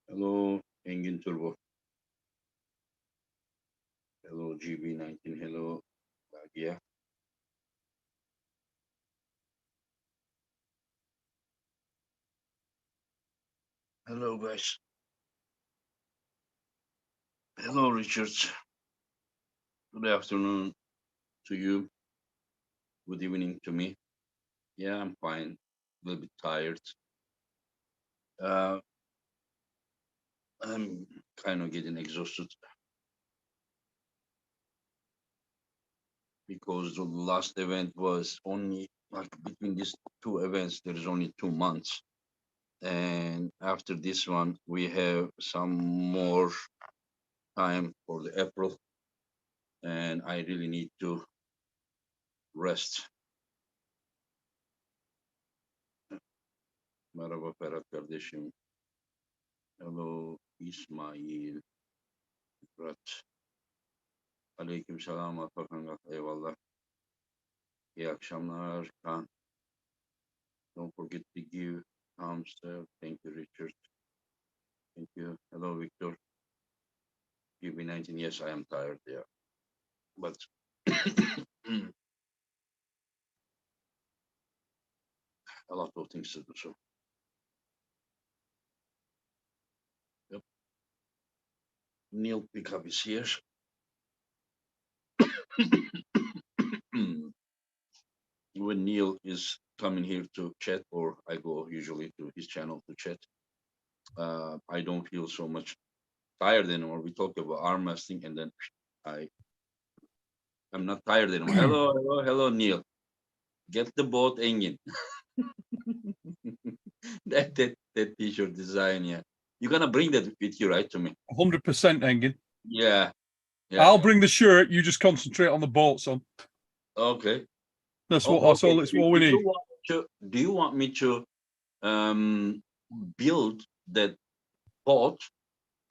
Hello, Engin Turbo. Hello, GB19. Hello, Bagia. Hello, guys. Hello, Richard. Good afternoon to you. Good evening to me. Yeah, I'm fine. A little bit tired. Uh, I'm kind of getting exhausted because the last event was only like between these two events, there is only 2 months. And after this one, we have some more time for the April. And I really need to rest. Merhaba Ferhat kardeşim. Hello İsmail. Ferhat. Aleyküm selam Atakan. Eyvallah. İyi akşamlar Kaan. Don't forget to give thumbs up. Thank you Richard. Thank you. Hello Victor. GB19. Yes, I am tired. Yeah. But a lot of things to do. So, yep. Neil Pickup is here. When Neil is coming here to chat, or I go usually to his channel to chat, I don't feel so much tired anymore. We talk about arm wrestling, and then I'm not tired anymore. Hello, Neil. Get the boat, Engin. that T-shirt design, yeah. You're gonna bring that with you, right, to me? 100%, Engin. Yeah. I'll bring the shirt. You just concentrate on the boat, son. Okay. That's what. That's all. It's all we need. Do you want me to build that boat,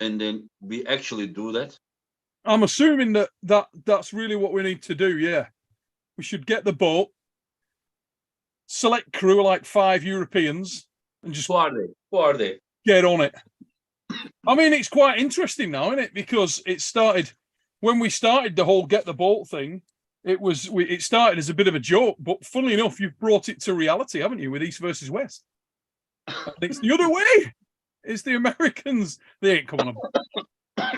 and then we actually do that? I'm assuming that's really what we need to do. Yeah, we should get the boat, select crew like 5 Europeans, and just who are they? Get on it. I mean, it's quite interesting now, isn't it? Because it started when we started the whole get the boat thing. It started as a bit of a joke, but funnily enough, you've brought it to reality, haven't you, with East versus West? It's the other way. It's the Americans. They ain't coming on.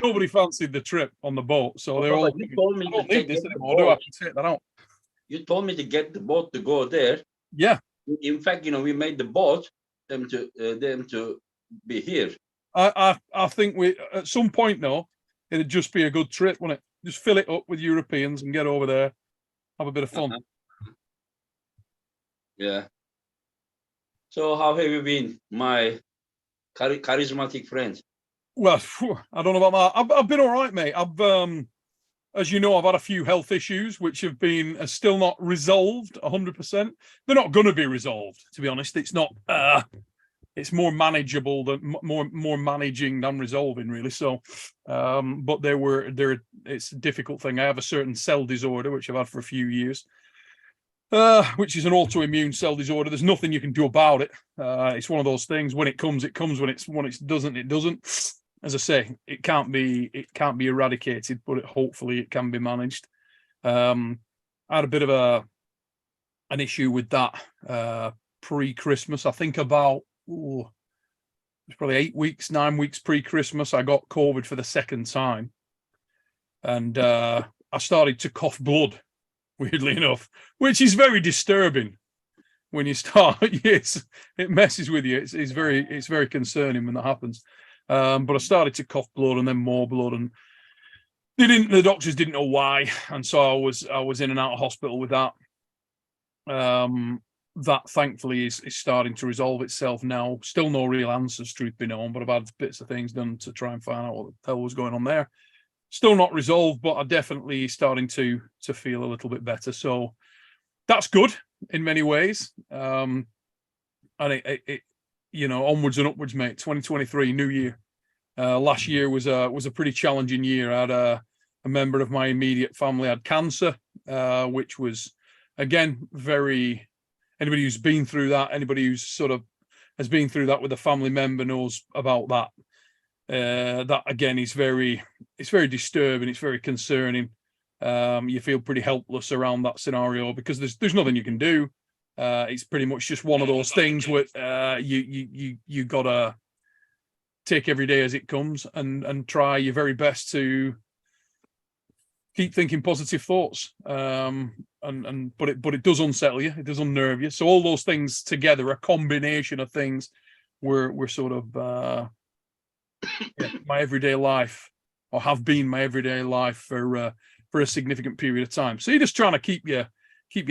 Nobody fancied the trip on the boat, so they're all. You told me I don't need this anymore, do I? Can take that out. You told me to get the boat to go there. Yeah. In fact, we made the boat them to be here. I think we at some point though, it'd just be a good trip, wouldn't it? Just fill it up with Europeans and get over there, have a bit of fun. Yeah. So how have you been, my charismatic friend? Well, I don't know about that. I've been all right, mate. I've as you know, I've had a few health issues which have been still not resolved 100%. They're not going to be resolved, to be honest. It's not. It's more manageable than more managing than resolving, really. So, but it's a difficult thing. I have a certain cell disorder which I've had for a few years, which is an autoimmune cell disorder. There's nothing you can do about it. It's one of those things. When it comes, it comes. When it doesn't, it doesn't. As I say, it can't be eradicated, but hopefully it can be managed. I had a bit of an issue with that pre-Christmas. I think about it's probably 9 weeks pre-Christmas. I got COVID for the second time, and I started to cough blood, weirdly enough, which is very disturbing when you start. Yes, it messes with you. It's very concerning when that happens. But I started to cough blood and then more blood, and the doctors didn't know why, and so I was in and out of hospital with that. That thankfully is starting to resolve itself now. Still no real answers, truth be known, but I've had bits of things done to try and find out what the hell was going on there. Still not resolved, but I'm definitely starting to feel a little bit better. So that's good in many ways. And it onwards and upwards, mate. 2023, new year. Last year was a pretty challenging year. I had a member of my immediate family had cancer, which was, again, very. Anybody who's been through that, anybody who's sort of has been through that with a family member knows about that. That again is it's very disturbing. It's very concerning. You feel pretty helpless around that scenario because there's nothing you can do. It's pretty much just one of those things where you gotta take every day as it comes and try your very best to keep thinking positive thoughts. But it does unsettle you, it does unnerve you. So all those things together, a combination of things, we're sort of my everyday life, or have been my everyday life for a significant period of time. So you're just trying to keep your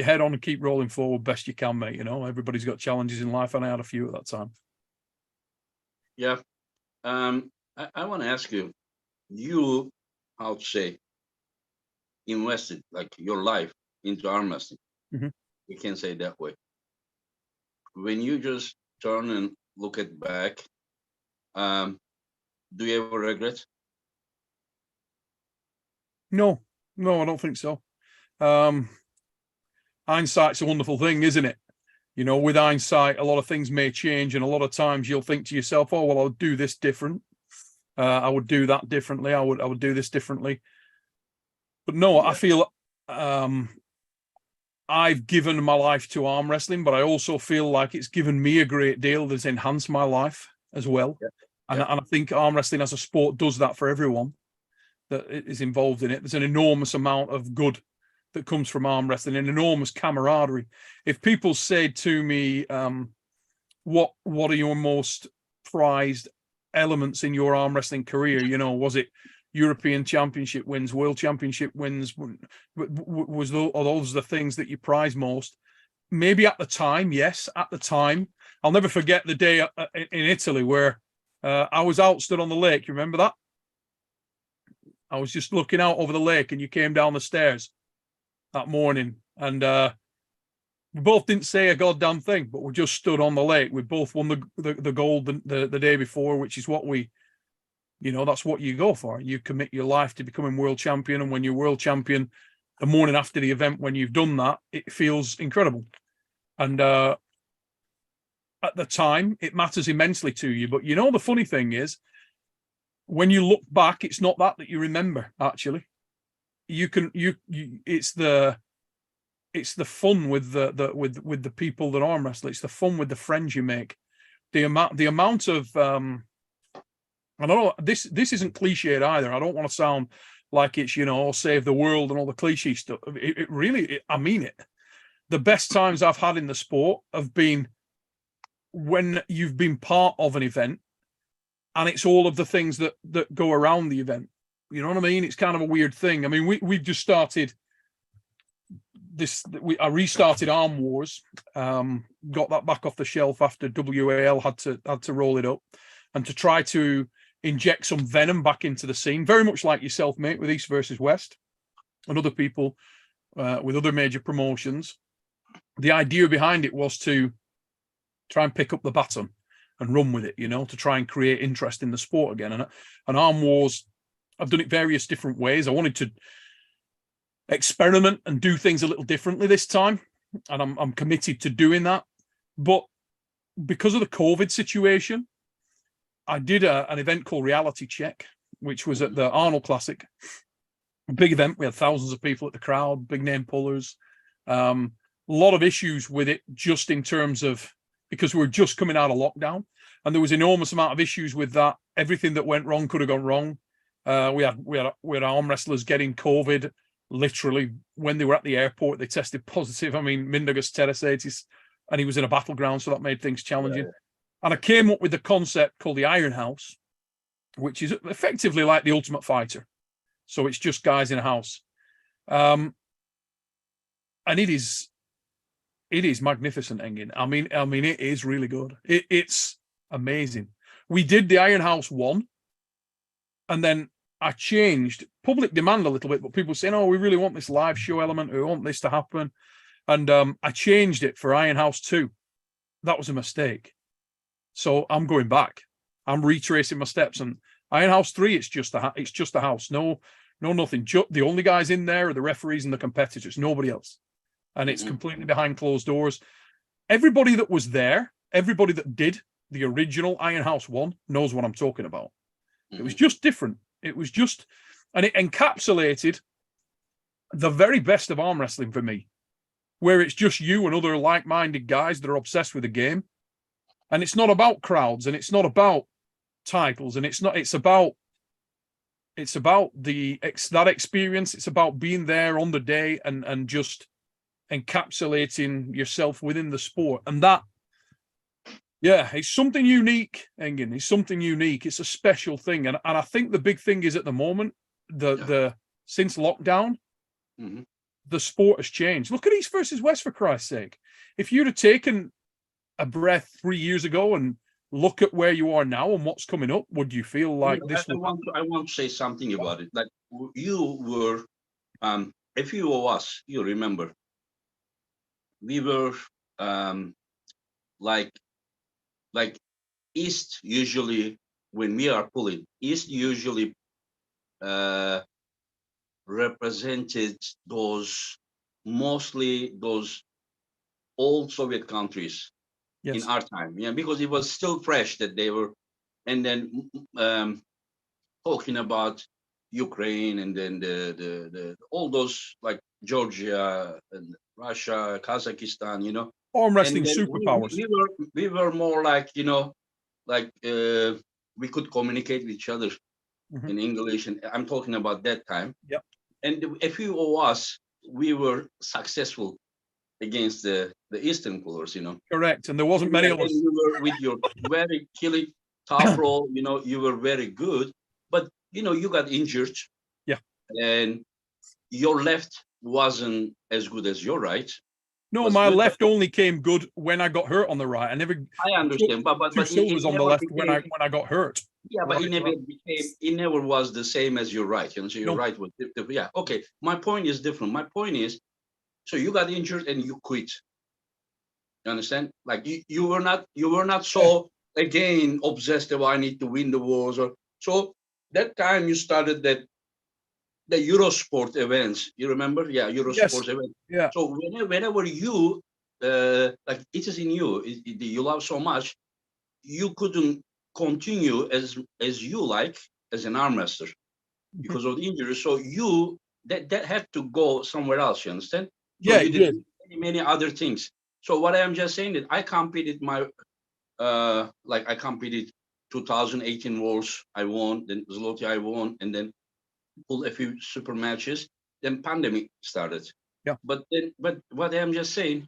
head on and keep rolling forward best you can, mate. Everybody's got challenges in life, and I had a few at that time. Yeah. I want to ask you, how to say, invested like your life into arm wrestling. Mhm. We can say that way. When you just turn and look at back, do you ever regret? No, I don't think so. Hindsight's a wonderful thing, isn't it? With hindsight, a lot of things may change, and a lot of times you'll think to yourself, "Oh, well, I'll do this different. I would do that differently. I would do this differently." But no, I feel I've given my life to arm wrestling, but I also feel like it's given me a great deal that's enhanced my life as well. Yeah. And I think arm wrestling as a sport does that for everyone that is involved in it. There's an enormous amount of good that comes from arm wrestling, an enormous camaraderie. If people say to me, what are your most prized elements in your arm wrestling career? Was it European Championship wins, World Championship wins? Are those the things that you prize most? Maybe at the time, yes. At the time, I'll never forget the day in Italy where I was out, stood on the lake. You remember that? I was just looking out over the lake, and you came down the stairs that morning, and we both didn't say a goddamn thing, but we just stood on the lake. We both won the gold the day before, which is what that's what you go for. You commit your life to becoming world champion, and when you're world champion, the morning after the event, when you've done that, it feels incredible. And at the time, it matters immensely to you. But the funny thing is, when you look back, it's not that you remember. Actually, it's the fun with the people that arm wrestle. It's the fun with the friends you make. The amount of I don't know. This isn't cliched either. I don't want to sound like it's save the world and all the cliche stuff. It really, I mean it. The best times I've had in the sport have been when you've been part of an event, and it's all of the things that go around the event. You know what I mean? It's kind of a weird thing. I mean, we've just started this. I restarted Arm Wars. Got that back off the shelf after WAL had to roll it up, and to try to inject some venom back into the scene, very much like yourself, mate, with East versus West and other people with other major promotions. The idea behind it was to try and pick up the baton and run with it, to try and create interest in the sport again. And Arm Wars, I've done it various different ways. I wanted to experiment and do things a little differently this time, and I'm committed to doing that. But because of the COVID situation, I did an event called Reality Check, which was at the Arnold Classic. A big event. We had thousands of people at the crowd, big name pullers. A lot of issues with it, just in terms of, because we were just coming out of lockdown, and there was an enormous amount of issues with that. Everything that went wrong could have gone wrong. We had arm wrestlers getting COVID literally when they were at the airport. They tested positive. I mean, Mindaugas Teresaitis, and he was in a battleground, so that made things challenging. Yeah. And I came up with the concept called the Iron House, which is effectively like the Ultimate Fighter. So it's just guys in a house. And it is magnificent, Engin. I mean, it is really good. It's amazing. We did the Iron House 1, and then I changed public demand a little bit, but people saying, "Oh, we really want this live show element. We want this to happen," and I changed it for Iron House 2. That was a mistake. So I'm going back. I'm retracing my steps. And Iron House 3, it's just a house. No, nothing. The only guys in there are the referees and the competitors. Nobody else. And it's completely behind closed doors. Everybody that was there, everybody that did the original Iron House 1 knows what I'm talking about. It was just different. It was just, and it encapsulated the very best of arm wrestling for me, where it's just you and other like-minded guys that are obsessed with the game. And it's not about crowds, and it's not about titles, and it's about that experience. It's about being there on the day and just encapsulating yourself within the sport. And that, yeah, it's something unique, Engin. It's something unique. It's a special thing. And I think the big thing is at the moment, since lockdown, the sport has changed. Look at East versus West, for Christ's sake. If you'd have taken a breath 3 years ago and look at where you are now and what's coming up, would you feel like this? I want to say something about it. Like you were, a few of us, you remember, we were like East usually, when we are pulling, East usually represented mostly those old Soviet countries. Yes. In our time, because it was still fresh that they were, and then talking about Ukraine, and then the all those like Georgia and Russia, Kazakhstan, arm wrestling superpowers. We were more like, we could communicate with each other in English, and I'm talking about that time. Yep. And a few of us, we were successful against the Eastern pullers, Correct, and there wasn't many of us. You were with your very killing tough roll, you were very good, but you got injured. Yeah. And your left wasn't as good as your right. No, my left only came good when I got hurt on the right. I understand, but two silvers on the left when I got hurt. Yeah, but it never was the same as your right. So your right was different. Yeah, okay. My point is different. My point is, so you got injured and you quit. You understand? Like you were not so again obsessed about I need to win the wars, or so that time you started the Eurosport events. You remember? Yeah, Eurosport events. Yeah. So whenever you like it is in you, you love so much, you couldn't continue as you like as an arm wrestler because of the injury. So that had to go somewhere else. You understand? So yeah, you did many other things. So what I am just saying that I competed I competed 2018 Worlds, I won, then Zloty I won, and then pulled a few super matches. Then pandemic started. Yeah. But what I am just saying,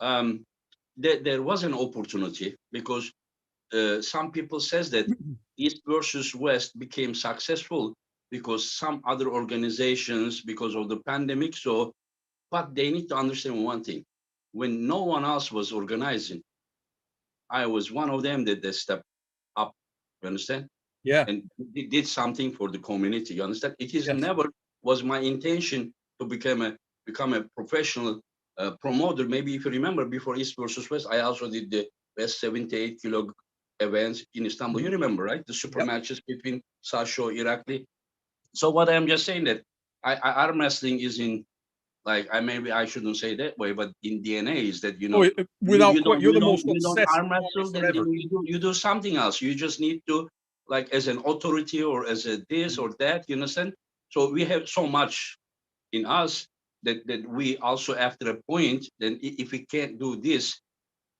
there was an opportunity because some people says that East versus West became successful because some other organizations, because of the pandemic. So, but they need to understand one thing: when no one else was organizing, I was one of them that they stepped up. You understand? Yeah. And did something for the community. You understand? It is never was my intention to become a professional promoter. Maybe if you remember, before East versus West, I also did the West 78 kilo events in Istanbul. You remember, right? The super matches between Sasho, Irakli. So what I'm just saying that arm wrestling is in, like, maybe I shouldn't say that way, but in DNA is that, without you're the most obsessed arm wrestle, then you do something else. You just need to, like, as an authority or as a this or that, you understand? So we have so much in us that we also, after a point, then if we can't do this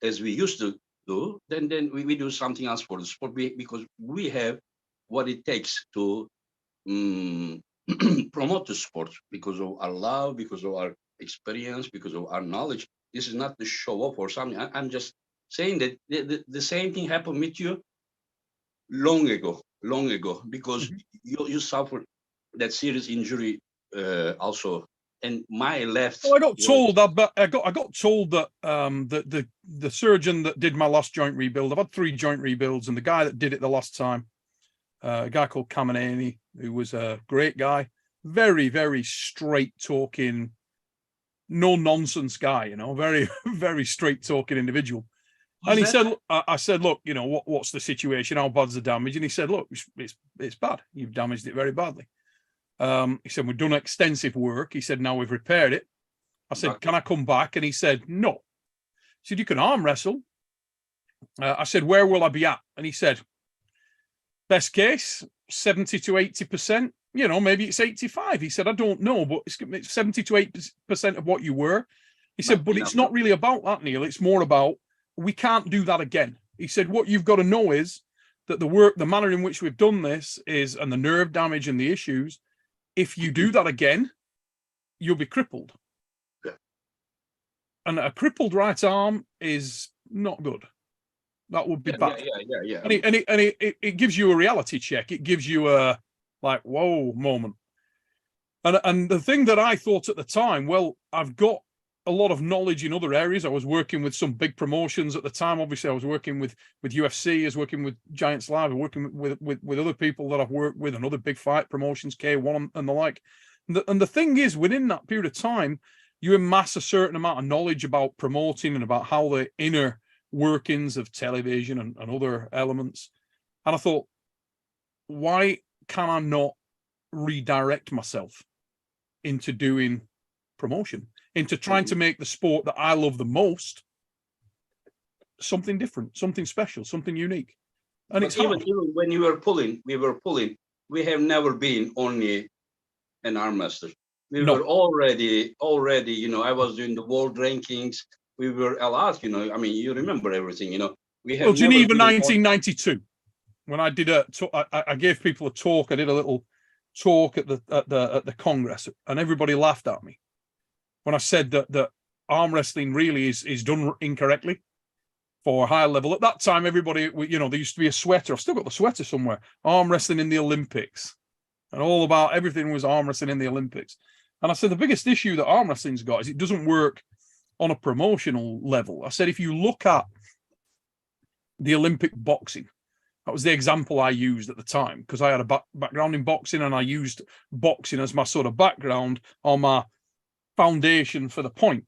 as we used to do, then we do something else for the sport, because we have what it takes to promote the sport, because of our love, because of our experience, because of our knowledge. This is not to show off or something. I'm just saying that the same thing happened with you long ago, because you suffered that serious injury also. And my left. Well, I got told that the surgeon that did my last joint rebuild, I've had 3 joint rebuilds, and the guy that did it the last time, a guy called camaraderie, who was a great guy, very, very straight talking, no nonsense guy, you know, very, very straight talking individual. And he said, I said, look, you know, what's the situation? How bad's the damage? And he said, look, it's bad. You've damaged it very badly. He said, we've done extensive work. He said, now we've repaired it. I said, can I come back? And he said, no. He said, you can arm wrestle. I said, where will I be at? And he said, best case, 70 to 80%. You know, maybe it's 85. He said, I don't know, but it's 70 to 80% of what you were. He said, but it's not really about that, Neil. It's more about, we can't do that again. He said, what you've got to know is that the manner in which we've done this is, and the nerve damage and the issues, if you do that again, you'll be crippled. Yeah. And a crippled right arm is not good. That would be bad. Yeah. And it gives you a reality check. It gives you a like, whoa moment. And the thing that I thought at the time, well, I've got a lot of knowledge in other areas. I was working with some big promotions at the time. Obviously, I was working with UFC, I was working with Giants Live, I was working with other people that I've worked with and other big fight promotions, K1 and the like. And the thing is, within that period of time, you amass a certain amount of knowledge about promoting and about how the inner workings of television and other elements. And I thought, why can I not redirect myself into doing promotion, into trying to make the sport that I love the most something different, something special, something unique? And it's even when we were pulling, we have never been only an arm wrestler. We were already, you know, I was doing the world rankings. We were allowed, you know, I mean, you remember everything, you know. We have Geneva 1992, when I did I gave people a talk. I did a little talk at the Congress, and everybody laughed at me when I said that arm wrestling really is done incorrectly for a high level. At that time, everybody, you know, there used to be a sweater. I've still got the sweater somewhere. Arm wrestling in the Olympics, and all about everything was arm wrestling in the Olympics. And I said the biggest issue that arm wrestling's got is it doesn't work on a promotional level. I said, if you look at the Olympic boxing, that was the example I used at the time, because I had a background in boxing, and I used boxing as my sort of background on my foundation for the point.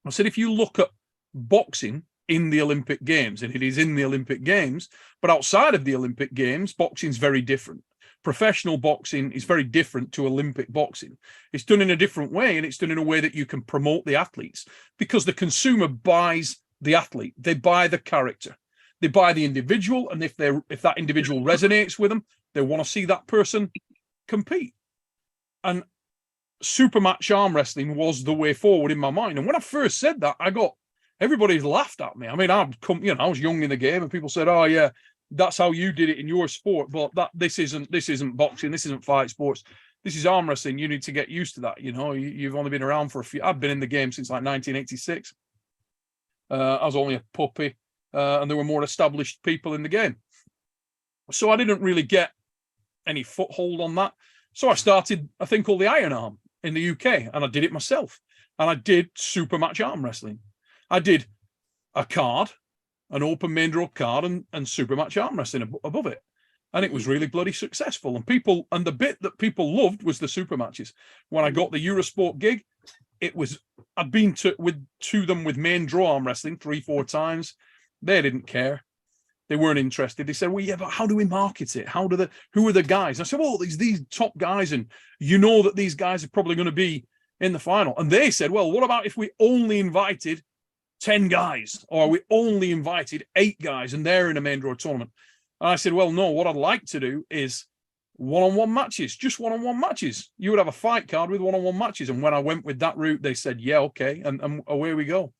I said, if you look at boxing in the Olympic Games, and it is in the Olympic Games, but outside of the Olympic Games, boxing's very different. Professional boxing is very different to Olympic boxing. It's done in a different way, and it's done in a way that you can promote the athletes, because the consumer buys the athlete. They buy the character. They buy the individual, and if that individual resonates with them, they want to see that person compete. And super match arm wrestling was the way forward in my mind. And when I first said that, everybody laughed at me. I mean, I was young in the game, and people said, "Oh yeah, that's how you did it in your sport." But this isn't boxing. This isn't fight sports. This is arm wrestling. You need to get used to that. You know, you've only been around for a few. I've been in the game since like 1986. I was only a puppy. And there were more established people in the game. So I didn't really get any foothold on that. So I started a thing called the Iron Arm in the UK, and I did it myself. And I did super match arm wrestling. I did a card, an open main draw card, and super match arm wrestling above it. And it was really bloody successful. And the bit that people loved was the super matches. When I got the Eurosport gig, I'd been to them with main draw arm wrestling 3-4 times. They didn't care. They weren't interested. They said, well, yeah, but how do we market it? Who are the guys? And I said, well, these top guys, and you know that these guys are probably going to be in the final. And they said, well, what about if we only invited 10 guys, or we only invited 8 guys, and they're in a main draw tournament? And I said, well, no, what I'd like to do is one-on-one matches, just one-on-one matches. You would have a fight card with one-on-one matches. And when I went with that route, they said, yeah, okay. And away we go.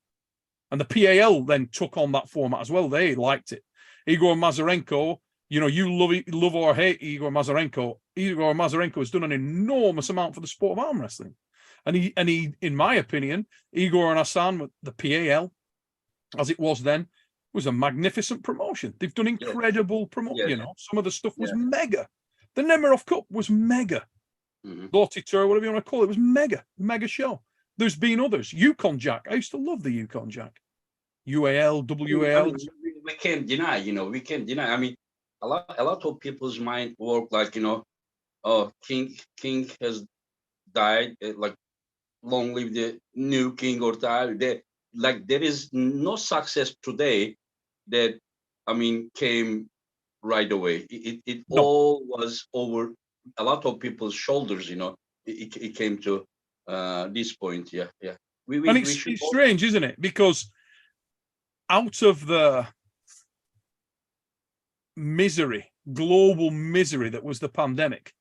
And the PAL then took on that format as well. They liked it. Igor Mazurenko, you know, you love or hate Igor Mazurenko. Igor Mazurenko has done an enormous amount for the sport of arm wrestling. And he, in my opinion, Igor and Hassan with the PAL, as it was then, was a magnificent promotion. They've done incredible promotion. You know, some of the stuff was mega. The Nemiroff Cup was mega. Lottie Tour, whatever you want to call it, was mega show. There's been others. Yukon Jack. I used to love the Yukon Jack. UAL, WAL. We can't deny, you know, we can't deny. I mean, a lot of people's mind work like, you know, oh, King has died. Like, long live the new king or died. Like, there is no success today that, I mean, came right away. It No. all was over a lot of people's shoulders. It came to this point. Yeah, yeah. We And we, we should it's all. strange, isn't it? Because out of the misery, global misery that was the pandemic,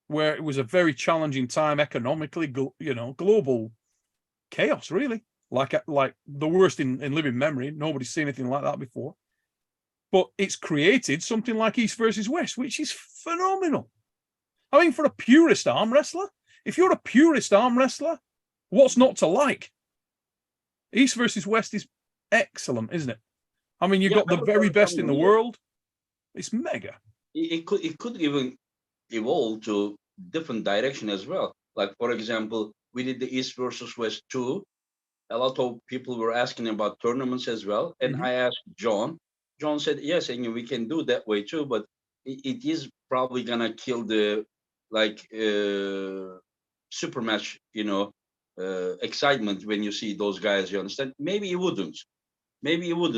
where it was a very challenging time economically, global chaos, really, like the worst in living memory. Nobody's seen anything like that before. But it's created something like East versus West, which is phenomenal. I mean, for a purist arm wrestler, if you're a purist arm wrestler, what's not to like? East versus West is excellent, isn't it? I mean, you've Yeah, got the very best in the world. It's mega. it could even evolve to different direction as well. Like, for example, we did the East versus West 2. A lot of people were asking about tournaments as well, and Mm-hmm. I asked John. John said yes, and we can do that way too, but it is probably gonna kill the, like, super match, excitement when you see those guys. You understand? Maybe it wouldn't,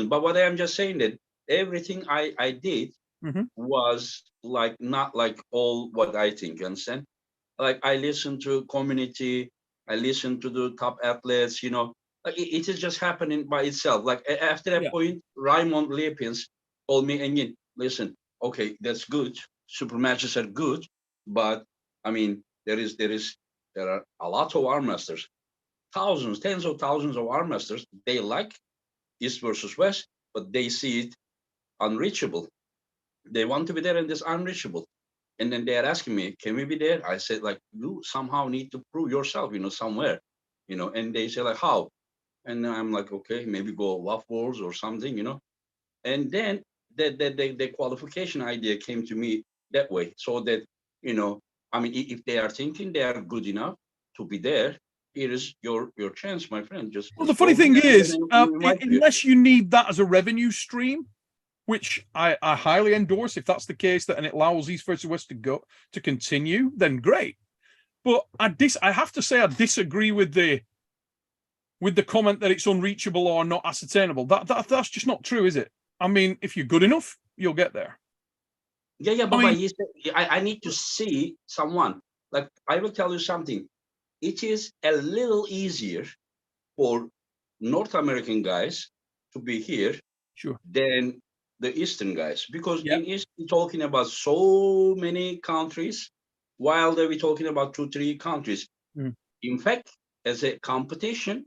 but what I am just saying, that everything I did Mm-hmm. was like, not like all what I think. You understand? Like, I listen to community, I listen to the top athletes. Like, it is just happening by itself. Like, after that Yeah. point, Raymond Lepians told me again, listen, okay, that's good. Super matches are good, but I mean, there are a lot of arm masters, thousands, tens of thousands of arm masters. They like East versus West, but they see it unreachable. They want to be there, and it's unreachable. And then they're asking me, can we be there? I said, like, you somehow need to prove yourself, somewhere. And they say, like, how? And I'm like, okay, maybe go waffles or something. And then the qualification idea came to me that way. So that, you know, I mean, if they are thinking they are good enough to be there, here is your chance, my friend. Just Well, the just funny go thing there, and is, then we invite you. unless you need that as a revenue stream, which I highly endorse, if that's the case, that and it allows East versus West to continue, then great. But I have to say I disagree with the comment that it's unreachable or not ascertainable. That's just not true, is it? I mean, if you're good enough, you'll get there. Yeah, yeah, I Baba. mean, He said, I need to see someone. Like, I will tell you something. It is a little easier for North American guys to be here sure. than the Eastern guys, because Yeah. in East we're talking about so many countries, while they were talking about 2, 3 countries. Mm. In fact, as a competition,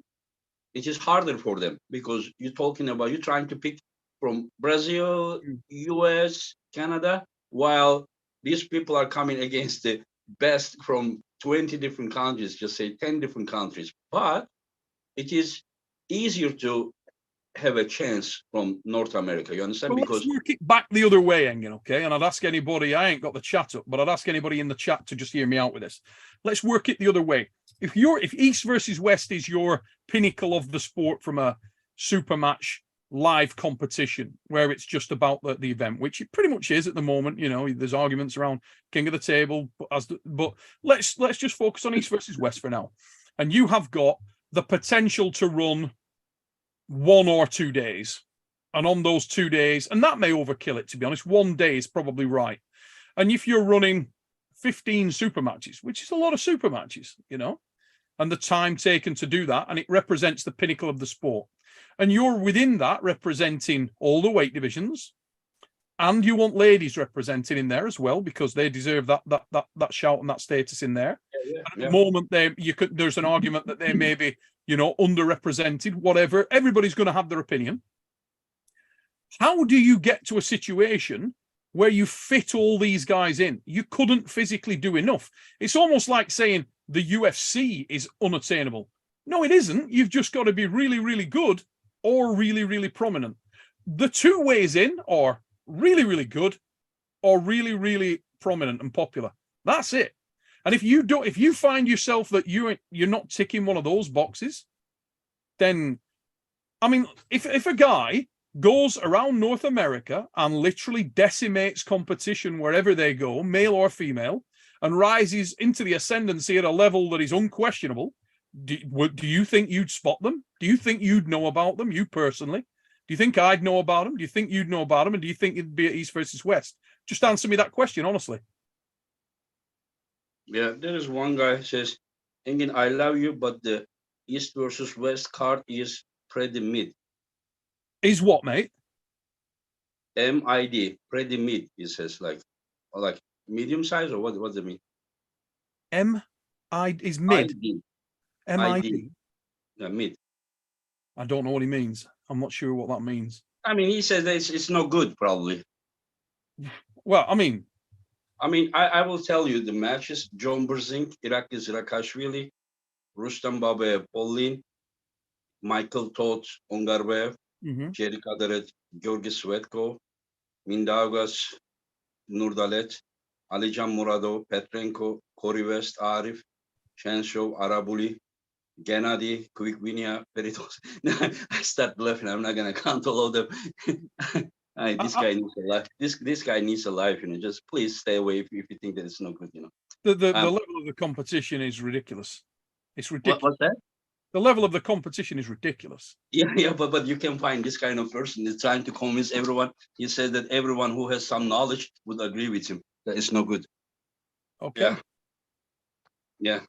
it is harder for them, because you're trying to pick from Brazil, Mm. US, Canada, while these people are coming against the best from 20 different countries, just say 10 different countries. But it is easier to have a chance from North America. You understand? Well, let's Because work it back the other way, Engen, okay? And I'd ask anybody, I ain't got the chat up, but I'd ask anybody in the chat to just hear me out with this. Let's work it the other way. If East versus West is your pinnacle of the sport from a super match live competition where it's just about the event, which it pretty much is at the moment, there's arguments around king of the table, but let's just focus on East versus West for now. And you have got the potential to run 1 or 2 days. And on those 2 days, and that may overkill it, to be honest, 1 day is probably right. And if you're running 15 super matches, which is a lot of super matches, and the time taken to do that, and it represents the pinnacle of the sport. And you're within that representing all the weight divisions, and you want ladies represented in there as well, because they deserve that shout and that status in there. yeah, At yeah. the moment, there's an argument that they may be, underrepresented, whatever. Everybody's going to have their opinion. How do you get to a situation where you fit all these guys in? You couldn't physically do enough. It's almost like saying the UFC is unattainable. No, it isn't. You've just got to be really, really good or really, really prominent. The 2 ways in are really, really good or really, really prominent and popular. That's it. And if you find yourself that you're not ticking one of those boxes, then, I mean, if a guy goes around North America and literally decimates competition wherever they go, male or female, and rises into the ascendancy at a level that is unquestionable, do you think you'd spot them? Do you think you'd know about them, you personally? Do you think I'd know about them? Do you think you'd know about them? And do you think it'd be at East versus West? Just answer me that question, honestly. Yeah, there is one guy who says, Engin, I love you, but the East versus West card is pretty mid. Is what, mate? MID, pretty mid, he says, like medium size, or what does it mean? M-I is mid. ID. M-I-D. Yeah, mid. I don't know what he means. I'm not sure what that means. I mean, he says that it's no good, probably. Well, I mean, I will tell you the matches: John Berzink, Irakli Zirakashvili, Rustam Babayev, Polin, Michael Todt, Ongarbev, Jerry Kaderet, Georgi Svetko, Mindaugas, Nurdalet, Alijan Muradov, Petrenko, Corey West, Arif, Shenshaw, Arabuli, Gennady, Quickvinia, Peritos. I start laughing. I'm not gonna count all of them. This guy needs a life. This guy needs a life. Just please stay away if you think that it's no good. The level of the competition is ridiculous. It's ridiculous. What's that? The level of the competition is ridiculous. Yeah, but you can find this kind of person that's trying to convince everyone. He said that everyone who has some knowledge would agree with him. That it's no good. Okay. Yeah.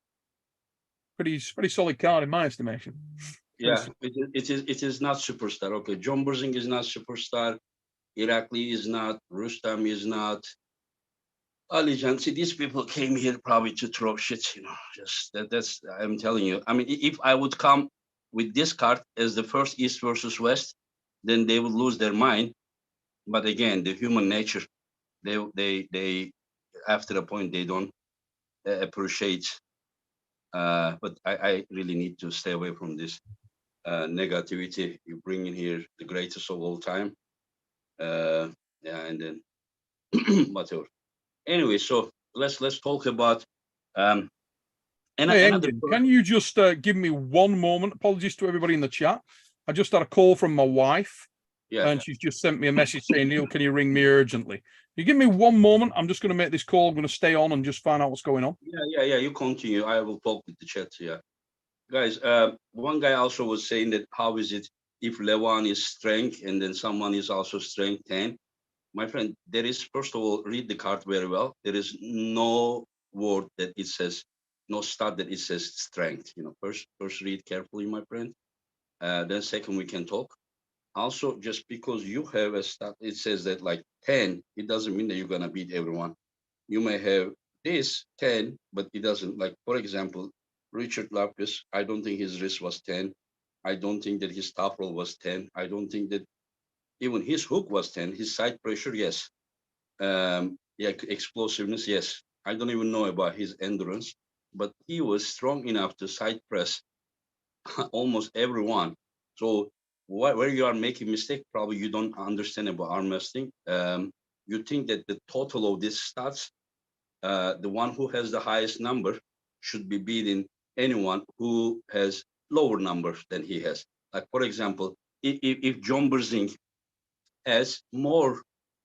Pretty solid card in my estimation. Yeah, it is not superstar. Okay, John Berzing is not superstar. Irakli is not. Rustam is not. Alijan, see, these people came here probably to throw shit. Just that's I'm telling you. I mean, if I would come with this card as the first East versus West, then they would lose their mind. But again, the human nature, they after a point they don't appreciate. But I really need to stay away from this negativity. You bring in here the greatest of all time. Yeah, and then whatever. Anyway, so let's talk about and hey, another. Can you just give me one moment? Apologies to everybody in the chat. I just had a call from my wife. Yeah. And she's just sent me a message saying, Neil, can you ring me urgently? You give me one moment. I'm just going to make this call. I'm going to stay on and just find out what's going on. Yeah. You continue. I will talk with the chat. Yeah. Guys, one guy also was saying that how is it if Levan is strength and then someone is also strength 10? My friend, there is, first of all, read the card very well. There is no word that it says, no stat that it says strength. First read carefully, my friend. Then second, we can talk. Also, just because you have a stat, it says that like 10, it doesn't mean that you're gonna beat everyone. You may have this 10, but it doesn't. Like, for example, Richard Lapkus, I don't think his wrist was 10. I don't think that his top roll was 10. I don't think that even his hook was 10. His side pressure, yes. Explosiveness, yes. I don't even know about his endurance, but he was strong enough to side press almost everyone. So where you are making mistake, probably you don't understand about arm wrestling. You think that the total of these stats, the one who has the highest number should be beating anyone who has lower numbers than he has. Like, for example, if John Berzing has more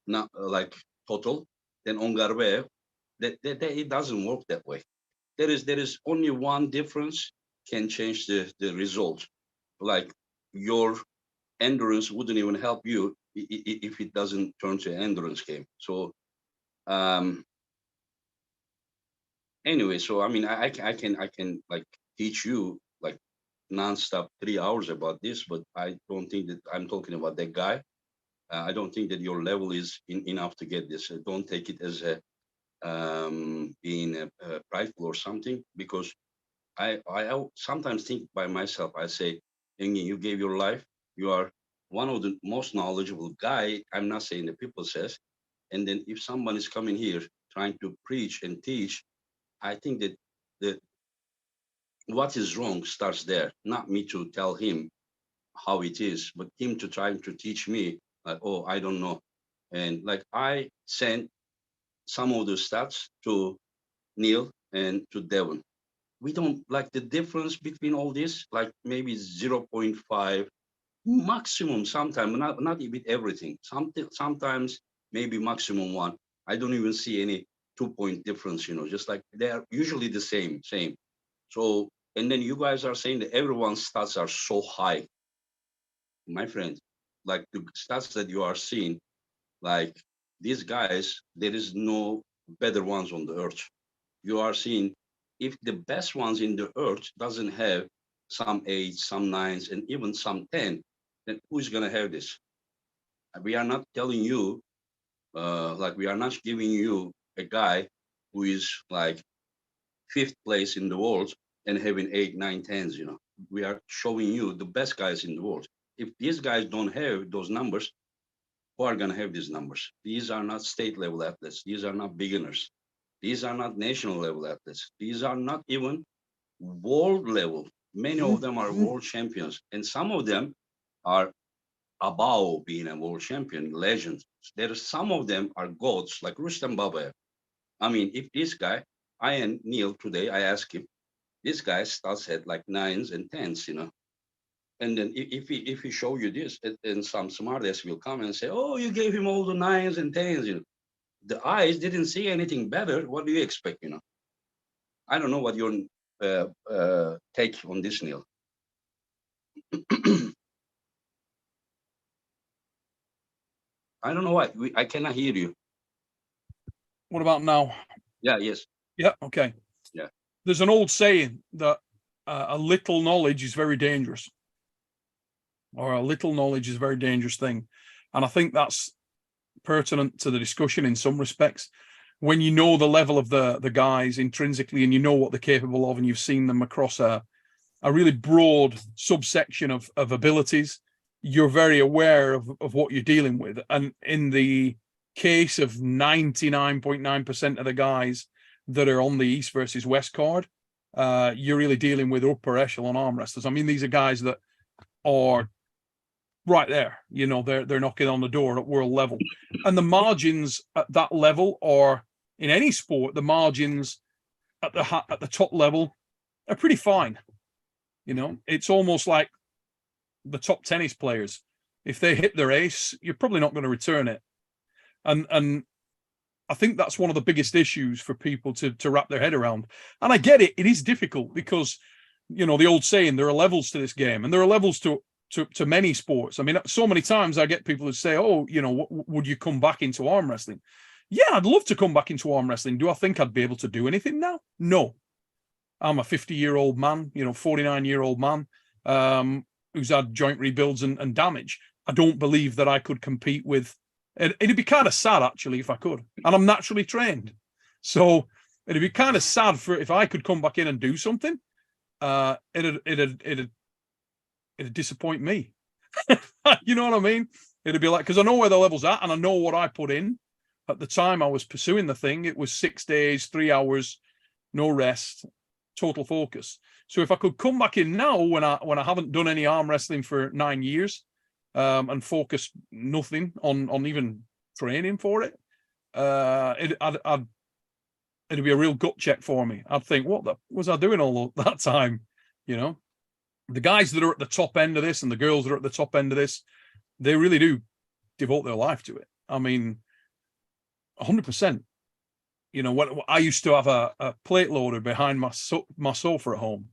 like total than Ongarbev, that it doesn't work that way. There is only one difference can change the result. Like, your endurance wouldn't even help you if it doesn't turn to an endurance game. So anyway, so I mean, I can like teach you like nonstop 3 hours about this, but I don't think that I'm talking about that guy. I don't think that your level is enough to get this. Don't take it as a being prideful or something, because I sometimes think by myself. I say, Engin, you gave your life. You are one of the most knowledgeable guy. I'm not saying the people says. And then if someone is coming here trying to preach and teach, I think that what is wrong starts there. Not me to tell him how it is, but him to try to teach me, like, oh, I don't know. And like, I sent some of the stats to Neil and to Devon. We don't like the difference between all this, like maybe 0.5 maximum, sometimes not even everything. Sometimes maybe maximum 1. I don't even see any 2 point difference, just like they are usually the same. So, and then you guys are saying that everyone's stats are so high. My friend, like the stats that you are seeing, like these guys, there is no better ones on the earth. You are seeing if the best ones in the earth doesn't have some 8s, some 9s, and even some 10, then who's gonna have this? We are not telling you, like we are not giving you a guy who is like fifth place in the world and having 8, 9, 10s. We are showing you the best guys in the world. If these guys don't have those numbers, who are gonna have these numbers? These are not state level athletes. These are not beginners. These are not national level athletes. These are not even world level. Many of them are world champions, and some of them are above being a world champion, legends. There are some of them are gods, like Rustem Babayev. I mean, if this guy, I and Neil today, I asked him, this guy starts at like 9s and 10s, And then if he show you this, and some smartass will come and say, "Oh, you gave him all the 9s and 10s." The eyes didn't see anything better. What do you expect? I don't know what your take on this, Neil. I don't know why I cannot hear you. What about now? Yeah. Yes. Yeah. Okay. Yeah. There's an old saying that a little knowledge is very dangerous, or a little knowledge is a very dangerous thing. And I think that's pertinent to the discussion in some respects. When you know the level of the guys intrinsically, and you know what they're capable of, and you've seen them across a really broad subsection of abilities, you're very aware of what you're dealing with. And in the case of 99.9% of the guys that are on the East versus West card, you're really dealing with upper echelon arm wrestlers. I mean, these are guys that are right there. They're knocking on the door at world level. And the margins at that level, or in any sport, the margins at the top level are pretty fine. It's almost like the top tennis players. If they hit their ace, you're probably not going to return it. And I think that's one of the biggest issues for people to wrap their head around. And I get it. It is difficult because, the old saying, there are levels to this game, and there are levels to many sports. I mean, so many times I get people who say, "Oh, would you come back into arm wrestling?" Yeah, I'd love to come back into arm wrestling. Do I think I'd be able to do anything now? No. I'm a 50-year-old man, 49-year-old man, who's had joint rebuilds and damage. I don't believe that I could compete with. It'd be kind of sad, actually, if I could. And I'm naturally trained, so it'd be kind of sad if I could come back in and do something. It'd disappoint me. You know what I mean? It'd be like, because I know where the level's at, and I know what I put in. At the time I was pursuing the thing, it was 6 days, 3 hours, no rest, total focus. So if I could come back in now, when I haven't done any arm wrestling for 9 years, and focus nothing on even training for it, it'd be a real gut check for me. I'd think, what was I doing all that time? The guys that are at the top end of this, and the girls that are at the top end of this, they really do devote their life to it. I mean, 100%. When I used to have a plate loader behind my sofa at home.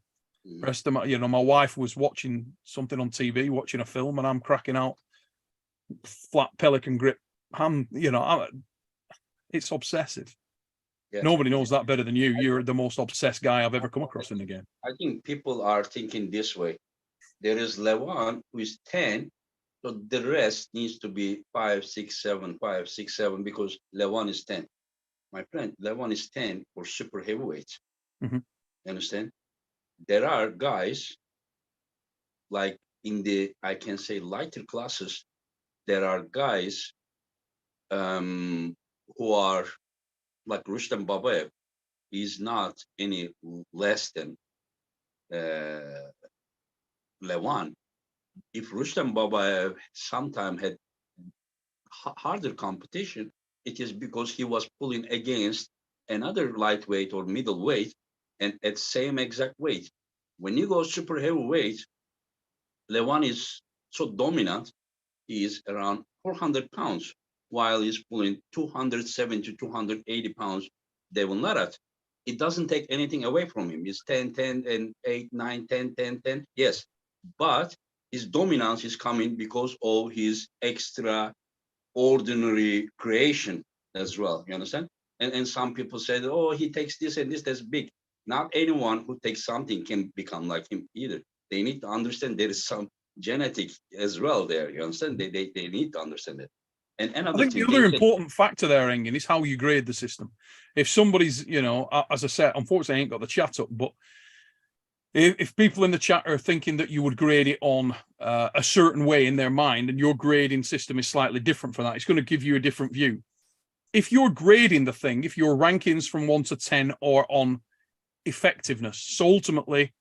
Rest of my wife was watching something on TV, watching a film, and I'm cracking out flat pelican grip ham. It's obsessive. Yeah. Nobody knows that better than you. You're the most obsessed guy I've ever come across in the game. I think people are thinking this way. There is Levan who is 10, so the rest needs to be 5, 6, 7, 5, 6, 7, because Levan is 10. My friend, Levan is 10 for super heavyweights. Mm-hmm. You understand? There are guys like in the, I can say, lighter classes. There are guys who are like Rustem Babayev. He's not any less than Levan. If Rustem Babayev sometime had harder competition, it is because he was pulling against another lightweight or middleweight and at same exact weight. When you go super heavyweight, Levan is so dominant, he is around 400 pounds, while he's pulling 270 to 280 pounds Devon Larratt, it doesn't take anything away from him. He's 10, 10, and 8, 9, 10, 10, 10. Yes, but his dominance is coming because of his extraordinary creation as well. You understand? And some people said, oh, he takes this and this, that's big. Not anyone who takes something can become like him either. They need to understand there is some genetic as well there. You understand? They need to understand it. And I another think the thing, other important factor there, Engin, is how you grade the system. If somebody's, you know, as I said, unfortunately, I ain't got the chat up, but if people in the chat are thinking that you would grade it on a certain way in their mind, and your grading system is slightly different from that, it's going to give you a different view. If you're grading the thing, if your rankings from 1 to 10 are on effectiveness, so ultimately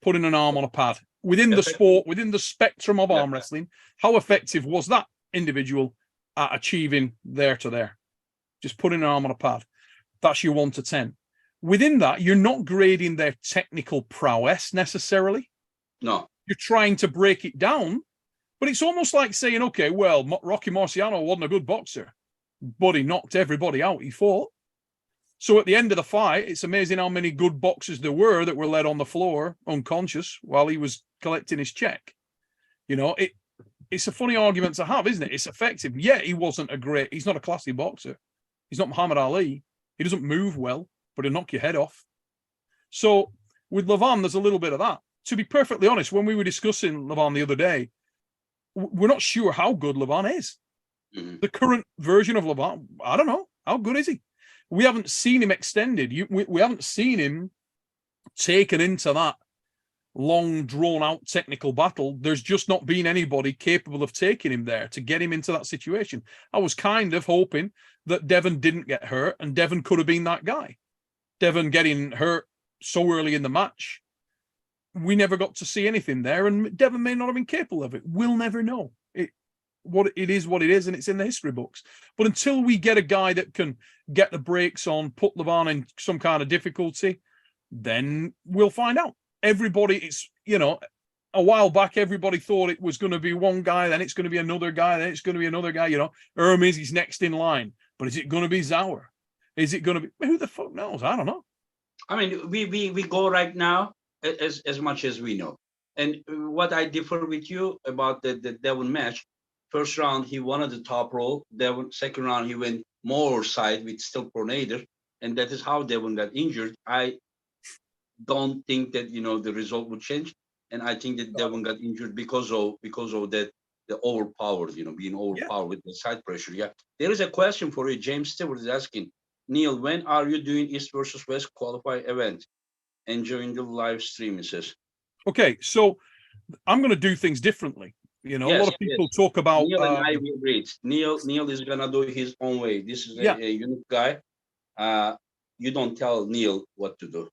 putting an arm on a pad within the sport, within the spectrum of arm wrestling, how effective was that individual at achieving there to there? Just putting an arm on a pad. That's your 1 to 10. Within that, you're not grading their technical prowess necessarily. No. You're trying to break it down, but it's almost like saying, okay, well, Rocky Marciano wasn't a good boxer, but he knocked everybody out he fought. So at the end of the fight, it's amazing how many good boxers there were that were led on the floor unconscious while he was collecting his check. You know, it's a funny argument to have, isn't it? It's effective. Yeah, he's not a classy boxer. He's not Muhammad Ali. He doesn't move well, but he'll knock your head off. So with Levan, there's a little bit of that. To be perfectly honest, when we were discussing Levan the other day, we're not sure how good Levan is. Mm-hmm. The current version of Levan, I don't know. How good is he? We haven't seen him extended. We haven't seen him taken into that long, drawn-out technical battle. There's just not been anybody capable of taking him there to get him into that situation. I was kind of hoping that Devon didn't get hurt, and Devon could have been that guy. Devon getting hurt so early in the match, we never got to see anything there, and Devon may not have been capable of it. We'll never know. What it is, and it's in the history books. But until we get a guy that can get the brakes on, put Levan in some kind of difficulty, then we'll find out. Everybody, it's, you know, a while back, everybody thought it was going to be one guy, then it's going to be another guy, then it's going to be another guy, you know. Hermes is next in line. But is it going to be Zauer? Is it going to be, who the fuck knows? I don't know. I mean, we go right now as much as we know. And what I differ with you about the Devon match, first round, he wanted the top roll. Devon, second round, he went more side with still pronator. And that is how Devon got injured. I don't think that, you know, the result would change. And I think that Devon got injured because of that, the overpowered, you know, being overpowered with the side pressure. Yeah. There is a question for you. James Stewart is asking, Neil, when are you doing East versus West qualify event? Enjoying the live stream, he says. Okay, so I'm going to do things differently. You know, a lot of people talk about Neil and I will read. Neil is gonna do his own way. This is a unique guy. You don't tell Neil what to do.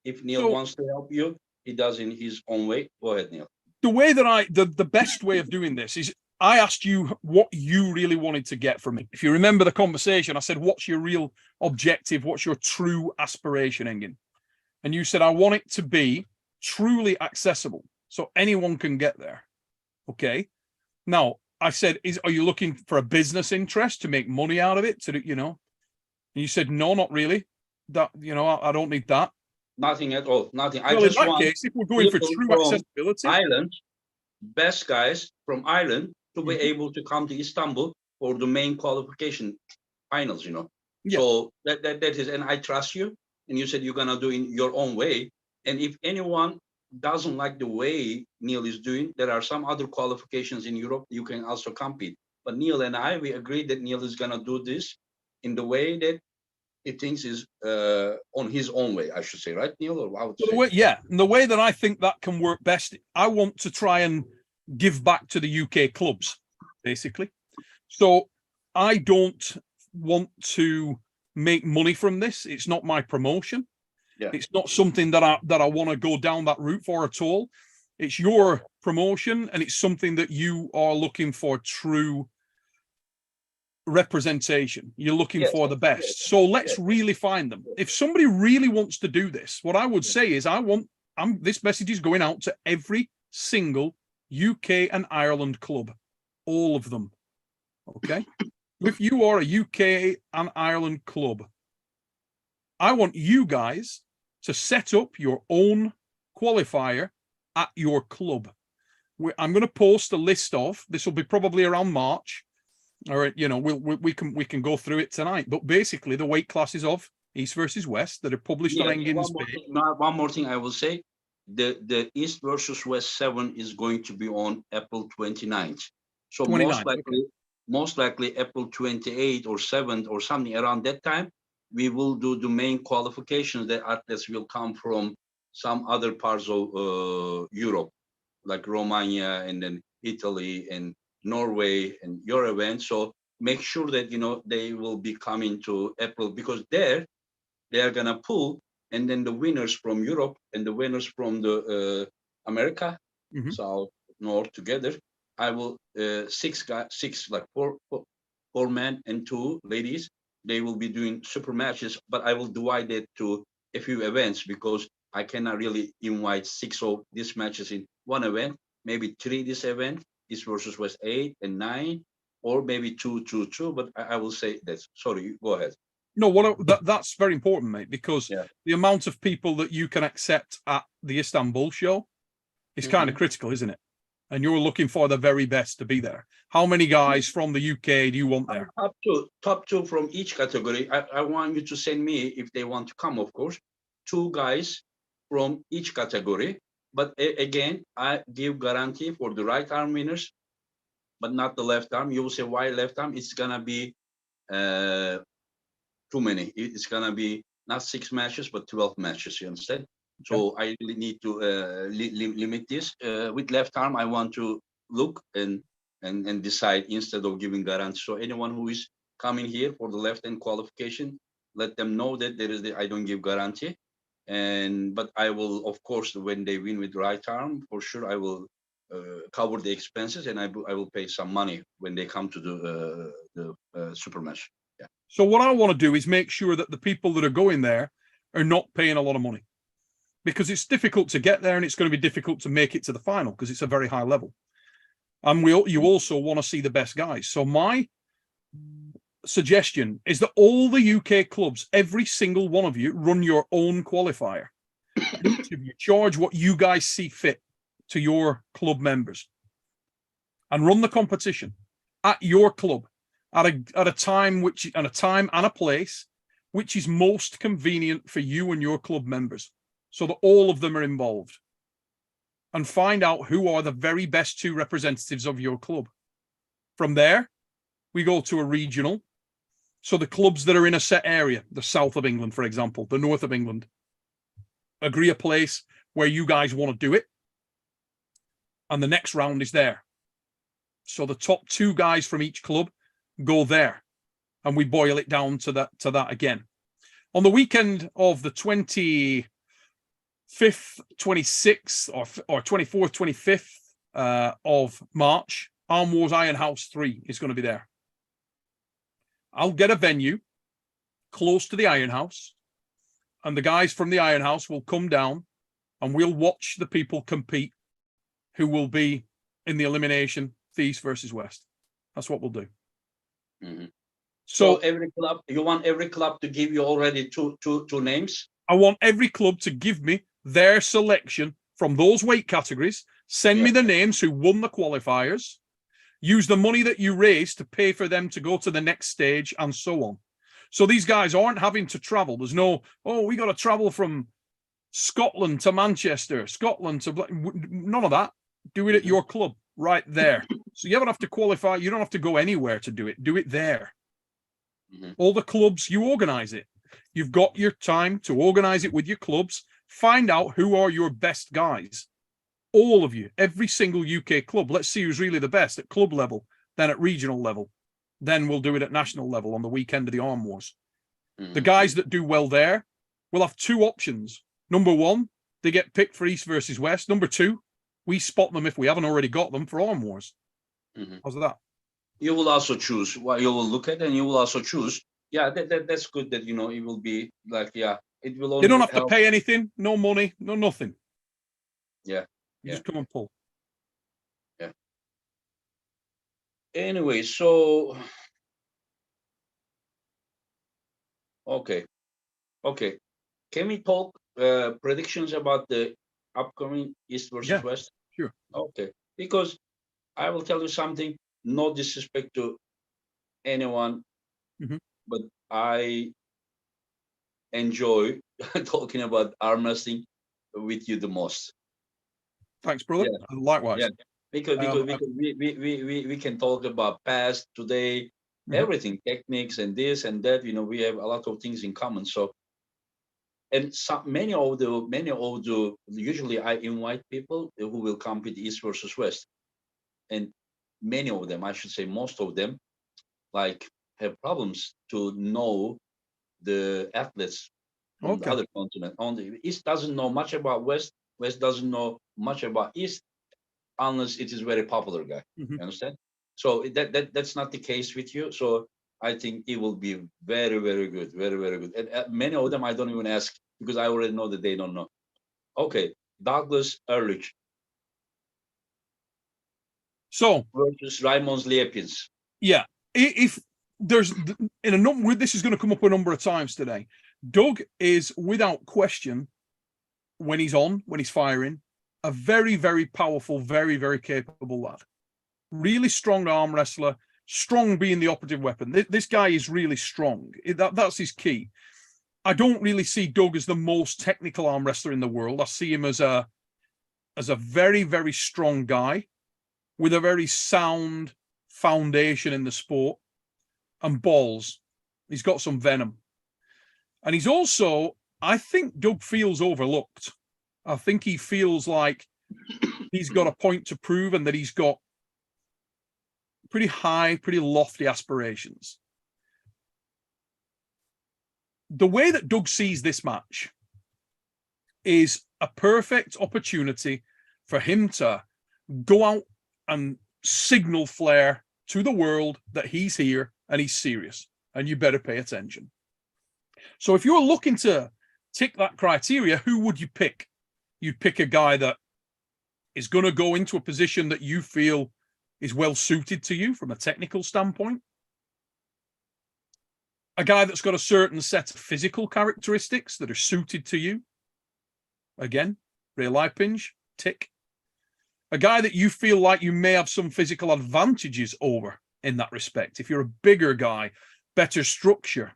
If Neil wants to help you, he does in his own way. Go ahead, Neil. The way that the best way of doing this is I asked you what you really wanted to get from me. If you remember the conversation, I said, what's your real objective? What's your true aspiration, Engin? And you said, I want it to be truly accessible so anyone can get there. Okay. Now, I said, are you looking for a business interest to make money out of it? To, you know, and you said, no, not really. That, you know, I don't need that. Nothing at all. Nothing. Well, I just want case, if we're going for true accessibility, Ireland, best guys from Ireland to be able to come to Istanbul for the main qualification finals, you know. Yeah. So that is, and I trust you. And you said you're gonna do in your own way. And if anyone doesn't like the way Neil is doing, there are some other qualifications in Europe you can also compete. But Neil and I, we agreed that Neil is gonna do this in the way that he thinks is on his own way, I should say, right, Neil? Or how and the way that I think that can work best, I want to try and give back to the UK clubs, basically. So I don't want to make money from this. It's not my promotion. Yeah. It's not something that I want to go down that route for at all. It's your promotion, and it's something that you are looking for true representation. You're looking for the best. So let's really find them. If somebody really wants to do this, what I would say is this message is going out to every single UK and Ireland club, all of them. Okay? If you are a UK and Ireland club, I want you guys to set up your own qualifier at your club. I'm going to post a list of, this will be probably around March. All right, you know, we can go through it tonight. But basically, the weight classes of East versus West that are published on Engin's page. One more thing I will say. The East versus West 7 is going to be on April 29th. So 29th, most likely April 28th or 7th or something around that time, we will do the main qualifications. That athletes will come from some other parts of Europe, like Romania and then Italy and Norway and your event. So make sure that, you know, they will be coming to April, because there they are gonna pull, and then the winners from Europe and the winners from the America, South, North together. I will six like four men and 2 ladies. They will be doing super matches, but I will divide it to a few events, because I cannot really invite 6 of these matches in one event. Maybe 3 this event, East versus West 8 and 9, or maybe 2, 2, 2. But I will say that. Sorry, go ahead. No, that's very important, mate, because the amount of people that you can accept at the Istanbul show is kind of critical, isn't it? And you're looking for the very best to be there. How many guys from the UK do you want there? Top two from each category. I want you to send me, if they want to come, of course, 2 guys from each category. But again, I give guarantee for the right arm winners, but not the left arm. You will say, why left arm? It's gonna be too many. It's gonna be not 6 matches, but 12 matches. You understand? So I really need to limit this. With left arm, I want to look and decide instead of giving guarantee. So anyone who is coming here for the left hand qualification, let them know that I don't give guarantee. But I will, of course, when they win with right arm, for sure I will cover the expenses, and I will pay some money when they come to the super match. Yeah. So what I want to do is make sure that the people that are going there are not paying a lot of money, because it's difficult to get there, and it's going to be difficult to make it to the final because it's a very high level. And you also want to see the best guys. So my suggestion is that all the UK clubs, every single one of you, run your own qualifier. Each of you charge what you guys see fit to your club members, and run the competition at your club at a time and a place which is most convenient for you and your club members, so that all of them are involved, and find out who are the very best 2 representatives of your club. From there, we go to a regional. So the clubs that are in a set area, the south of England, for example, the north of England, agree a place where you guys want to do it. And the next round is there. So the top 2 guys from each club go there, and we boil it down to that again. On the weekend of the 25th, 26th, or 24th, 25th of March, Arm Wars Iron House 3 is going to be there. I'll get a venue close to the Iron House, and the guys from the Iron House will come down, and we'll watch the people compete who will be in the elimination, the East versus West. That's what we'll do. So every club, you want every club to give you already two names? I want every club to give me their selection from those weight categories. Send me the names who won the qualifiers. Use the money that you raise to pay for them to go to the next stage, and so on. So these guys aren't having to travel. There's no, we got to travel from Scotland to Manchester, Scotland to... None of that. Do it at your club right there. So you don't have to qualify. You don't have to go anywhere to do it. Do it there. All the clubs, you organize it. You've got your time to organize it with your clubs. Find out who are your best guys. All of you, every single UK club. Let's see who's really the best at club level, then at regional level. Then we'll do it at national level on the weekend of the Arm Wars. The guys that do well there will have 2 options. Number 1, they get picked for East versus West. Number 2, we spot them if we haven't already got them for Arm Wars. How's that? You will also choose what you will look at, and you will also choose. Yeah, that's good. That, you know, it will be like, it will only They don't have help. to pay anything, no money, no nothing. Yeah. You just come and pull. Yeah. Anyway, so okay. Okay. Can we talk predictions about the upcoming East versus Yeah, West? sure. Okay. Because I will tell you something, no disrespect to anyone, Mhm. but I enjoy talking about arm wrestling with you the most. Thanks, brother. Yeah, yeah. Likewise. Because Um, because I- because we can talk about past, today, mhm. everything, techniques and this and that. We have a lot of things in common. So, and some many of the usually I invite people who will compete East versus West, and many of them, I should say most of them, like have problems to know the athletes from the Okay. other continent. On the East doesn't know much about West. West doesn't know much about East unless it is very popular guy. Mhm. You understand? So that's not the case with you. So I think it will be very very good, very very good. And many of them I don't even ask because I already know that they don't know. Okay, Douglas Ehrlich So, versus Raymond Liepins. yeah, if there's in a number, this is going to come up a number of times today. Doug is without question, when he's firing, a very, very powerful, very, very capable lad. Really strong arm wrestler, strong being the operative weapon. This guy is really strong. That's his key. I don't really see Doug as the most technical arm wrestler in the world. I see him as a very, very strong guy with a very sound foundation in the sport and balls. He's got some venom. And he's also, I think Doug feels overlooked. I think he feels like he's got a point to prove and that he's got pretty high, pretty lofty aspirations. The way that Doug sees this match is a perfect opportunity for him to go out and signal Flair to the world that he's here and he's serious and you better pay attention. So if you're looking to tick that criteria, who would you pick? You'd pick a guy that is going to go into a position that you feel is well suited to you from a technical standpoint. A guy that's got a certain set of physical characteristics that are suited to you. Again, real eye pinch, tick. A guy that you feel like you may have some physical advantages over in that respect. If you're a bigger guy, better structure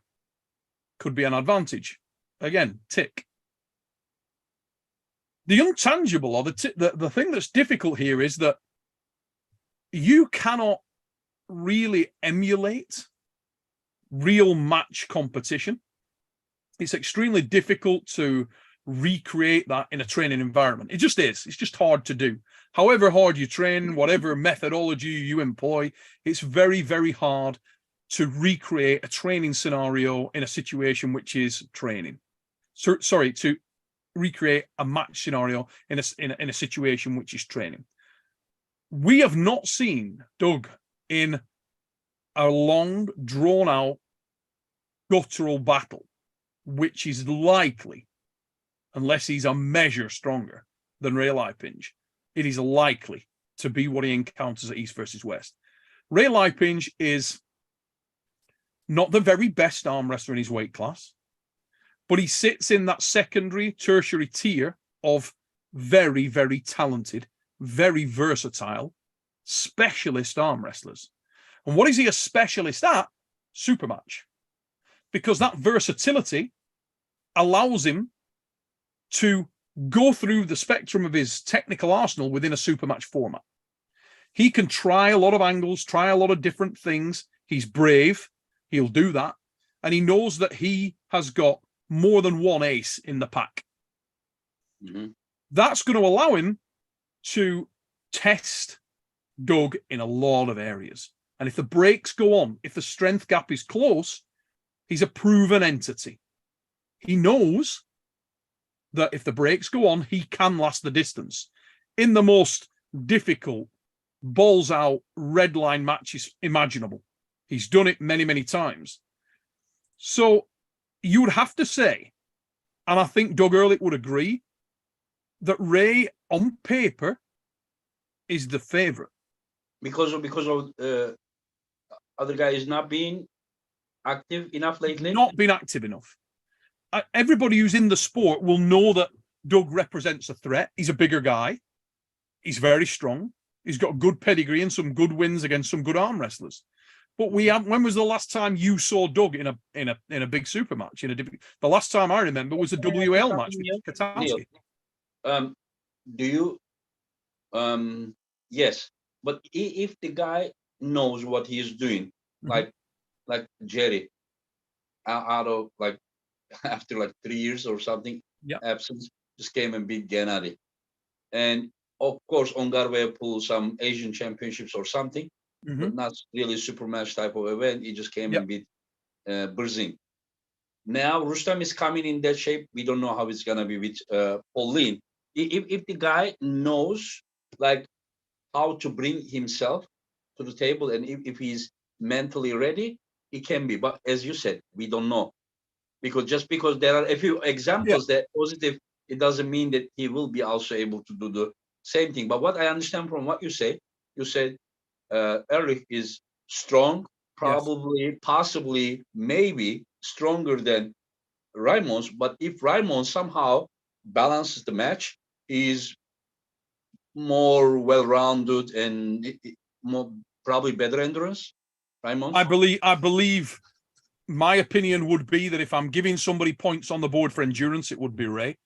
could be an advantage. Again, tick. The intangible or the thing that's difficult here is that you cannot really emulate real match competition. It's extremely difficult to recreate that in a training environment. It just is. It's just hard to do. However hard you train, whatever methodology you employ, it's very, very hard to recreate a training scenario in a situation which is training. So, sorry, to recreate a match scenario in a situation which is training. We have not seen Doug in a long, drawn out, guttural battle, which is likely, unless he's a measure stronger than Ray Lipinge, it is likely to be what he encounters at East versus West. Ray Lipinge is not the very best arm wrestler in his weight class, but he sits in that secondary, tertiary tier of very, very talented, very versatile, specialist arm wrestlers. And what is he a specialist at? Supermatch. Because that versatility allows him to go through the spectrum of his technical arsenal within a supermatch format. He can try a lot of angles, try a lot of different things. He's brave. He'll do that. And he knows that he has got more than one ace in the pack. Mm-hmm. That's going to allow him to test Doug in a lot of areas. And if the breaks go on, if the strength gap is close, he's a proven entity. He knows that if the breaks go on, he can last the distance in the most difficult, balls out, red line matches imaginable. He's done it many, many times. So you would have to say, and I think Doug Ehrlich would agree, that Ray, on paper, is the favorite. Because of other guys not being active enough lately. Not been active enough. everybody who's in the sport will know that Doug represents a threat. He's a bigger guy. He's very strong. He's got good pedigree and some good wins against some good arm wrestlers. But when was the last time you saw Doug in a big super match? The last time I remember was a WL match with Katowski. Do you? Yes, but if the guy knows what he is doing, like Jerry, out of like after like 3 years or something absence, just came and beat Gennady, and of course Ongarve pulled some Asian championships or something, but not really super match type of event. He just came and beat Brzing. Now Rustam is coming in that shape. We don't know how it's gonna be with Pauline. If the guy knows like how to bring himself to the table, and if he's mentally ready, he can be. But as you said, we don't know, because just because there are a few examples that positive, it doesn't mean that he will be also able to do the same thing. But what I understand from what you said Erlich is strong, probably, possibly, maybe stronger than Raimons. But if Raimons somehow balances the match, he's more well-rounded and more probably better endurance. Raimons? I believe my opinion would be that if I'm giving somebody points on the board for endurance, it would be Ray.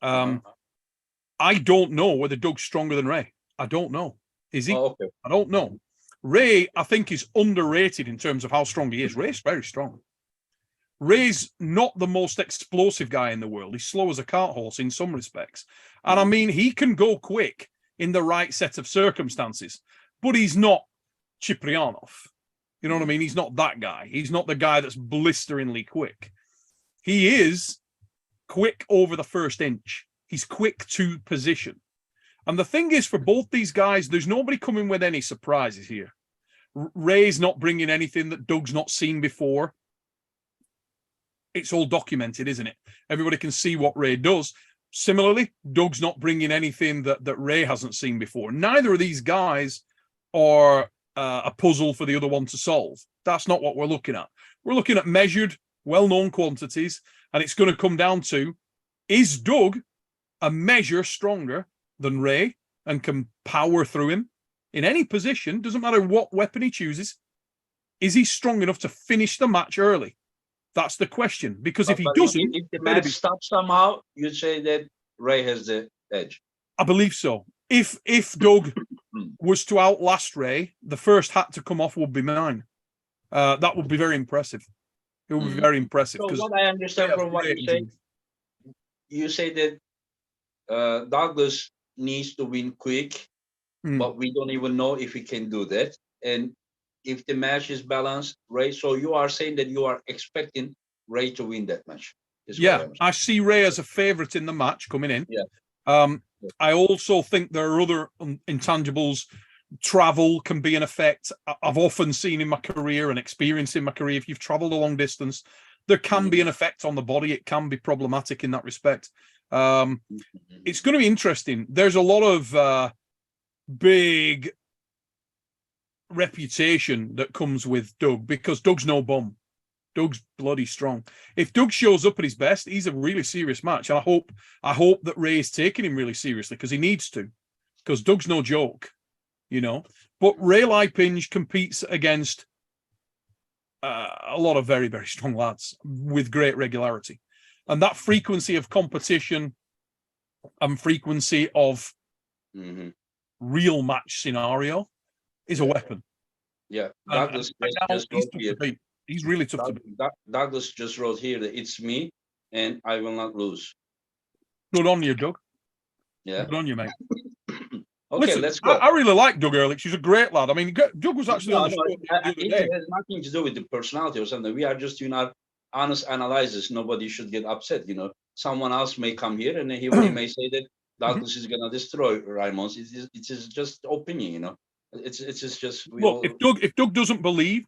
I don't know whether Doug's stronger than Ray. I don't know. Is he? Oh, okay. I don't know. Ray, I think, is underrated in terms of how strong he is. Ray's very strong. Ray's not the most explosive guy in the world. He's slow as a cart horse in some respects. And I mean, he can go quick in the right set of circumstances, but he's not Ciprianov. You know what I mean? He's not that guy. He's not the guy that's blisteringly quick. He is quick over the first inch. He's quick to position. And the thing is, for both these guys, there's nobody coming with any surprises here. Ray's not bringing anything that Doug's not seen before. It's all documented, isn't it? Everybody can see what Ray does. Similarly, Doug's not bringing anything that Ray hasn't seen before. Neither of these guys are a puzzle for the other one to solve. That's not what we're looking at. We're looking at measured, well-known quantities, and it's going to come down to, is Doug a measure stronger than Ray and can power through him in any position? Doesn't matter what weapon he chooses. Is he strong enough to finish the match early? That's the question. Because if he doesn't, if the match stops somehow, you'd say that Ray has the edge. I believe so. If Doug was to outlast Ray, the first hat to come off would be mine. That would be very impressive. It would be very impressive. So what I understand from what you say that Douglas needs to win quick, but we don't even know if he can do that. And if the match is balanced, Ray, so you are saying that you are expecting Ray to win that match. Yeah, I see Ray as a favorite in the match coming in. Yeah. I also think there are other intangibles. Travel can be an effect. I've often seen in my career and experienced in my career, if you've traveled a long distance, there can be an effect on the body. It can be problematic in that respect. It's going to be interesting. There's a lot of big reputation that comes with Doug, because Doug's no bum. Doug's bloody strong. If Doug shows up at his best, he's a really serious match. And I hope that Ray's taking him really seriously, because he needs to, because Doug's no joke, you know. But Ray Lipinge competes against a lot of very, very strong lads with great regularity. And that frequency of competition and frequency of real match scenario is a weapon. Yeah, Douglas he's really tough to beat. Douglas just wrote here that it's me and I will not lose. Good on you, Doug. Yeah. Good on you, mate. Okay, listen, let's go. I really like Doug Ehrlich. He's a great lad. I mean, Doug was actually on the show the other day. It has nothing to do with the personality or something. We are just doing our honest analysis. Nobody should get upset. You know, someone else may come here and he may say that Douglas is going to destroy Raimons. It is just opinion, you know. It's just. Look, if Doug doesn't believe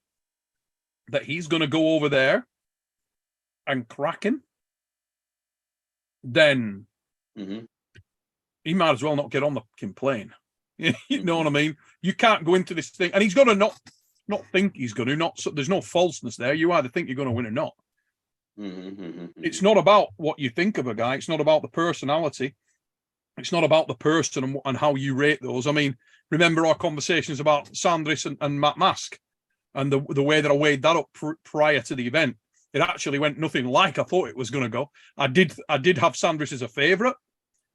that he's going to go over there and crack him, then he might as well not get on the fucking plane. You know what I mean? You can't go into this thing, and he's got to not think he's going to. There's no falseness there. You either think you're going to win or not. It's not about what you think of a guy. It's not about the personality. It's not about the person and how you rate those. I mean, remember our conversations about Sandris and Matt Mask and the way that I weighed that up prior to the event. It actually went nothing like I thought it was going to go. I did have Sandris as a favourite.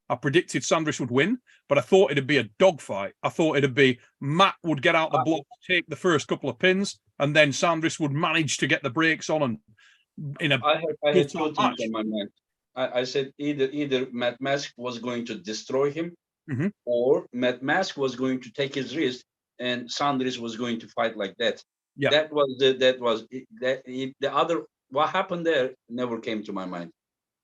I predicted Sandris would win, but I thought it'd be a dogfight. I thought it'd be Matt would get out the block, take the first couple of pins, and then Sandris would manage to get the brakes on. And in a I had two things in my mind. I said either Matt Mask was going to destroy him, or Matt Mask was going to take his risk, and Sandris was going to fight like that. Yeah, that was the other. What happened there never came to my mind,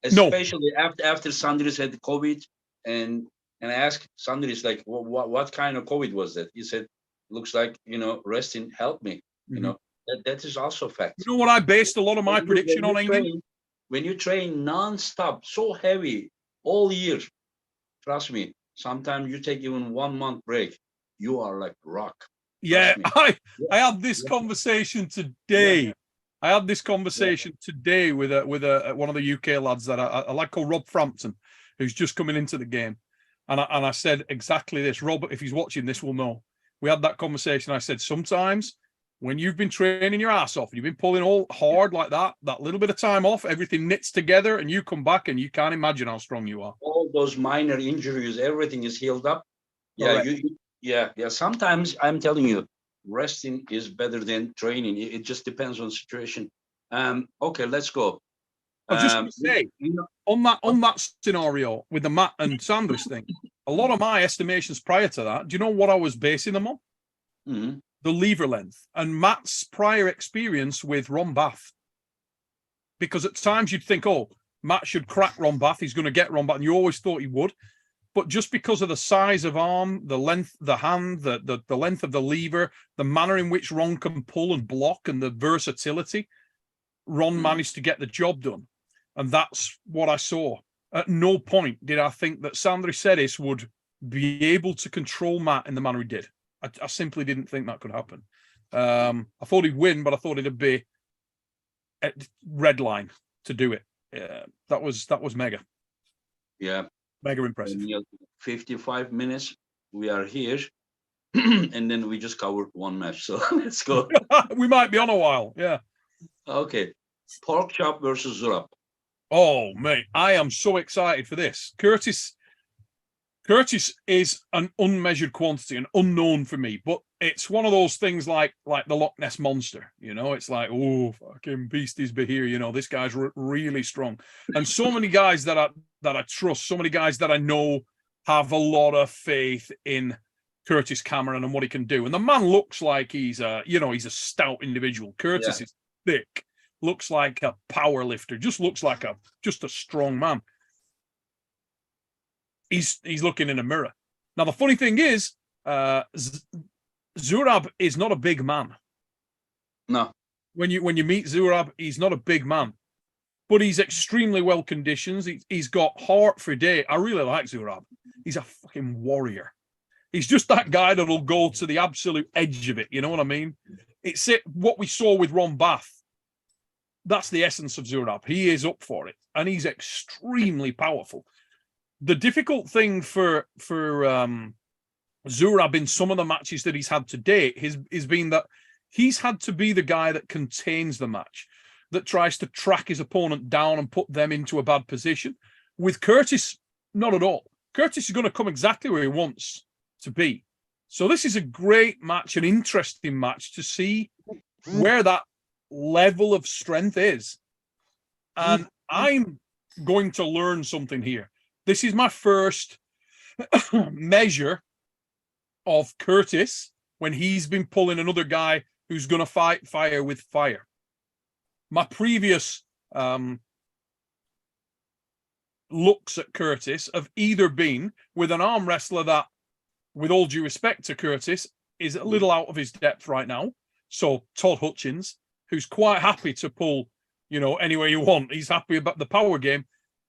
especially after Sandris had COVID, and I asked Sandris like, what kind of COVID was that? He said, looks like resting helped me. That is also fact. You know what I based a lot of my prediction on, Engin? When you train non-stop, so heavy all year, trust me, sometimes you take even 1 month break, you are like rock. Yeah, I had this conversation today. Yeah. I had this conversation today with one of the UK lads that a lad called Rob Frampton, who's just coming into the game, and I said exactly this. Rob, if he's watching this, will know. We had that conversation. I said sometimes when you've been training your ass off, you've been pulling all hard like that little bit of time off, everything knits together, and you come back and you can't imagine how strong you are. All those minor injuries, everything is healed up. Yeah, yeah. Sometimes I'm telling you, resting is better than training. It just depends on situation. Okay, let's go. I was just going to say, on that scenario with the Matt and Sanders thing, a lot of my estimations prior to that, do you know what I was basing them on? The lever length and Matt's prior experience with Ron Bath. Because at times you'd think, oh, Matt should crack Ron Bath. He's going to get Ron Bath. And you always thought he would. But just because of the size of arm, the length, the hand, the length of the lever, the manner in which Ron can pull and block and the versatility, Ron managed to get the job done. And that's what I saw. At no point did I think that Sandris Sedis would be able to control Matt in the manner he did. I simply didn't think that could happen. I thought he'd win, but I thought it'd be a red line to do it. That was mega. Yeah. Mega impressive. 55 minutes, we are here, and then we just covered one match. So let's go. We might be on a while. Yeah. Okay. Pork chop versus Zurab. Oh, mate, I am so excited for this. Curtis is an unmeasured quantity, an unknown for me, but it's one of those things like the Loch Ness Monster, it's like, oh, fucking beasties be here, this guy's really strong. And so many guys that I trust, so many guys that I know have a lot of faith in Curtis Cameron and what he can do. And the man looks like he's a stout individual. Curtis is thick, looks like a power lifter, just looks like a strong man. He's looking in a mirror. Now, the funny thing is, Zurab is not a big man. No. When you meet Zurab, he's not a big man, but he's extremely well conditioned. He's got heart for day. I really like Zurab. He's a fucking warrior. He's just that guy that'll go to the absolute edge of it. You know what I mean? It's what we saw with Ron Bath. That's the essence of Zurab. He is up for it, and he's extremely powerful. The difficult thing for Zurab in some of the matches that he's had to date has been that he's had to be the guy that contains the match, that tries to track his opponent down and put them into a bad position. With Curtis, not at all. Curtis is going to come exactly where he wants to be. So this is a great match, an interesting match to see where that level of strength is. And I'm going to learn something here. This is my first measure of Curtis when he's been pulling another guy who's going to fight fire with fire. My previous looks at Curtis have either been with an arm wrestler that, with all due respect to Curtis, is a little out of his depth right now. So Todd Hutchins, who's quite happy to pull, anywhere you want. He's happy about the power game.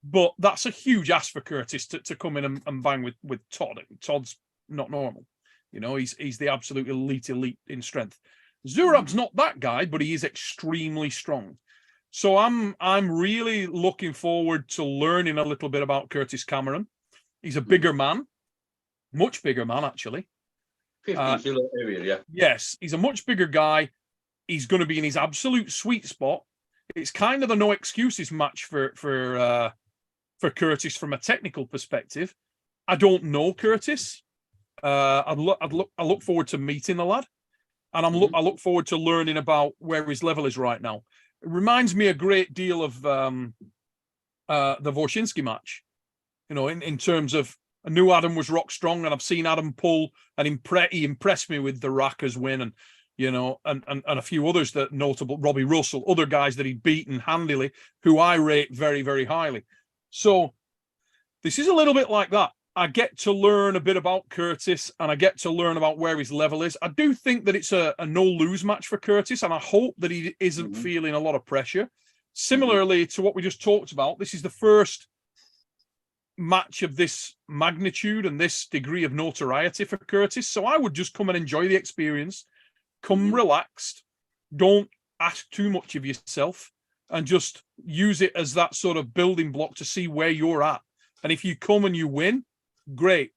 But that's a huge ask for Curtis to come in and bang with Todd. Todd's not normal. He's the absolute elite in strength. Zurab's not that guy, but he is extremely strong. So I'm really looking forward to learning a little bit about Curtis Cameron. He's a bigger man, much bigger man, actually. 50 kilo heavier, yeah. Yes, he's a much bigger guy. He's going to be in his absolute sweet spot. It's kind of a no excuses match for Curtis from a technical perspective. I don't know Curtis. I look forward to meeting the lad, and I look forward to learning about where his level is right now. It reminds me a great deal of the Vorshinsky match, in terms of, I knew Adam was rock strong, and I've seen Adam pull, and he impressed me with the Rackers win, and and a few others that notable, Robbie Russell, other guys that he'd beaten handily, who I rate very, very highly. So this is a little bit like that. I get to learn a bit about Curtis, and I get to learn about where his level is. I do think that it's a no-lose match for Curtis, and I hope that he isn't feeling a lot of pressure. Similarly to what we just talked about, this is the first match of this magnitude and this degree of notoriety for Curtis. So I would just come and enjoy the experience, come relaxed, don't ask too much of yourself, and just use it as that sort of building block to see where you're at. And if you come and you win, great.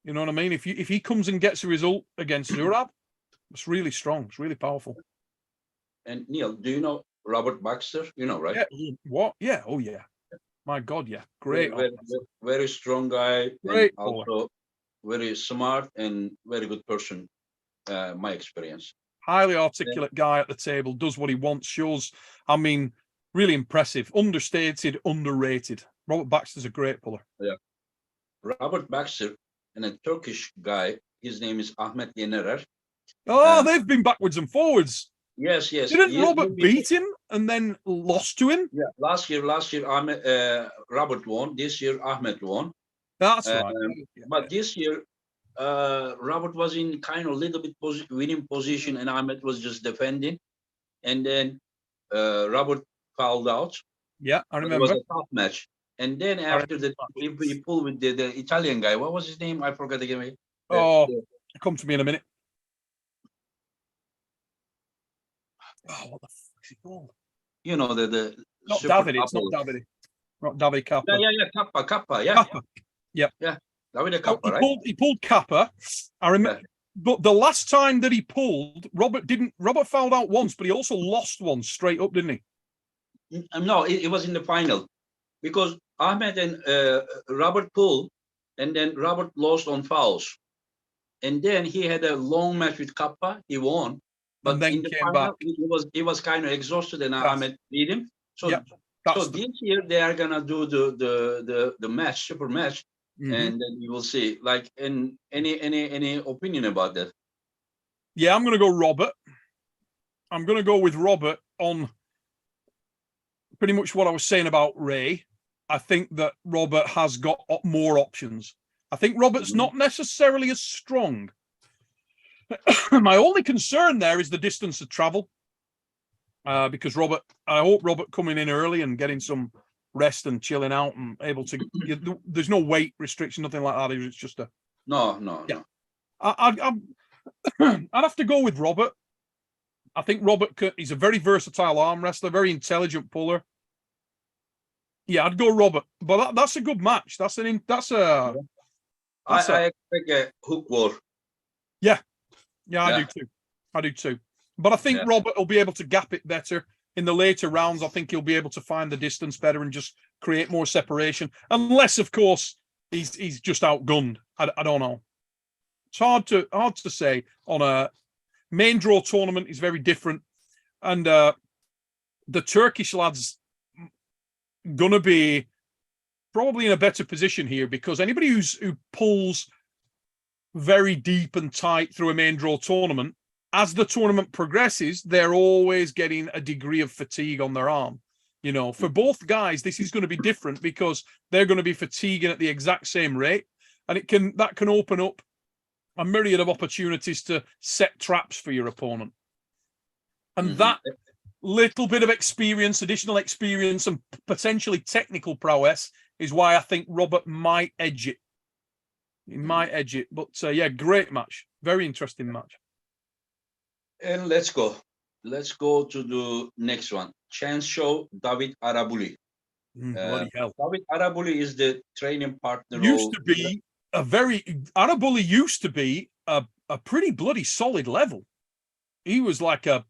You know what I mean? If he comes and gets a result against Zurab, it's really strong. It's really powerful. And Neil, do you know Robert Baxter? You know, right? Yeah. What? Yeah. Oh, yeah. My God, yeah. Great. Very strong guy. Great. And also very smart and very good person. My experience. Highly articulate guy at the table, does what he wants, shows, I mean, really impressive. Understated, underrated. Robert Baxter's a great puller. Yeah. Robert Baxter and a Turkish guy, his name is Ahmet Yenerer. Oh, they've been backwards and forwards. Yes. Didn't Robert beat him and then lost to him? Yeah, last year Robert won. This year Ahmet won. That's right. But this year Robert was in kind of little bit winning position, and Ahmet was just defending. And then Robert fouled out. Yeah, I remember. It was a tough match. And then after that, he pulled with the Italian guy. What was his name? I forgot again. Come to me in a minute. Oh, what the fuck is he called? You know, the not David. It's not David. Not David Kappa. Yeah, Kappa. Yeah. Kappa. Yep. Yeah. David Kappa, right? He pulled Kappa. I remember. Yeah. But the last time that he pulled, Robert fouled out once, but he also lost one straight up, didn't he? No, it was in the final, because Ahmed and Robert pulled, and then Robert lost on fouls, and then he had a long match with Kappa. He won, but and then in the came final, back. he was kind of exhausted, and Ahmed beat him. So, so this year they are gonna do the match, super match, and then you will see. Like, any opinion about that? Yeah, I'm gonna go Robert. I'm gonna go with Robert on pretty much what I was saying about Ray. I think that Robert has got more options. I think Robert's not necessarily as strong. My only concern there is the distance of travel. Because I hope Robert coming in early and getting some rest and chilling out and able to, there's no weight restriction, nothing like that. It's just a... No. Yeah. I'd have to go with Robert. I think Robert, he's a very versatile arm wrestler, very intelligent puller. Yeah, I'd go Robert, but that's a good match. I expect a hook war. Yeah, I do too. But I think Robert will be able to gap it better in the later rounds. I think he'll be able to find the distance better and just create more separation. Unless, of course, he's just outgunned. I don't know. It's hard to say. On a main draw tournament is very different, and the Turkish lads gonna be probably in a better position here, because anybody who pulls very deep and tight through a main draw tournament, as the tournament progresses, they're always getting a degree of fatigue on their arm. For both guys, this is going to be different because they're going to be fatiguing at the exact same rate, and that can open up a myriad of opportunities to set traps for your opponent. And that little bit of experience, additional experience, and potentially technical prowess is why I think Robert might edge it. He might edge it. But great match. Very interesting match. And let's go to the next one. Chance show David Arabuli. Bloody hell. David Arabuli is the training partner Used of. to be a very Arabully used to be a pretty bloody solid level. He was like a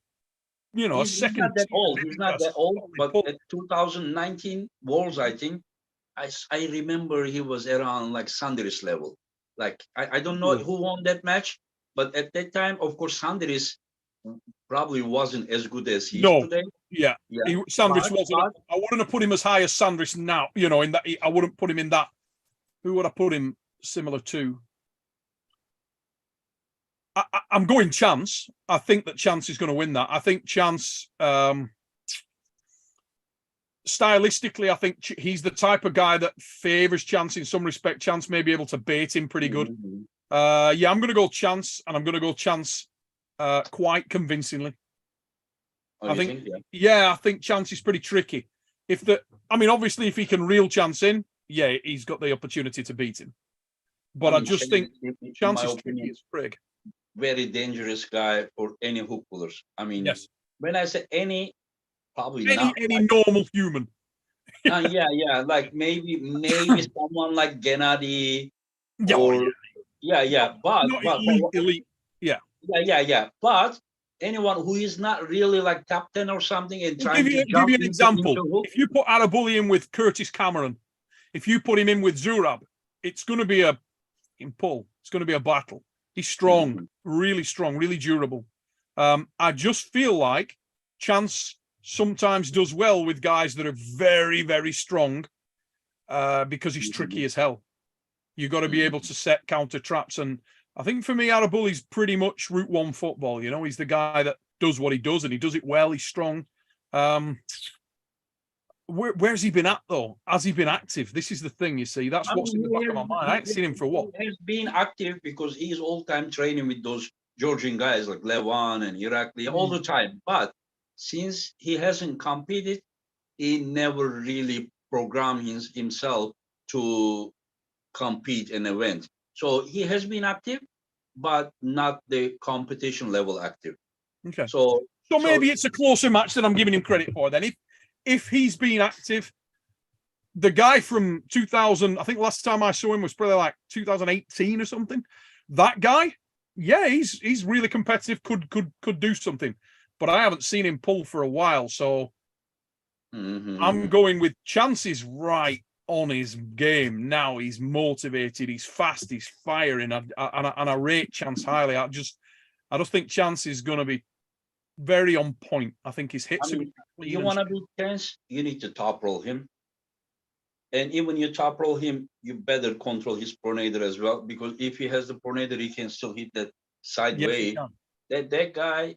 a He's second not that tier, old. He's maybe not a that old, solid but pull. at 2019 Worlds, I think, I remember he was around like Sanders level. Like I don't know who won that match, but at that time, of course, Sanders probably wasn't as good as he is No, today. yeah, Yeah, Sanders but, wasn't. but I wouldn't have put him as high as Sanders now. In that I wouldn't put him in that. Who would I put him similar to? I'm going Chance. I think that Chance is going to win that. I think Chance, stylistically, I think he's the type of guy that favors Chance in some respect. Chance may be able to bait him pretty good. Yeah, I'm going to go Chance, and I'm going to go Chance quite convincingly. I think, yeah, I think Chance is pretty tricky. Obviously, if he can reel Chance in, yeah, he's got the opportunity to beat him. But I just think Chance is tricky as frig. Very dangerous guy for any hook pullers. I mean, yes. When I say any, probably not any normal human. Yeah, like maybe someone like Gennady, or but elite. Yeah. But anyone who is not really like top 10 or something and trying to give you an example. If you put Arabully in with Curtis Cameron, if you put him in with Zurab, it's going to be a pull. It's going to be a battle. He's strong, really strong, really durable. I just feel like Chance sometimes does well with guys that are very, very strong because he's tricky as hell. You've got to be able to set counter traps. And I think for me, Arabully's pretty much Route 1 football. He's the guy that does what he does, and he does it well. He's strong. Where's he been at, though? Has he been active? This is the thing, you see. That's what's in the back of my mind. I ain't seen him for what? He has been active because he's all-time training with those Georgian guys like Levan and Irakli all the time. But since he hasn't competed, he never really programmed himself to compete an event. So he has been active, but not the competition level active. Okay. So maybe it's a closer match than I'm giving him credit for then. If he's been active, the guy from 2000, I think last time I saw him was probably like 2018 or something. That guy, yeah, he's really competitive, could do something. But I haven't seen him pull for a while, so I'm going with Chances right on his game now. He's motivated, he's fast, he's firing, and I rate Chance highly. I just think Chance is going to be very on point. I think his hits are. You want to be tense, you need to top roll him. And even you top roll him, you better control his pronator as well, because if he has the pronator, he can still hit that sideway. Yes, that guy,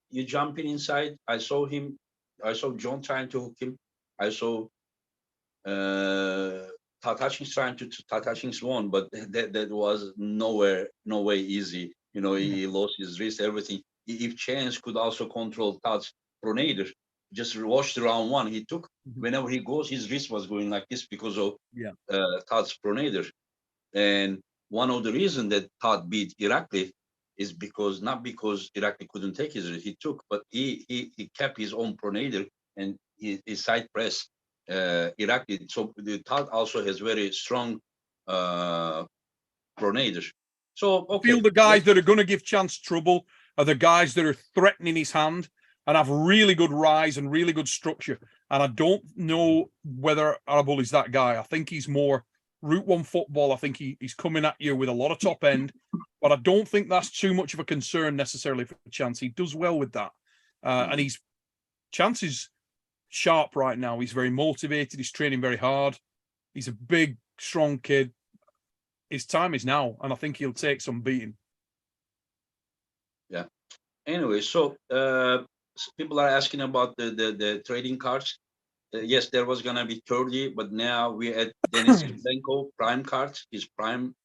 you jump inside. I saw John trying to hook him. I saw Tatashins trying to Tatashins won, but that was no way easy. He lost his wrist, everything. If Chance could also control Tat's pronator, just watch the round one. He took whenever he goes, his wrist was going like this because of Tat's pronator. And one of the reasons that Tat beat Irakli is not because Irakli couldn't take his wrist, he took, but he kept his own pronator and his side press Irakli. So the Tat also has very strong pronator. So I feel the guys that are going to give Chance trouble are the guys that are threatening his hand and have really good rise and really good structure. And I don't know whether Arabul is that guy. I think he's more Route 1 football. I think he's coming at you with a lot of top end, but I don't think that's too much of a concern necessarily for Chance. He does well with that. And Chance is sharp right now. He's very motivated. He's training very hard. He's a big, strong kid. His time is now, and I think he'll take some beating. Yeah. Anyway, so people are asking about the trading cards. Yes, there was gonna be 30, but now we at Denis Blenko prime cards, his prime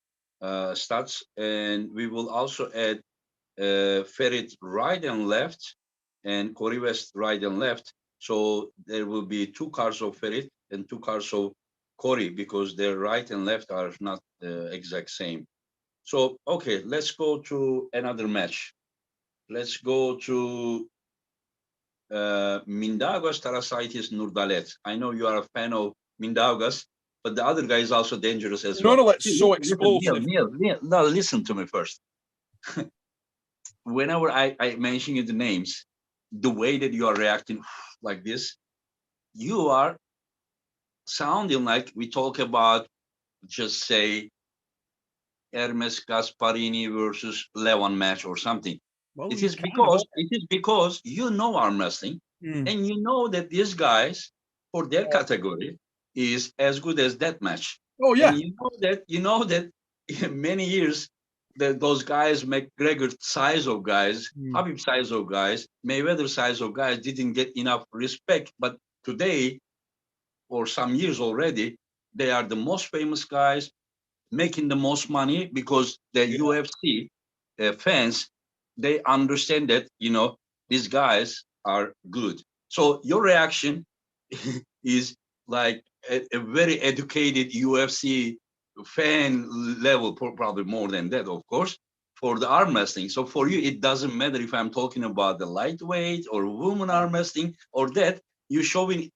stats, and we will also add Ferit right and left, and Corey West right and left. So there will be 2 cards of Ferit and 2 cards of Corey, because their right and left are not the exact same. So okay, let's go to another match. Let's go to Mindaugas Tarasaitis Nurdalet. I know you are a fan of Mindaugas, but the other guy is also dangerous as well. Nurdalet's so Listen, explosive. Neil, now listen to me first. Whenever I mention you the names, the way that you are reacting like this, you are sounding like we talk about, just say, Hermes Gasparini versus Levan match or something. Well, It you is kind of because you know arm wrestling, and you know that these guys, for their category, is as good as that match. Oh And yeah. you know that in many years that those guys, McGregor size of guys, Habib size of guys, Mayweather size of guys didn't get enough respect. But today, or some years already, they are the most famous guys, making the most money because the UFC fans, they understand that, these guys are good. So your reaction is like a very educated UFC fan level, probably more than that, of course, for the arm wrestling. So for you, it doesn't matter if I'm talking about the lightweight or women arm wrestling or that. You're showing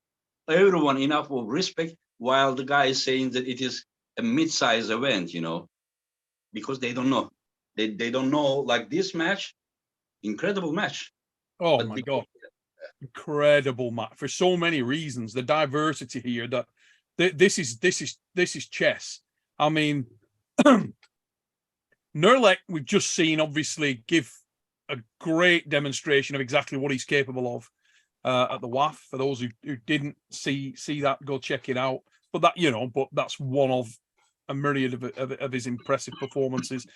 everyone enough of respect, while the guy is saying that it is a mid-size event, because they don't know. They don't know, like this match, incredible match. Oh But my God. Incredible match for so many reasons. The diversity here, that this is chess. I mean, Nurlek, we've just seen obviously give a great demonstration of exactly what he's capable of at the WAF. For those who didn't see that, go check it out. But but that's one of a myriad of his impressive performances.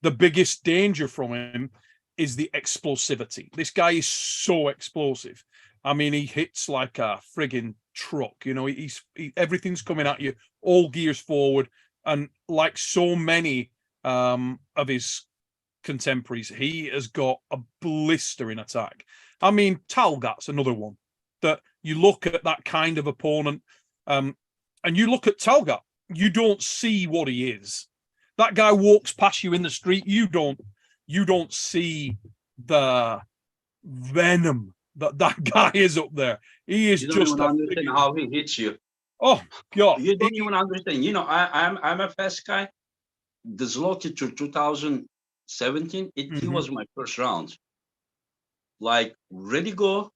The biggest danger from him is the explosivity. This guy is so explosive. I mean, he hits like a frigging truck. Everything's coming at you, all gears forward, and like so many of his contemporaries, he has got a blistering attack. I mean, Talgat's another one that you look at that kind of opponent, and you look at Talgat, you don't see what he is. That guy walks past you in the street, you don't see the venom that guy is up there. He is you don't just even understand how he hits you. Oh God! You don't even understand. I'm a fast guy. The Zloty to 2017, he was my first round. Like ready go,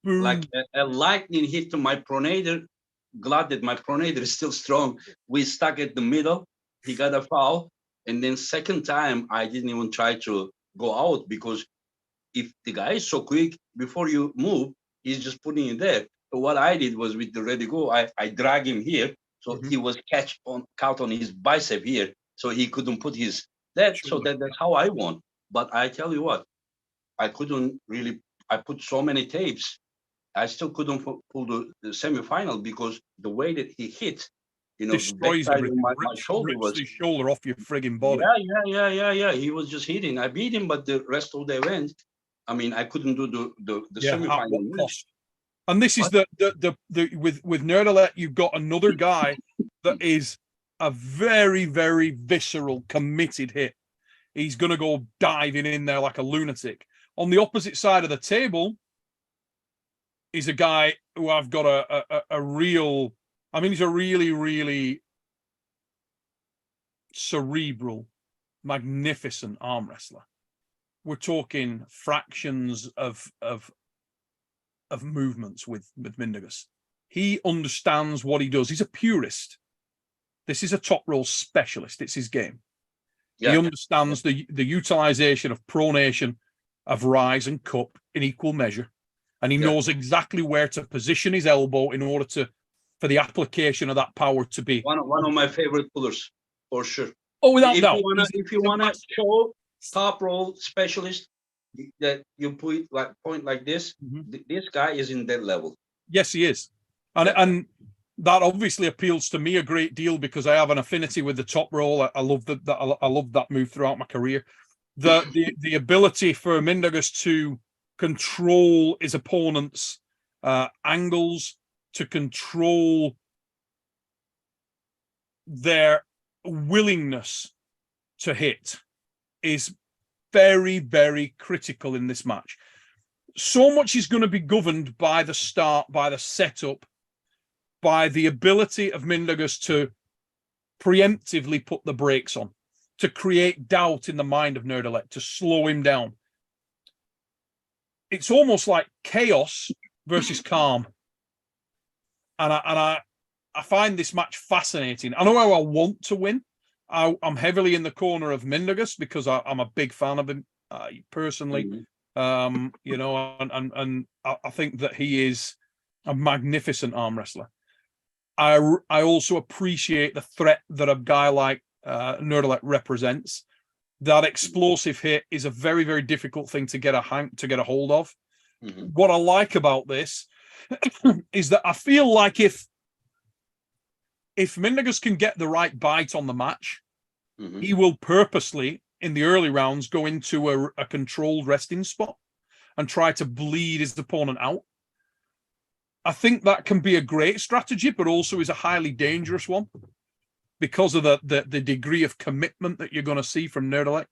Boom. like a lightning hit to my pronator. Glad that my pronator is still strong. We stuck at the middle. He got a foul, and then second time I didn't even try to go out, because if the guy is so quick, before you move, he's just putting it there. So what I did was, with the ready go, I drag him here, so he was caught on his bicep here, so he couldn't put his that. So that's how I won. But I tell you what, I couldn't really. I put so many tapes. I still couldn't pull the semifinal, because the way that he hit, the Destroys backside of everything. my shoulder was. Rips his shoulder off your frigging body. Yeah. He was just hitting. I beat him, but the rest of the event, I mean, I couldn't do the semifinal. At what cost? And this is the with Nerdalet, you've got another guy that is a very, very visceral, committed hit. He's going to go diving in there like a lunatic. On the opposite side of the table is a guy who I've got a real, I mean, he's a really, really cerebral, magnificent arm wrestler. We're talking fractions of movements with Mindaugas. He understands what he does. He's a purist. This is a top roll specialist. It's his game. Yeah. He understands the utilization of pronation, of rise and cup in equal measure. And he knows exactly where to position his elbow in order for the application of that power to be. One of my favorite pullers, for sure. Oh, without doubt. If you wanna show top roll specialist that you point like this, this guy is in that level. Yes, he is. And that obviously appeals to me a great deal, because I have an affinity with the top roll. I love I love that move throughout my career. The ability for Mindaugas to control his opponent's angles, to control their willingness to hit, is very, very critical in this match. so much is going to be governed by the start, by the setup, by the ability of Mindaugas to preemptively put the brakes on, to create doubt in the mind of Nerdalek, to slow him down. It's almost like chaos versus calm. And I find this match fascinating. I know how I want to win. I'm heavily in the corner of Mindaugas because I'm a big fan of him personally. You know, and I think that he is a magnificent arm wrestler. I also appreciate the threat that a guy like Nerdalek represents. That explosive hit is a very, very difficult thing to get a hold of. What I like about this is that I feel like if Mindaugas can get the right bite on the match, he will purposely, in the early rounds, go into a controlled resting spot and try to bleed his opponent out. I think that can be a great strategy, but also is a highly dangerous one because of the degree of commitment that you're going to see from Nerdalek.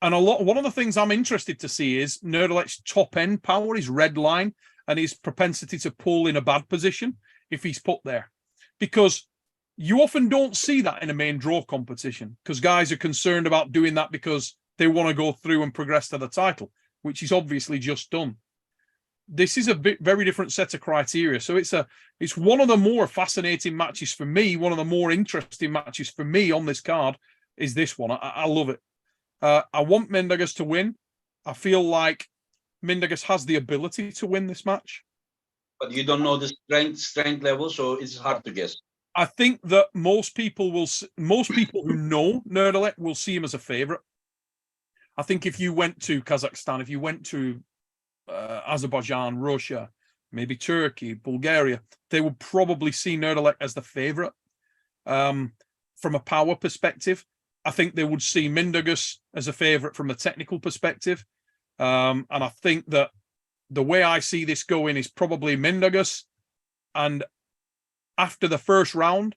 And one of the things I'm interested to see is Nerdalek's top end power, his red line, and his propensity to pull in a bad position if he's put there. Because you often don't see that in a main draw competition because guys are concerned about doing that because they want to go through and progress to the title, which he's obviously just done. This is a very different set of criteria. So it's one of the more fascinating matches for me. One of the more interesting matches for me on this card is this one. I love it. I want Mindaugas to win. I feel like Mindaugas has the ability to win this match. But you don't know the strength level, so it's hard to guess. I think that most people who know Nerdalek will see him as a favorite. I think if you went to Kazakhstan, if you went to Azerbaijan, Russia, maybe Turkey, Bulgaria, they would probably see Nerdalek as the favorite. From a power perspective, I think they would see Mindaugas as a favorite from a technical perspective. And I think that the way I see this going is probably Mindaugas. And after the first round,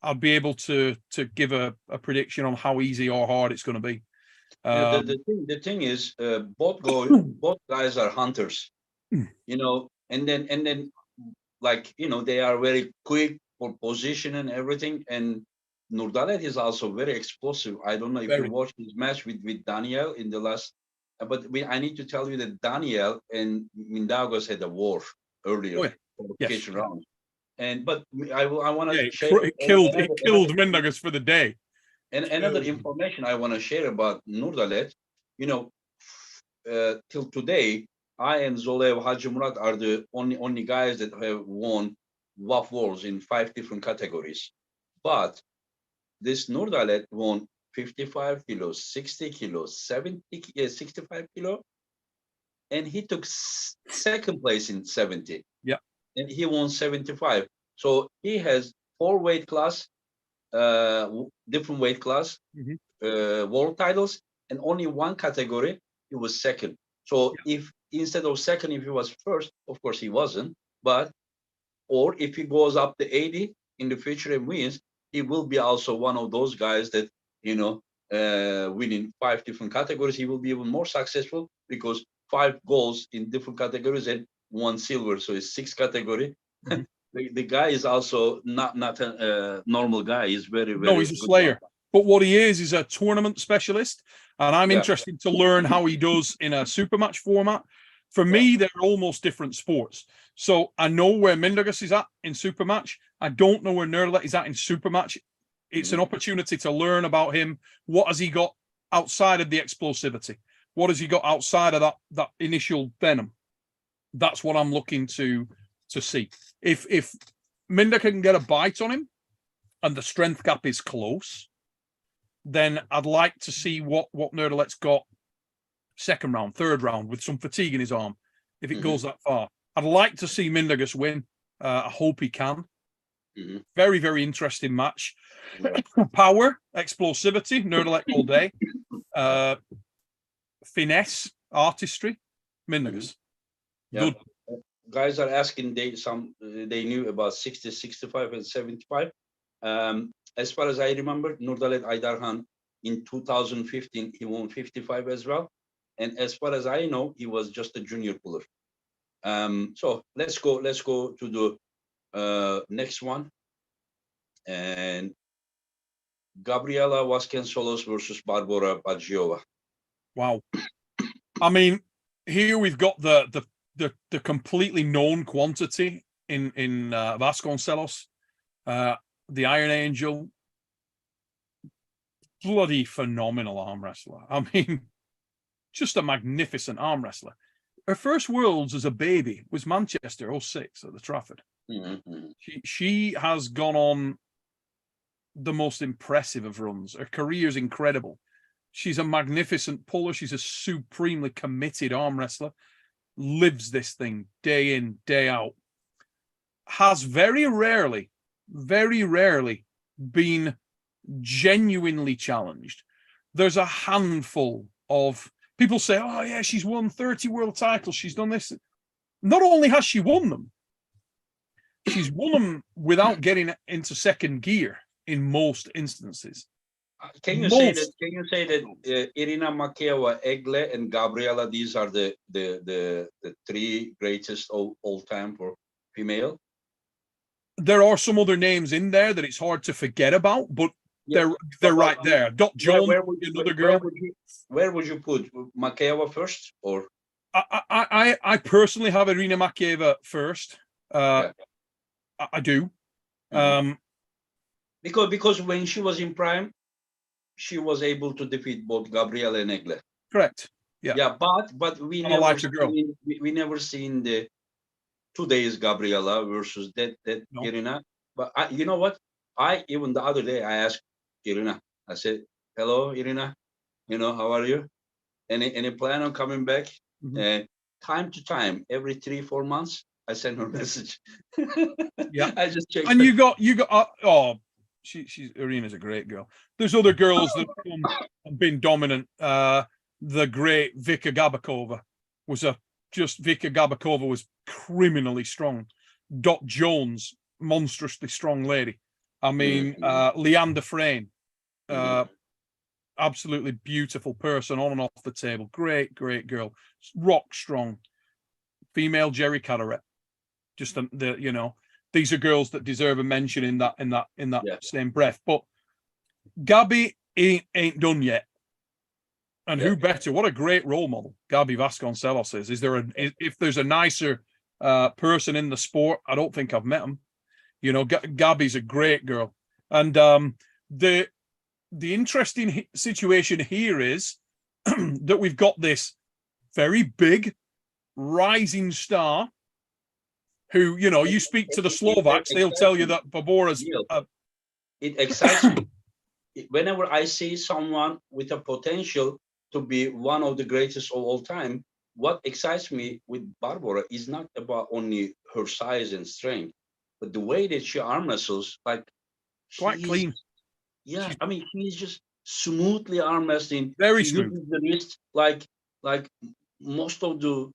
I'll be able to give a prediction on how easy or hard it's going to be. The thing is, both guys are hunters, you know, and then like, you know, they are very quick for position and everything. And Nurdalet is also very explosive. I don't know if you watched his match with Daniel in the last, but I need to tell you that Daniel and Mindaugas had a war earlier, qualification round. But I want to share. It killed Mindaugas for the day. And another information I want to share about Nurdalet, you know, till today, I and Zolev Haji Murat are the only guys that have won WAF Wars in 5 different categories. But this Nurdalet won 55 kilos, 60 kilos, 65 kilo, and he took second place in 70. Yeah, and he won 75. So he has 4 weight class. Different weight class, world titles, and only one category he was second. So if instead of second, if he was first, of course he wasn't, but or if he goes up to 80 in the future and wins, he will be also one of those guys that, you know, winning 5 different categories. He will be even more successful because 5 golds in different categories and 1 silver, so it's 6 category. The guy is also not a normal guy. He's very he's a slayer. But what he is a tournament specialist, and I'm interested to learn how he does in a super match format. For me, they're almost different sports. So I know where Mindaugas is at in super match. I don't know where Nerdalek is at in super match. It's an opportunity to learn about him. What has he got outside of the explosivity? What has he got outside of that initial venom? That's what I'm looking to see. If Mindaugas can get a bite on him and the strength gap is close, then I'd like to see what Nerdalek's got second round, third round with some fatigue in his arm. If it goes that far, I'd like to see Mindaugas win. I hope he can. Very, very interesting match. Power, explosivity, Nerdalek all day. Finesse, artistry, Mindaugas. Good. Guys are asking they knew about 60, 65, and 75. As far as I remember, Nurdalet Aydarhan in 2015 he won 55 as well, And as far as I know, he was just a junior puller. So let's go to the next one. And Gabriela Vasconcelos versus Barbora Baggiova. Wow. I mean, here we've got the completely known quantity in Vasconcelos, the Iron Angel, bloody phenomenal arm wrestler. I mean, just a magnificent arm wrestler. Her first Worlds as a baby was Manchester 06 at the Trafford. Mm-hmm. She has gone on the most impressive of runs. Her career is incredible. She's a magnificent puller. She's a supremely committed arm wrestler. Lives this thing day in, day out. Has very rarely been genuinely challenged. There's a handful of people say, oh yeah, she's won 30 world titles. She's done this. Not only has she won them, she's won them without getting into second gear in most instances. Can you say that Irina Makeyeva, Egle, and Gabriela, these are the three greatest all time for female? There are some other names in there that it's hard to forget about, but they're right there. Dot Jones, another girl. Where would you put Makeyeva first, or? I personally have Irina Makeyeva first. I do. Mm-hmm. Because when she was in prime, she was able to defeat both Gabriela and Egle. Correct. Yeah. Yeah, but we never seen the today's Gabriela versus that no. Irina. But you know what? Even the other day I asked Irina. I said, "Hello, Irina. How are you? Any plan on coming back?" Mm-hmm. And time to time, every 3-4 months, I send her a message. Yeah, I just checked. And her. you got she's Irina's a great girl. There's other girls that have been dominant. The great Vika Gabakova Vika Gabakova was criminally strong. Dot Jones, monstrously strong lady. I mean, Leander Frayne, absolutely beautiful person on and off the table. Great girl. Rock strong. Female Jerry Caderet. Just these are girls that deserve a mention in that same breath. But Gabby ain't done yet. And who better? What a great role model Gabby Vasconcelos is. If there's a nicer person in the sport, I don't think I've met him. Gabby's a great girl. And the interesting situation here is that we've got this very big rising star who, you speak to the Slovaks, they'll tell you that Barbora's... It excites me. Whenever I see someone with a potential to be one of the greatest of all time, what excites me with Barbora is not about only her size and strength, but the way that she arm wrestles, quite clean. Yeah, I mean, she's just smoothly arm wrestling. Very smooth. The wrist like most of the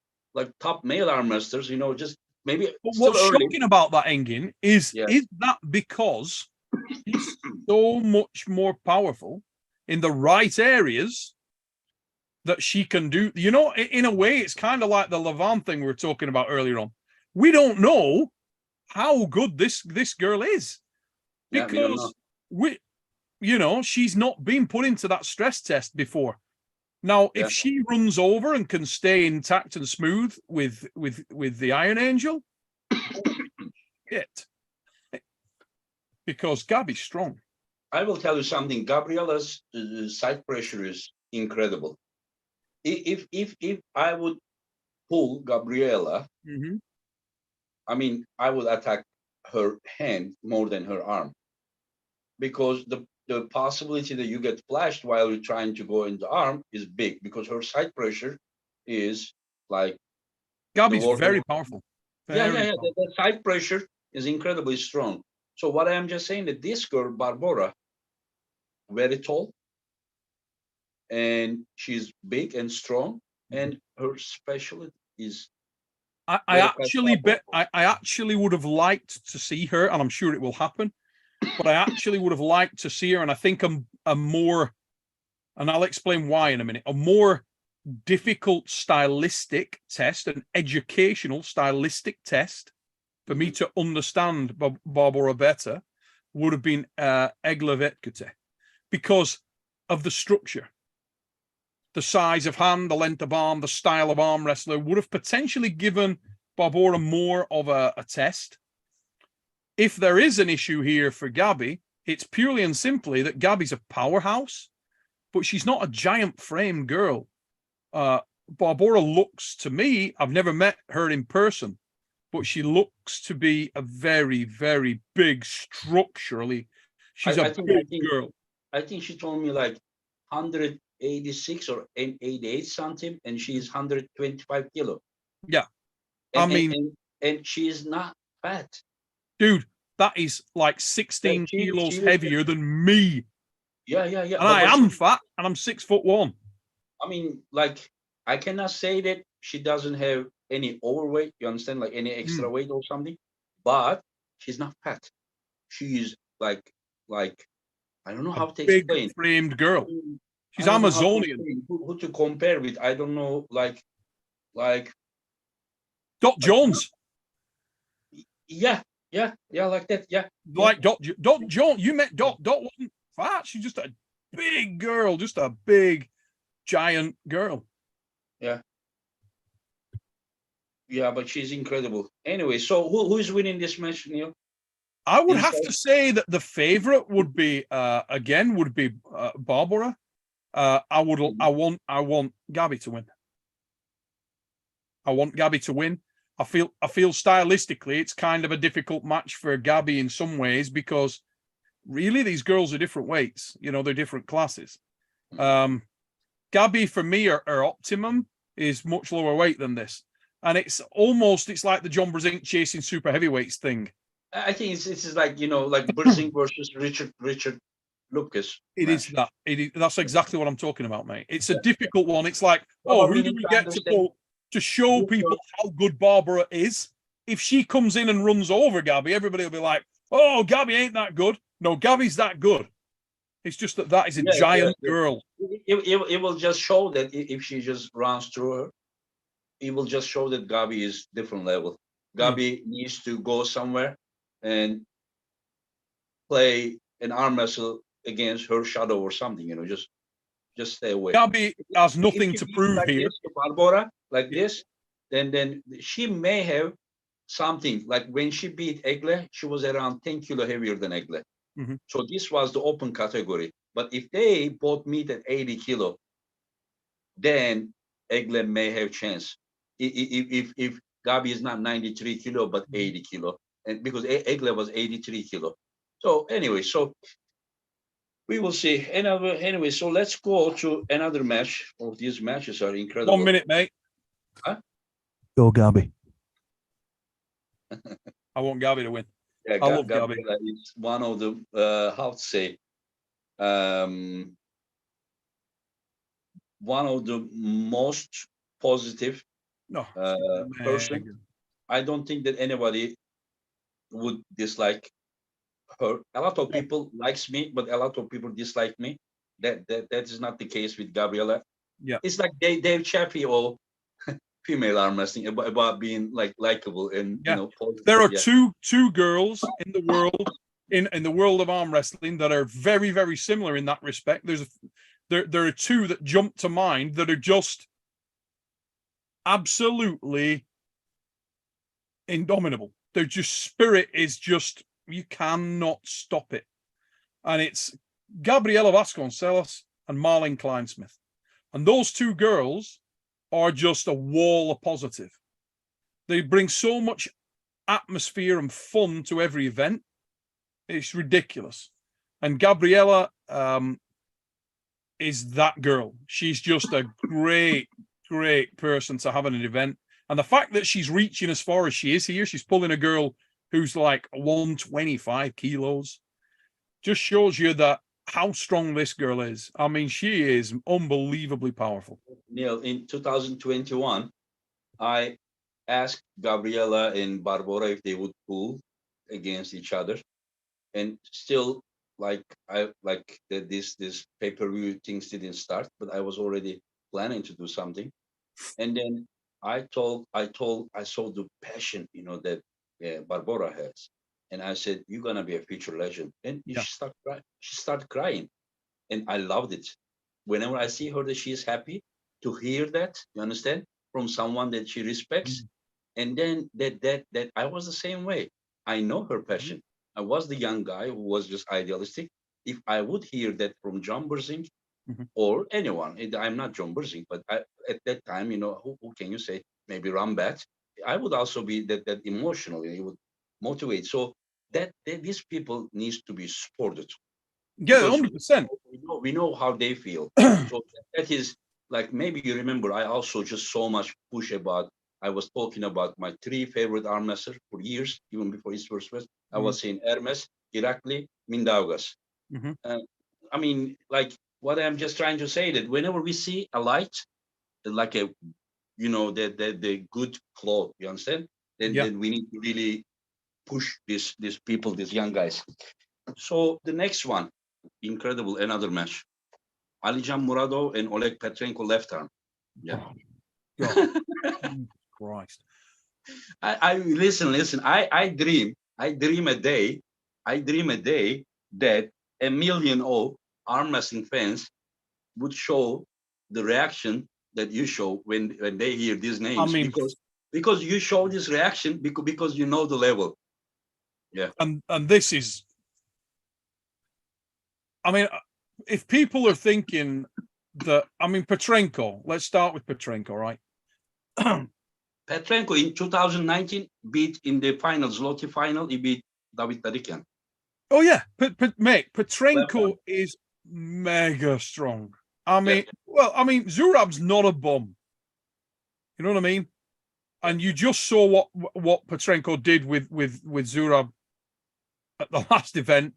top male arm wrestlers, just maybe. But what's shocking about that, Engin, is that because he's so much more powerful in the right areas that she can do. In a way, it's kind of like the Levant thing we were talking about earlier on. We don't know how good this girl is because she's not been put into that stress test before. Now, if she runs over and can stay intact and smooth with the Iron Angel, because Gabby's strong. I will tell you something. Gabriela's side pressure is incredible. If I would pull Gabriela, I mean, I would attack her hand more than her arm, because the possibility that you get flashed while you're trying to go in the arm is big, because her side pressure is like... Gabby's very powerful. The side pressure is incredibly strong. So what I am just saying that this girl, Barbora, very tall, and she's big and strong, and her specialty is... I actually would have liked to see her, and I'm sure it will happen, but I actually would have liked to see her, and I think a more, and I'll explain why in a minute, a more difficult stylistic test, an educational stylistic test for me to understand Barbara better would have been Egla Vetkute, because of the structure, the size of hand, the length of arm, the style of arm wrestler would have potentially given Barbara more of a test. If there is an issue here for Gabby, it's purely and simply that Gabby's a powerhouse, but she's not a giant frame girl. Barbara looks to me, I've never met her in person, but she looks to be a very, very big structurally. She's a big girl. I think she told me like 186 or 88 something, and she's 125 kilo. Yeah. And she is not fat. Dude, that is like 16 kilos heavier than me. Yeah. And I am fat, and I'm 6'1". I mean, like, I cannot say that she doesn't have any overweight, you understand, like any extra weight or something, but she's not fat. She is like I don't know how to explain. Big framed girl. She's Amazonian. Who to compare with? I don't know, like Dot Jones. Yeah, like that. Yeah. Like Dot Jones. You met Dot. Dot wasn't fat. She's just a big girl, just a big, giant girl. Yeah. Yeah, but she's incredible. Anyway, so who's winning this match, Neil? I would have to say that the favorite would be Barbara. I want Gabby to win. I want Gabby to win. I feel stylistically it's kind of a difficult match for Gabby in some ways, because really these girls are different weights. You know, they're different classes. Gabby, for me, her optimum is much lower weight than this. And it's like the John Brzenk chasing super heavyweights thing. I think it's like, you know, like Brzenk versus Richard Lucas. It match. Is that. That's exactly what I'm talking about, mate. It's a difficult one. It's like, who do we get to show people how good Barbara is? If she comes in and runs over Gabby, everybody will be like, oh, Gabby ain't that good. No, Gabby's that good. It's just that is a giant girl. It will just show that if she just runs through her, it will just show that Gabby is different level. Gabby needs to go somewhere and play an arm wrestle against her shadow or something, you know, just stay away. Gabby has nothing to prove like here. Barbara, like this, then she may have something. Like when she beat Egle, she was around 10 kilo heavier than Egle. So this was the open category. But if they both meet at 80 kilo, then Egle may have chance. If Gabby is not 93 kilo but 80 kilo, and because Egle was 83 kilo. So anyway, so we will see. Anyway, so let's go to another match. Oh, these matches are incredible. 1 minute, mate. Huh? Go Gabby. I want Gabby to win. Yeah, I love Gabby. It's one of the how to say, one of the most positive person. I don't think that anybody would dislike her. A lot of people likes me, but a lot of people dislike me. That is not the case with Gabriella. Yeah, it's like Dave Chappie or female arm wrestling about being like likable and you know. Positive. There are two girls in the world in the world of arm wrestling that are very, very similar in that respect. There are two that jump to mind that are just absolutely indomitable. Their spirit is just, you cannot stop it. And it's Gabriela Vasconcelos and Marlene Kleinsmith. And those two girls are just a wall of positive. They bring so much atmosphere and fun to every event. It's ridiculous. And Gabriela is that girl. She's just a great, great person to have in an event. And the fact that she's reaching as far as she is here, she's pulling a girl who's like 125 kilos, just shows you that how strong this girl is. I mean, she is unbelievably powerful. Neil, in 2021, I asked Gabriela and Barbara if they would pull against each other, and still, like this pay-per-view things didn't start, but I was already planning to do something. And then I saw the passion, that Barbara has. And I said, "You're gonna be a future legend." And Yeah. she started crying, and I loved it. Whenever I see her that she is happy, to hear that, you understand, from someone that she respects, Mm. and then that I was the same way. I know her passion. I was the young guy who was just idealistic. If I would hear that from John Burzing Mhm. or anyone, I'm not John Burzing, but at that time, who can you say? Maybe Rambat. I would also be that emotional. It would motivate. So that these people needs to be supported, Yeah, because 100%. we know how they feel. So that is like, maybe you remember, I also just so much push about. I was talking about my three favorite arm wrestlers for years, even before his first wrestler. I was saying Hermes, Irakli, Mindaugas. Mhm. Uh, I mean, like, what I'm just trying to say, that whenever we see a light, like a, the good cloth, you understand? Yeah. Then we need to really push these people, these young guys. So the next one, incredible, another match. Alijan Muradov and Oleg Petrenko left arm. Yeah. Oh, God. Jesus Christ. I listen. I dream a day that a million of arm wrestling fans would show the reaction that you show when they hear these I names, mean, because you show this reaction because you know the level. Yeah. and this is, I mean, if people are thinking that, I mean, Petrenko, let's start with Petrenko, right? Petrenko in 2019 beat in the finals, Zloty final, he beat David Tarikian. Oh, yeah. Mate, Left Petrenko arm. is mega strong. I Yeah. mean, Zurab's not a bum. You know what I mean? And you just saw what Petrenko did with Zurab at the last event.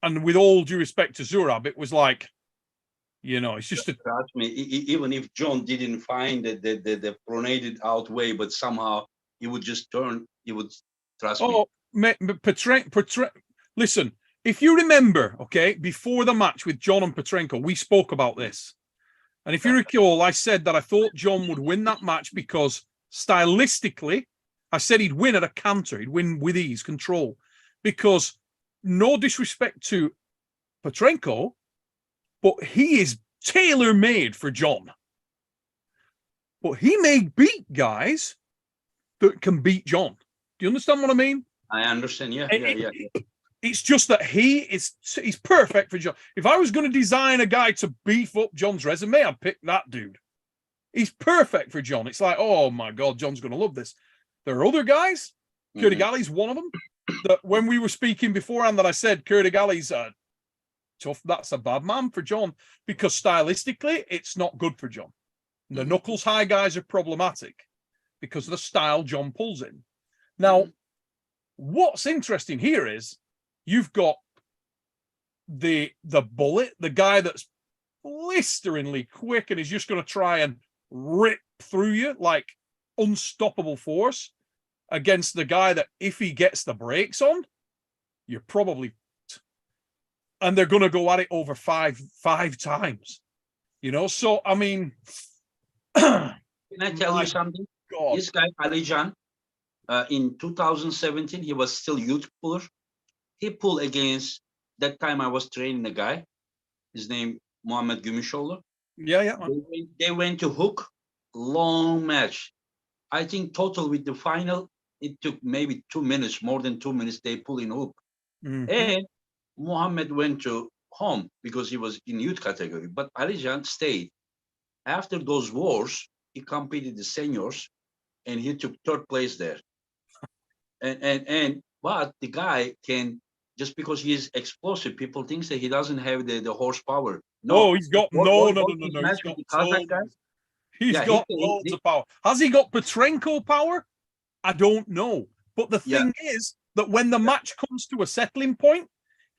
And with all due respect to Zurab, it was like, it's just a. Trust me, even if John didn't find the pronated out way, but somehow he would just turn, he would, trust me. Oh, listen, if you remember, okay, before the match with John and Petrenko, we spoke about this. And if you recall, I said that I thought John would win that match because stylistically, I said he'd win at a canter, he'd win with ease, control. Because no disrespect to Petrenko, but he is tailor-made for John. But he may beat guys that can beat John. Do you understand what I mean? I understand. Yeah. It's just that he's perfect for John. If I was going to design a guy to beef up John's resume, I'd pick that dude. He's perfect for John. It's like, oh my God, John's going to love this. There are other guys. Curdy Galley's one of them. That when we were speaking beforehand, that I said Curdy Galley's tough. That's a bad man for John because stylistically, it's not good for John. The knuckles high guys are problematic because of the style John pulls in. Now, what's interesting here is you've got the bullet, the guy that's blisteringly quick and is just going to try and rip through you like unstoppable force, against the guy that if he gets the brakes on, you're probably, and they're going to go at it over five times, So I mean, Can I tell you something? God. This guy Alijan, in 2017, he was still youth puller. He pulled against, that time I was training a guy. His name Muhammed Gümüşoğlu. Yeah. They went to hook, long match. I think total with the final, it took maybe 2 minutes, more than 2 minutes. They pull in hook, and Muhammad went to home because he was in youth category. But Alijan stayed. After those wars, he competed the seniors, and he took third place there. But the guy can, just because he is explosive, people think that he doesn't have the horsepower. No. Oh, he's got What no. his He's match with got the Kazakh guy? He's Yeah, got loads of power. Has he got Petrenko power? I don't know. But the thing is that when the match comes to a settling point,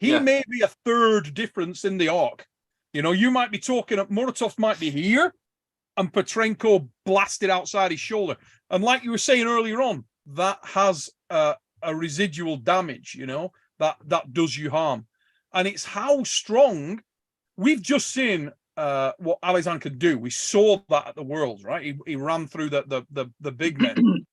he may be a third difference in the arc. You might be talking, Muratov might be here, and Petrenko blasted outside his shoulder. And like you were saying earlier on, that has a residual damage, that does you harm. And it's how strong. We've just seen what Alizan could do. We saw that at the Worlds, right? He ran through the big men.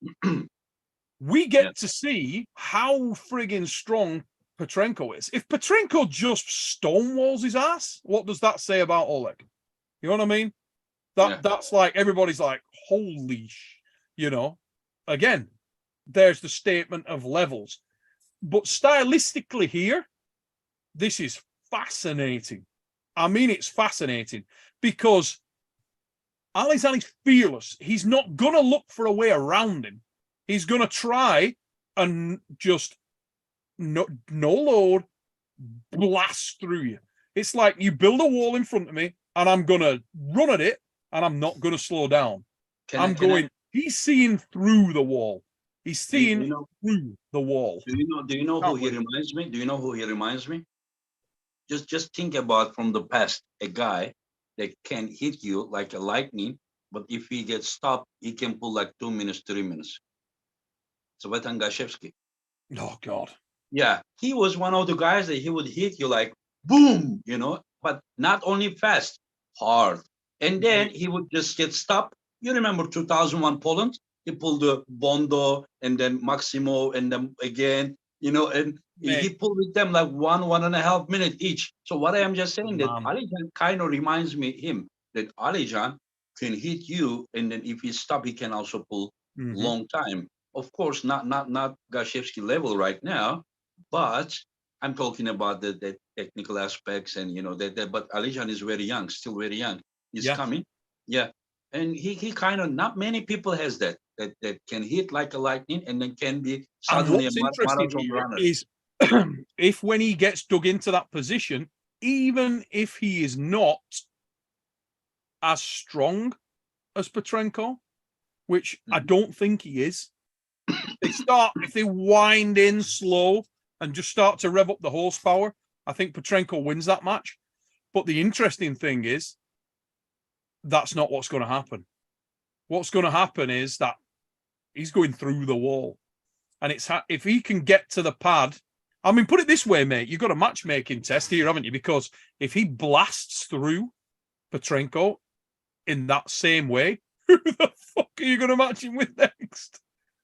We get to see how friggin' strong Petrenko is. If Petrenko just stonewalls his ass, what does that say about Oleg? You know what I mean? That's like, everybody's like, holy again, there's the statement of levels. But stylistically here, this is fascinating. I mean, it's fascinating because Alizan is fearless. He's not going to look for a way around him. He's going to try and just no load, blast through you. It's like you build a wall in front of me and I'm going to run at it and I'm not going to slow down. He's seeing through the wall. He's seeing through the wall. Do you know who he reminds me? Do you know who he reminds me? Just think about from the past, a guy that can hit you like a lightning, but if he gets stopped, he can pull like 2 minutes, 3 minutes. Zvetan Gashevsky. Oh God. Yeah, he was one of the guys that he would hit you like boom, but not only fast, hard. And then he would just get stopped. You remember 2001 Poland? He pulled the Bondo and then Maximo and then again, and he pulled with them like 1.5 minutes each. So what I am just saying that Alijan kind of reminds me him that Alijan can hit you, and then if he stop, he can also pull long time. Of course, not Gashevsky level right now, but I'm talking about the technical aspects and that. But Alijan is very young, still very young. He's coming, and he kind of, not many people has that can hit like a lightning and then can be suddenly a marathon runner. Is if when he gets dug into that position, even if he is not as strong as Petrenko, which I don't think he is, if they wind in slow and just start to rev up the horsepower, I think Petrenko wins that match. But the interesting thing is, that's not what's going to happen. What's going to happen is that he's going through the wall. And if he can get to the pad, I mean, put it this way, mate, you've got a matchmaking test here, haven't you? Because if he blasts through Petrenko in that same way, who the fuck are you going to match him with next?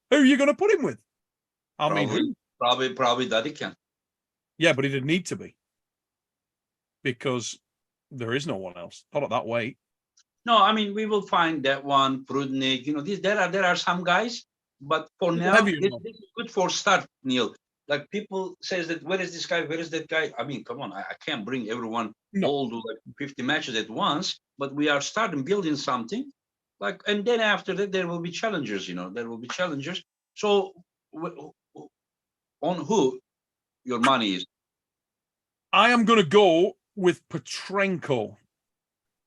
Who are you going to put him with? Probably Daddy can. Yeah, but he didn't need to be. Because there is no one else. Not at that weight. No, I mean, we will find that one, Prudnik, there are some guys, but for now, this is good for start, Neil. Like people says that, where is this guy? Where is that guy? I mean, come on, I can't bring everyone all to like 50 matches at once, but we are starting building something. And then after that, there will be challengers, there will be challengers. So on who your money is? I am going to go with Petrenko.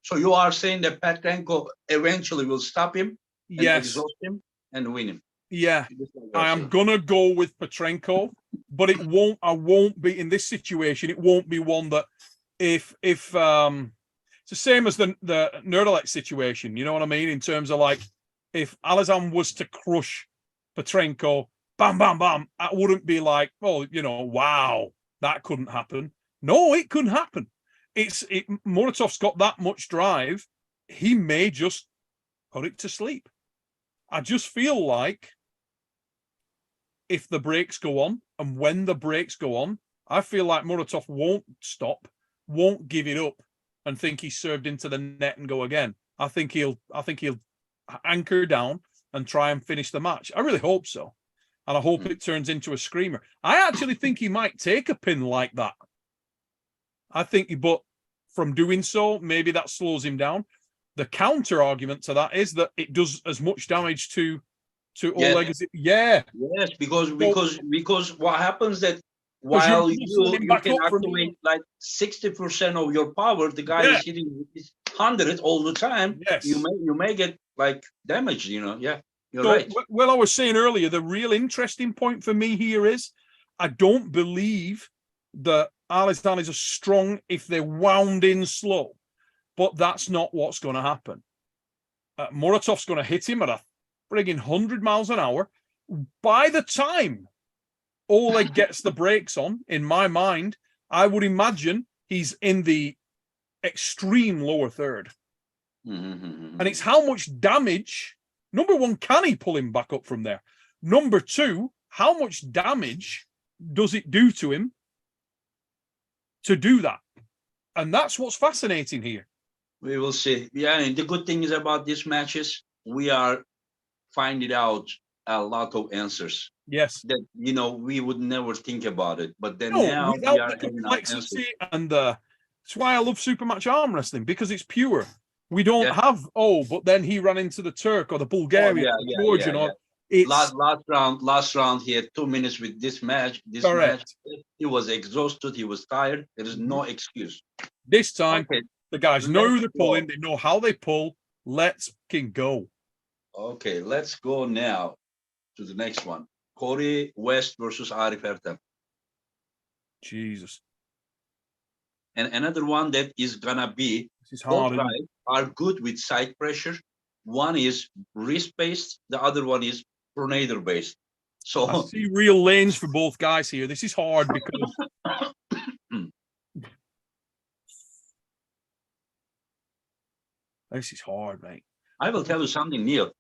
So you are saying that Petrenko eventually will stop him, and exhaust him, and win him? Yeah, I am gonna go with Petrenko, but I won't be in this situation. It won't be one that if it's the same as the Nerdalek situation. You know what I mean? In terms of like, if Alizan was to crush Petrenko, bam, bam, bam, I wouldn't be like, oh, wow, that couldn't happen. No, it couldn't happen. Muratov's got that much drive. He may just put it to sleep. I just feel like if the brakes go on, and when the brakes go on, I feel like Muratov won't stop, won't give it up, and think he's served into the net and go again. I think he'll anchor down and try and finish the match. I really hope so. And I hope it turns into a screamer. I actually think he might take a pin like that. But from doing so, maybe that slows him down. The counter argument to that is that it does as much damage to Oleg as it. Yeah. Yes, because what happens that while you can activate like 60% of your power, the guy is hitting 100 all the time. Yes. You may get like damaged, Yeah, you're So, right. well, I was saying earlier, the real interesting point for me here is I don't believe that Alizan is as strong if they're wound in slow, but that's not what's going to happen. Muratov's going to hit him at a frigging 100 miles an hour. By the time Oleg gets the brakes on, in my mind, I would imagine he's in the extreme lower third. Mm-hmm. And it's how much damage. Number one, can he pull him back up from there? Number two, how much damage does it do to him to do that? And that's what's fascinating here. We will see. Yeah, and the good thing is about these matches, we are finding out a lot of answers Yes. that, you know, we would never think about it. But then No, now we without are the having our answers. complexity, and that's why I love supermatch arm wrestling, because it's pure. We don't have, but then he ran into the Turk or the Bulgarian or the Georgian or it's last round he had 2 minutes with this match. correct. He was exhausted, he was tired. There is no excuse. This time the guys know they're pulling, they know how they pull. Let's fucking go. Okay, let's go now to the next one. Corey West versus Arif Ertem. Jesus. And another one that is gonna be, this is hard, both guys are good with side pressure. One is wrist based, the other one is pronator based. So I see real lanes for both guys here. This is hard because this is hard, mate. I will tell you something, Neil.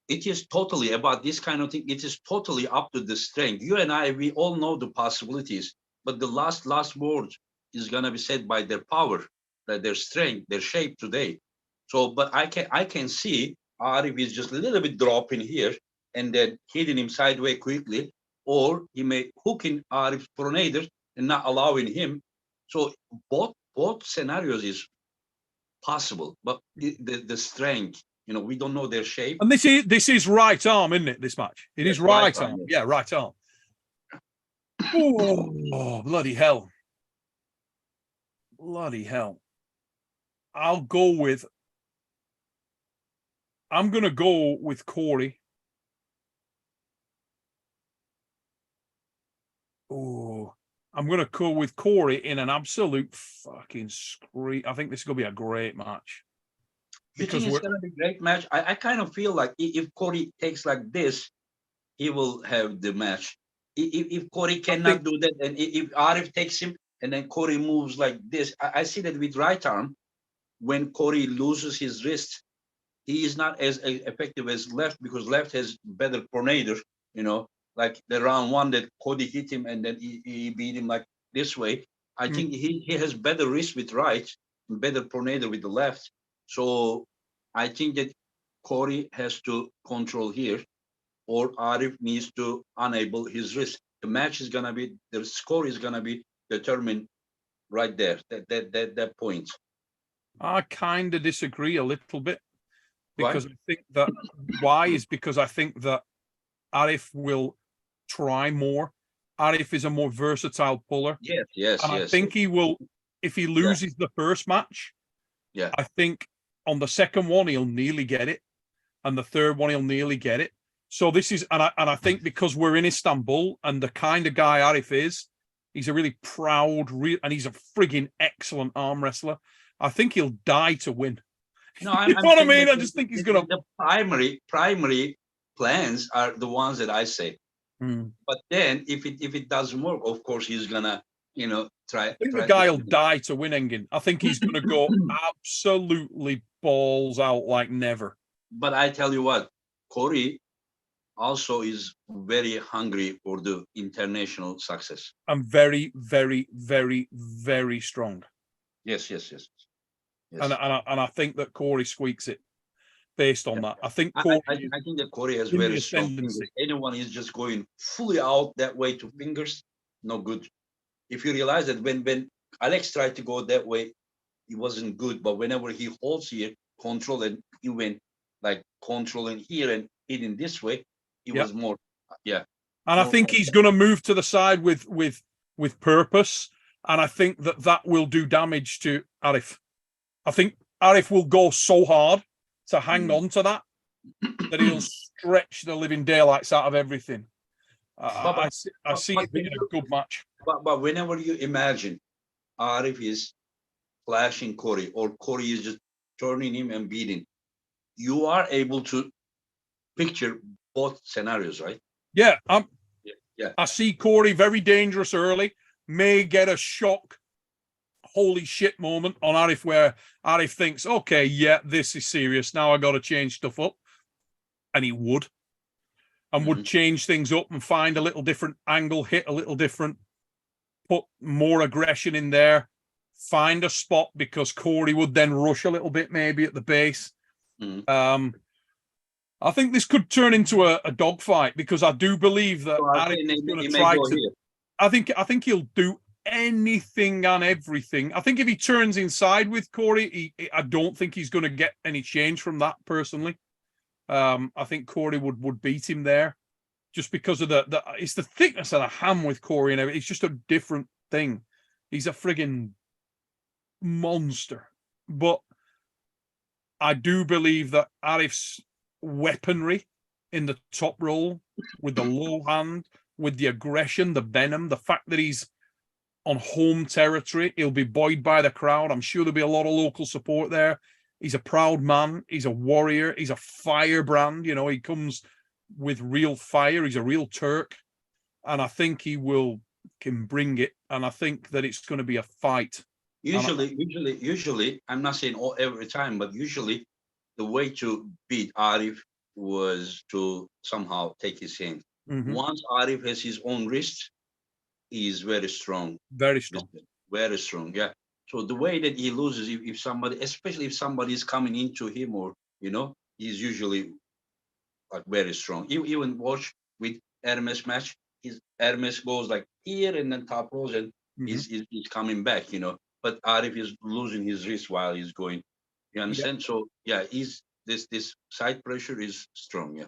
It is totally about this kind of thing. It is totally up to the strength. You and I, we all know the possibilities, but the last word is gonna be said by their power, that their strength, their shape today. So, but I can see Arif is just a little bit dropping here and then hitting him sideways quickly, or he may hook in Arif's pronator and not allowing him. So both scenarios is possible, but the strength, you know, we don't know their shape. And this is right arm, isn't it? This match, it is right arm. Yeah, right arm. Oh, bloody hell! Bloody hell! I'm gonna go with Corey. Oh, I'm gonna go with Corey in an absolute fucking scream. I think this is gonna be a great match. Because it's gonna be a great match. I kind of feel like if Corey takes like this, he will have the match. If Corey cannot do that, and if Arif takes him and then Corey moves like this, I see that with right arm, when Corey loses his wrist, he is not as effective as left, because left has better pronator, you know, like the round one that Cody hit him and then he beat him like this way. I think he has better wrist with right and better pronator with the left. So I think that Corey has to control here, or Arif needs to enable his wrist. The match is gonna be, the score is gonna be determined right there, that point. I kind of disagree a little bit, because I think that because I think that Arif will try more. Arif is a more versatile puller. Yes. And I think he will, if he loses the first match, I think on the second one he'll nearly get it, and the third one he'll nearly get it. So this is, and I think because we're in Istanbul and the kind of guy Arif is, he's a really proud, and he's a frigging excellent arm wrestler. I think he'll die to win. No, you know what I mean? I just think he's gonna. The primary plans are the ones that I say. But then if it doesn't work, of course he's gonna, you know, try. I think the guy will die to win, Engin. I think he's gonna go absolutely balls out like never. But I tell you what, Corey also is very hungry for the international success. And very, very, very, very strong. Yes. And I think that Corey squeaks it based on that. I think Corey I think that Corey has very strong fingers. Anyone is just going fully out that way to fingers, no good. If you realize that when Alex tried to go that way, he wasn't good. But whenever he holds here, control, and he went like controlling here and hitting this way, he was more, And I think he's going to move to the side with purpose, and I think that will do damage to Arif. I think Arif will go so hard to hang on to that he'll stretch the living daylights out of everything. I see it being a good match. But whenever you imagine Arif is flashing Corey, or Corey is just turning him and beating, you are able to picture both scenarios, right? Yeah. I see Corey very dangerous early, may get a shock holy shit moment on Arif where Arif thinks, okay, yeah, this is serious. Now I got to change stuff up. And he would. And would change things up and find a little different angle, hit a little different, put more aggression in there, find a spot because Corey would then rush a little bit maybe at the base. I think this could turn into a dogfight because I do believe that Arif is going to try to. I think he'll do anything and everything. I think if he turns inside with Corey, I don't think he's going to get any change from that personally. I think Corey would beat him there, just because of it's the thickness of the ham with Corey and everything. It's just a different thing. He's a friggin' monster. But I do believe that Arif's weaponry in the top roll, with the low hand, with the aggression, the venom, the fact that he's on home territory, he'll be buoyed by the crowd. I'm sure there'll be a lot of local support there. He's a proud man. He's a warrior. He's a firebrand. You know, he comes with real fire. He's a real Turk. And I think he can bring it. And I think that it's going to be a fight. Usually, I'm not saying every time, but usually the way to beat Arif was to somehow take his hand. Once Arif has his own wrist, he is very strong. Very strong. Very strong, yeah. So the way that he loses, if somebody, especially if somebody is coming into him, or, you know, he's usually like very strong. Even watch with Hermes match, his Hermes goes like here and then top rolls and he's coming back, you know. But Arif is losing his wrist while he's going. You understand? Yeah. So yeah, this side pressure is strong. Yeah.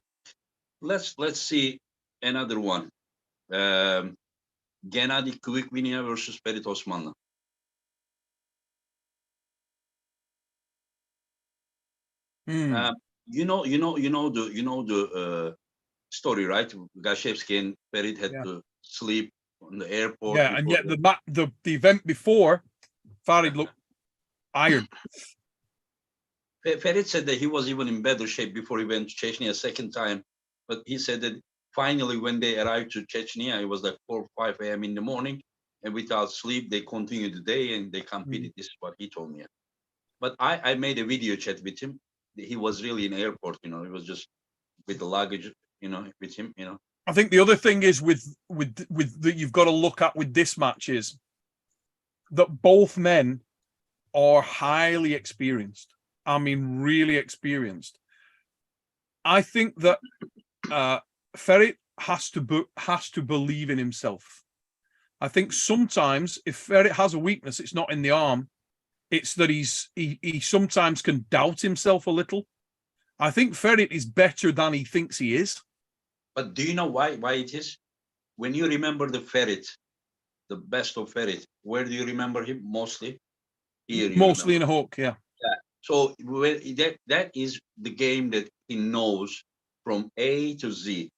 Let's see another one. Gennady Kvikvinia versus Ferit Osmanlı. You know the story, right? Gashevsky and Ferit had to sleep on the airport. Yeah, and yet the event before, Farid looked iron. Ferit said that he was even in better shape before he went to Chechnya a second time, but he said that finally when they arrived to Chechnya, it was like 4 or 5 a.m. in the morning, and without sleep they continued the day and they competed. This is what he told me. But I made a video chat with him. He was really in the airport, you know. He was just with the luggage, you know, with him, you know. I think the other thing is with that you've got to look at with this match is that both men are highly experienced. I mean, really experienced. I think that Ferit has to believe in himself. I think sometimes if Ferit has a weakness, it's not in the arm. It's that he sometimes can doubt himself a little. I think Ferit is better than he thinks he is. But do you know why it is? When you remember the Ferit, the best of Ferit, where do you remember him mostly? Here, mostly in a hook, yeah. Yeah. So that is the game that he knows from A to Z.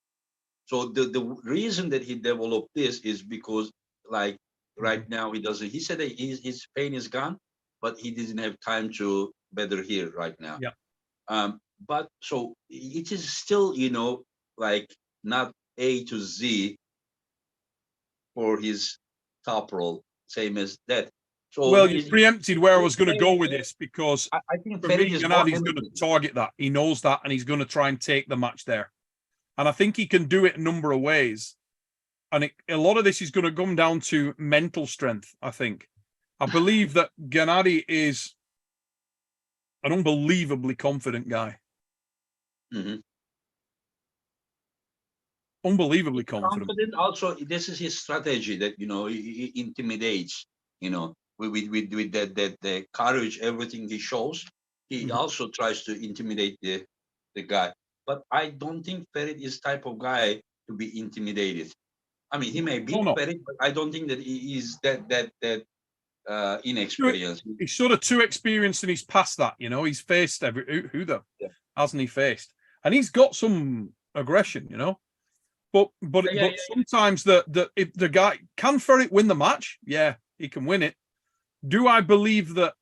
So the reason that he developed this is because, like, right now he said that his pain is gone, but he didn't have time to better heal right now. Yeah. But so it is still, you know, like not A to Z for his top roll, same as that. So well, you preempted where I was going to go with this, because I think for me, Gennady's going to target that. He knows that, and he's going to try and take the match there. And I think he can do it a number of ways. And a lot of this is going to come down to mental strength, I think. I believe that Gennady is an unbelievably confident guy. Unbelievably confident. Also, this is his strategy that, you know, he intimidates, you know, with that the courage, everything he shows. He also tries to intimidate the guy. But I don't think Ferit is type of guy to be intimidated. I mean, he may be Ferit, but I don't think that he is that inexperienced. He's sort of too experienced, and he's past that. You know, he's faced who hasn't he faced? And he's got some aggression, you know. But sometimes if the guy can Ferit win the match, yeah, he can win it. Do I believe that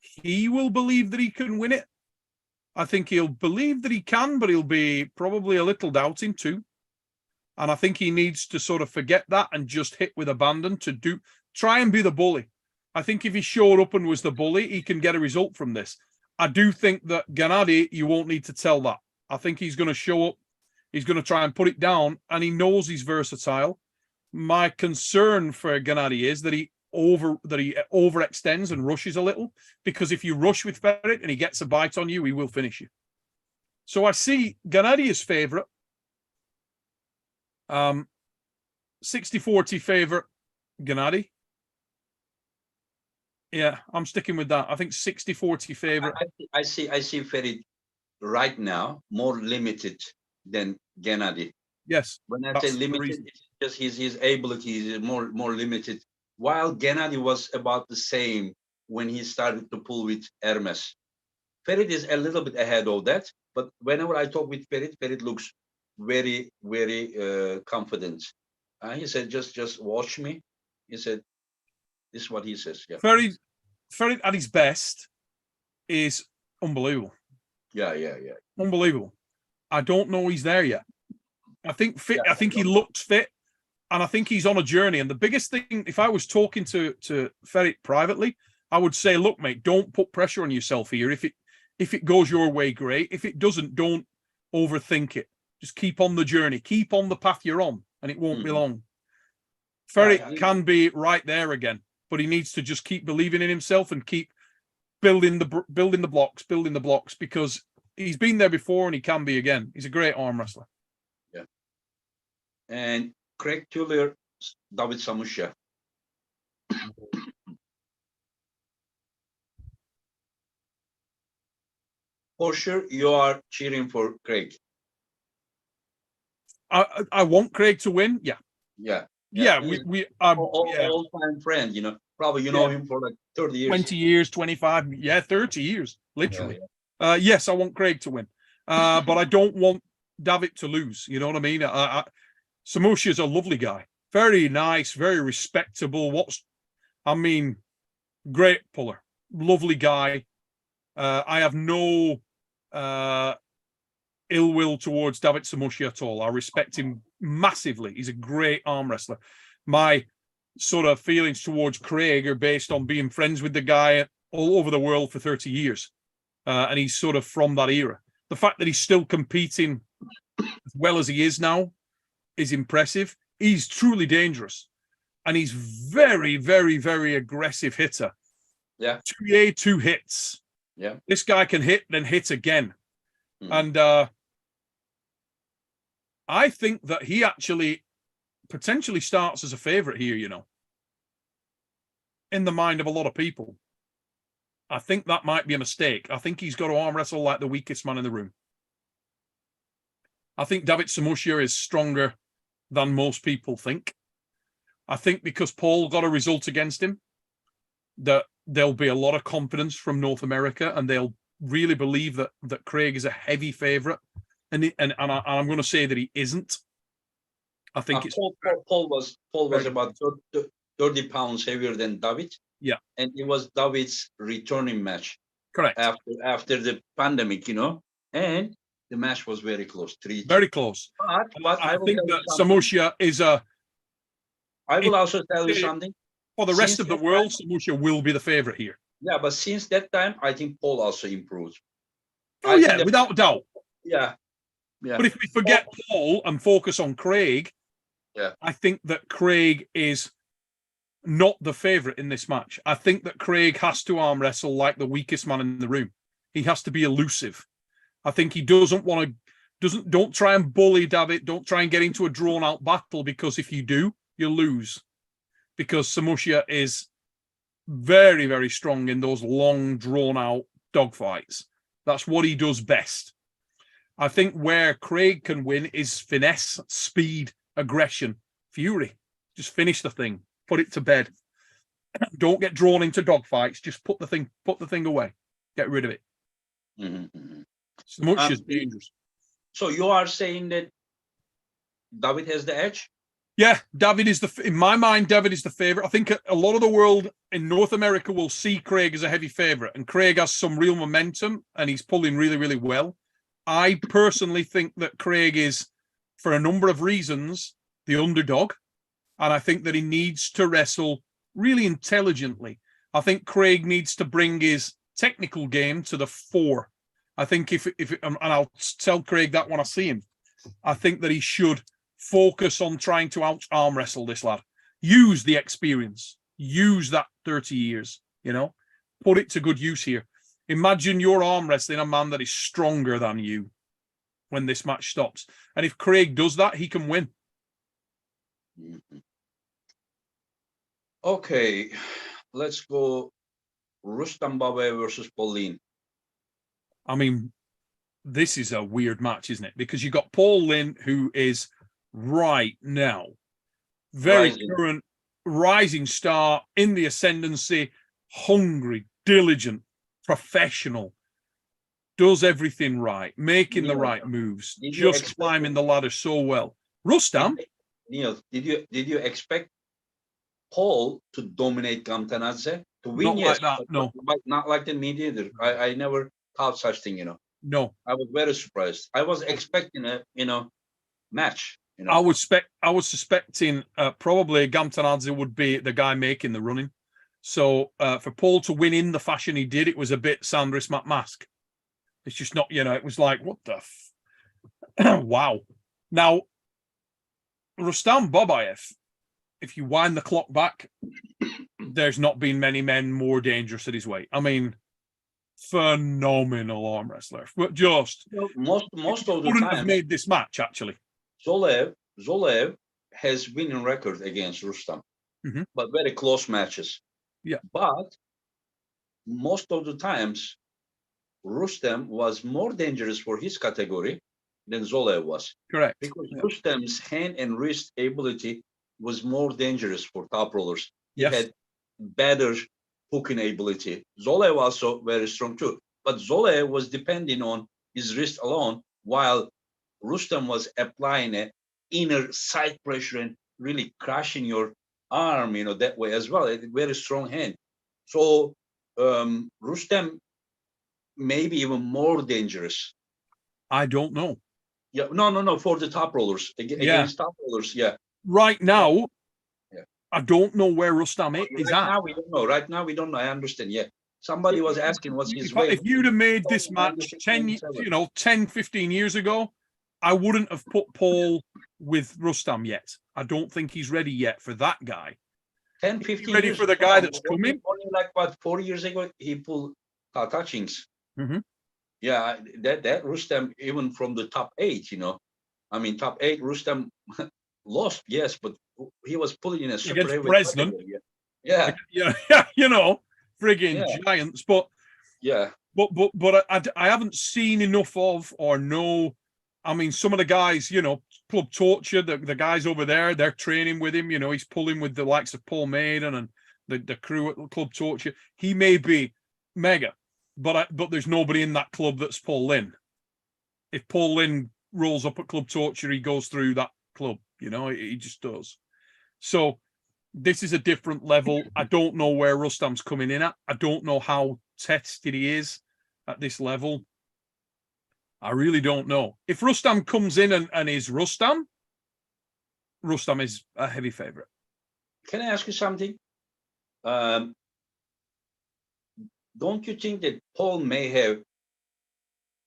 he will believe that he can win it? I think he'll believe that he can, but he'll be probably a little doubting too. And I think he needs to sort of forget that and just hit with abandon to try and be the bully. I think if he showed up and was the bully, he can get a result from this. I do think that Gennady, you won't need to tell that. I think he's going to show up. He's going to try and put it down, and he knows he's versatile. My concern for Gennady is that he overextends and rushes a little, because if you rush with Ferret and he gets a bite on you, he will finish you. So I see Gennady as favourite. 60-40 favourite Gennady. Yeah, I'm sticking with that. I think 60-40 favourite. I see Ferret right now more limited than Gennady. Yes. When I say limited, it's just his ability is more limited. While Gennady was about the same when he started to pull with Hermes. Ferret is a little bit ahead of that, but whenever I talk with Ferret looks very, very confident. He said, just watch me. He said, this is what he says. Yeah. Ferret at his best is unbelievable. Yeah. Unbelievable. I don't know he's there yet. I think he looks fit, and I think he's on a journey. And the biggest thing, if I was talking to Ferret privately, I would say, look, mate, don't put pressure on yourself here. If it goes your way, great. If it doesn't, don't overthink it. Just keep on the journey. Keep on the path you're on, and it won't be long. Ferret can be right there again, but he needs to just keep believing in himself and keep building the blocks, because he's been there before and he can be again. He's a great arm wrestler. Yeah. And Craig Tuller, David Samusha. For sure, you are cheering for Craig. I want Craig to win. Yeah. All-time friend, probably know him for like 30 years. 20 years, 25, 30 years, literally. Yes, I want Craig to win. But I don't want David to lose. You know what I mean? Samusha is a lovely guy. Very nice, very respectable. Great puller. Lovely guy. I have no ill will towards David Samusha at all. I respect him massively. He's a great arm wrestler. My sort of feelings towards Craig are based on being friends with the guy all over the world for 30 years. And he's sort of from that era. The fact that he's still competing as well as he is now is impressive. He's truly dangerous. And he's very, very, very aggressive hitter. Yeah. 2 hits. Yeah. This guy can hit, then hit again. And I think that he actually potentially starts as a favorite here, in the mind of a lot of people. I think that might be a mistake. I think he's got to arm wrestle like the weakest man in the room. I think David Samusha is stronger than most people think. I think because Paul got a result against him, that there'll be a lot of confidence from North America, and they'll really believe that Craig is a heavy favorite. And I'm going to say that he isn't. I think it's Paul was about 30 pounds heavier than David. Yeah, and it was David's returning match. Correct. After the pandemic, and the match was very close. Very close. But I think that Samusha is a. I will also tell you something. For the rest of the world, Samusha will be the favorite here. Yeah, but since that time, I think Paul also improved. Oh, yeah, without a doubt. Yeah. But if we forget Paul and focus on Craig, I think that Craig is not the favorite in this match. I think that Craig has to arm wrestle like the weakest man in the room. He has to be elusive. I think he don't try and bully David. Don't try and get into a drawn out battle, because if you do, you lose. Because Samusha is very, very strong in those long, drawn out dogfights. That's what he does best. I think where Craig can win is finesse, speed, aggression, fury. Just finish the thing. Put it to bed. Don't get drawn into dogfights. Just put the thing away. Get rid of it. Samusha is dangerous. So you are saying that David has the edge? Yeah, David is in my mind, David is the favorite. I think a lot of the world in North America will see Craig as a heavy favorite, and Craig has some real momentum and he's pulling really, really well. I personally think that Craig is, for a number of reasons, the underdog. And I think that he needs to wrestle really intelligently. I think Craig needs to bring his technical game to the fore. I think if and I'll tell Craig that when I see him, I think that he should focus on trying to out arm wrestle this lad. Use the experience. Use that 30 years, put it to good use here. Imagine you're arm wrestling a man that is stronger than you when this match stops. And if Craig does that, he can win. Mhm. Okay, let's go Rustam Babe versus Pauline. I mean, this is a weird match, isn't it? Because you got Paul Lynn, who is right now very current, rising star in the ascendancy, hungry, diligent, professional, does everything right, making the right moves, just climbing the ladder so well. Rustam, Neil, did you expect Paul to dominate Gamtanadze? To win, not yes, like that, no. but not like the mediator. I never thought such thing, No. I was very surprised. I was expecting a, match. I was suspecting probably Gamtanadze would be the guy making the running. So for Paul to win in the fashion he did, it was a bit Sandris McMask. It's just not, it was like, what the wow. Now, Rustam Babayev, if you wind the clock back, there's not been many men more dangerous at his weight. I mean, phenomenal arm wrestler. But just most of the wouldn't time have made this match actually. Zolev has winning record against Rustam, but very close matches. Yeah. But most of the times, Rustam was more dangerous for his category than Zolev was. Correct. Because Rustam's hand and wrist ability was more dangerous for top rollers. He had better hooking ability. Zolev also very strong too. But Zolev was depending on his wrist alone, while Rustam was applying an inner side pressure and really crushing your arm, that way as well. A very strong hand. So Rustam may be even more dangerous. I don't know. Yeah, no, for the top rollers against top rollers. Yeah. Right now, I don't know where Rustam is at. Now we don't know. Right now we don't know. I understand. Yeah. Somebody was asking what's his weight. If you'd have made this match 10, 15 years ago, I wouldn't have put Paul with Rustam yet. I don't think he's ready yet for that guy. 10, 15 ready years for the guy that's coming. Only like 4 years ago he pulled touchings. Yeah, that Rustam, even from the top 8, I mean top 8, Rustam lost, yes, but he was pulling in a super heavy category. Yeah. Friggin' giants. But but I haven't seen enough of or know. I mean, some of the guys, Club Torture, the guys over there, they're training with him. He's pulling with the likes of Paul Maiden and the crew at Club Torture. He may be mega, but there's nobody in that club that's Paul Lynn. If Paul Lynn rolls up at Club Torture, he goes through that club. He just does. So this is a different level. I don't know where Rustam's coming in at. I don't know how tested he is at this level. I really don't know. If Rustam comes in and is Rustam is a heavy favorite. Can I ask you something? Don't you think that Paul may have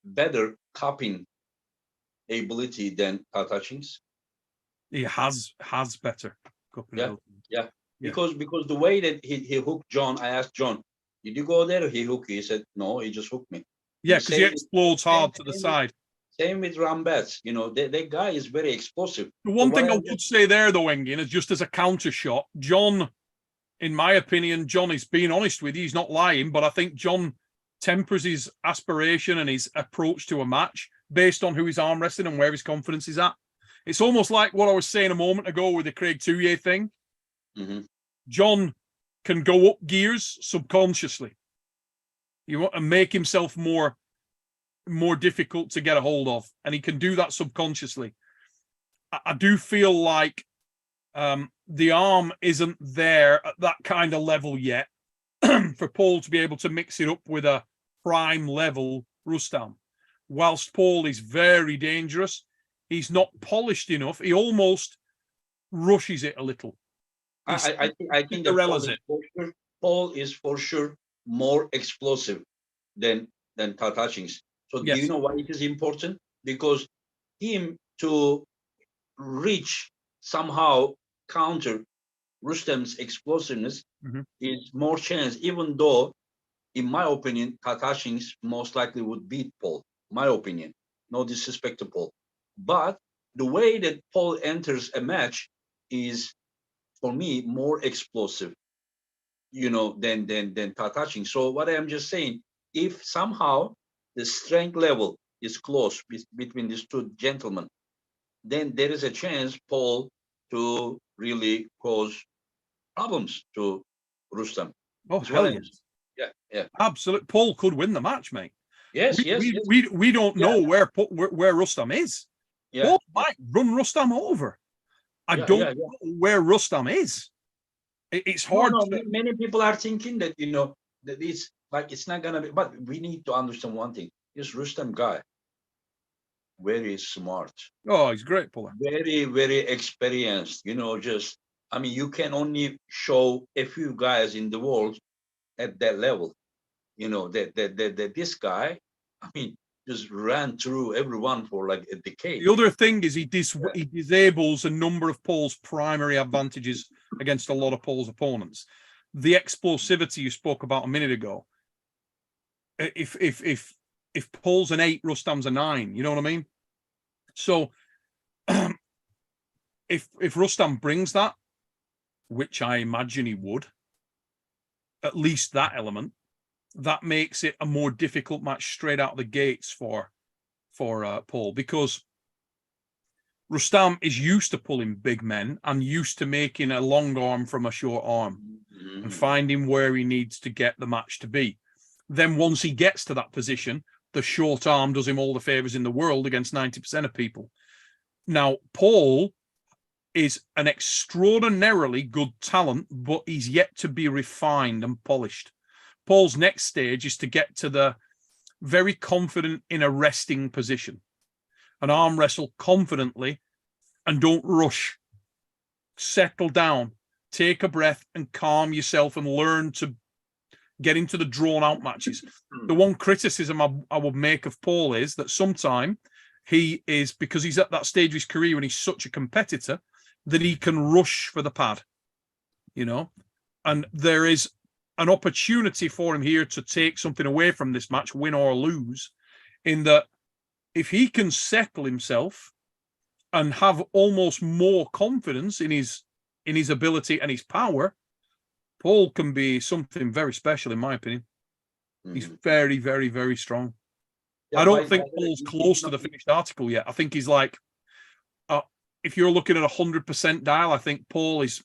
better cupping ability than Tatachins? He has better cupping ability. Yeah. Because the way that he hooked John, I asked John, did you go there or he hooked you? He said, no, he just hooked me. Yeah, because he explodes hard to the side. Same with Rambets. That guy is very explosive. The one thing I would say there, though, Engin, is just as a counter shot, John, in my opinion, John is being honest with you. He's not lying, but I think John tempers his aspiration and his approach to a match based on who he's arm wrestling and where his confidence is at. It's almost like what I was saying a moment ago with the Craig Touye thing. John can go up gears subconsciously. And make himself more difficult to get a hold of, and he can do that subconsciously. I do feel like the arm isn't there at that kind of level yet for Paul to be able to mix it up with a prime level Rustam. Whilst Paul is very dangerous, he's not polished enough. He almost rushes it a little. I think that Paul is for sure more explosive than Tatachings. So do you Yes. know why it is important? Because him to reach somehow counter Rustem's explosiveness Mhm. is more chance, even though, in my opinion, Tatashins most likely would beat Paul. My opinion. No disrespect to Paul. But the way that Paul enters a match is, for me, more explosive, than Tatachin. So what I am just saying, if somehow the strength level is close between these two gentlemen, then there is a chance Paul to really cause problems to Rustam. Oh Is what hell I'm. yes. Yeah, yeah, Absolute. Paul could win the match, mate. yes, We yes, we yes, we, we don't yeah, know where Rustam is. yeah, Paul yeah, might run Rustam over. I yeah, don't yeah, yeah. know where Rustam is. It's No, hard no. to. Many people are thinking that that it's like it's not gonna be. But we need to understand one thing: this Rustam guy, very smart, Oh, he's a great puller. very, very experienced. Just I mean, you can only show a few guys in the world at that level. That this guy, I mean, just ran through everyone for like a decade. The other thing is he Yeah. disables a number of Paul's primary advantages against a lot of Paul's opponents. The explosivity you spoke about a minute ago. If Paul's an 8, Rustam's a 9. You know what I mean? So if Rustam brings that, which I imagine he would, at least that element, that makes it a more difficult match straight out of the gates for Paul, because Rustam is used to pulling big men and used to making a long arm from a short arm and Mhm. finding where he needs to get the match to be. Then once he gets to that position, the short arm does him all the favors in the world against 90% of people. Now, Paul is an extraordinarily good talent, but he's yet to be refined and polished. Paul's next stage is to get to the very confident in a resting position, and arm wrestle confidently and don't rush. Settle down, take a breath and calm yourself and learn to get into the drawn out matches. The one criticism I would make of Paul is that sometimes he is, because he's at that stage of his career and he's such a competitor, that he can rush for the pad, and there is an opportunity for him here to take something away from this match, win or lose, in that if he can settle himself and have almost more confidence in his ability and his power, Paul can be something very special, in my opinion. He's Mhm. very, very, very strong. Yeah, I don't by think the way, Paul's close to the finished article yet. I think he's like, if you're looking at 100% dial, I think Paul is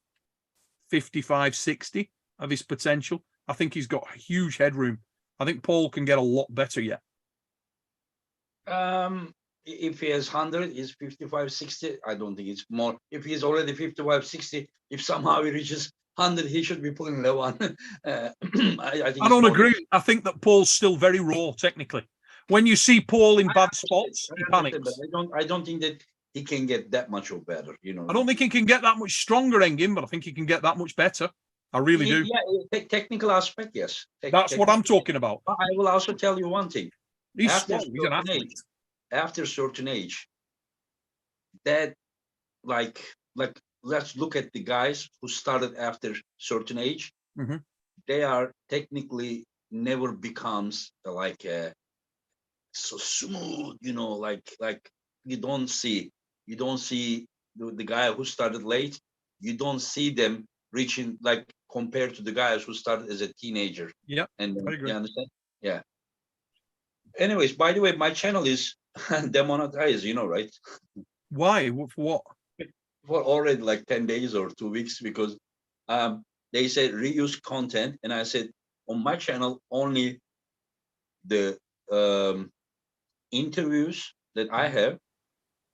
55, 60 of his potential. I think he's got huge headroom. I think Paul can get a lot better yet. If he has 100, he's 55, 60. I don't think it's more. If he's already 55, 60, if somehow he reaches 100, he should be pulling low on. I think I it's don't more. agree. I think that Paul's still very raw technically. When you see Paul in bad spots, he I understand, but panics. I don't think that he can get that much or better. I don't think he can get that much stronger, Engin, but I think he can get that much better. I really do. Yeah, technical aspect, yes. That's what I'm talking about. But I will also tell you one thing. He's After strong. He's an certain age, athlete. that like let's look at the guys who started after certain age. Mm-hmm. They are technically never becomes like so smooth, like you don't see the guy who started late. You don't see them reaching like compared to the guys who started as a teenager. Yeah, And I you agree. understand? Yeah. Anyways, by the way, my channel is demonetized, right? Why? For what? For already like 10 days or 2 weeks because um, they said reuse content. And I said on my channel, only the interviews that I have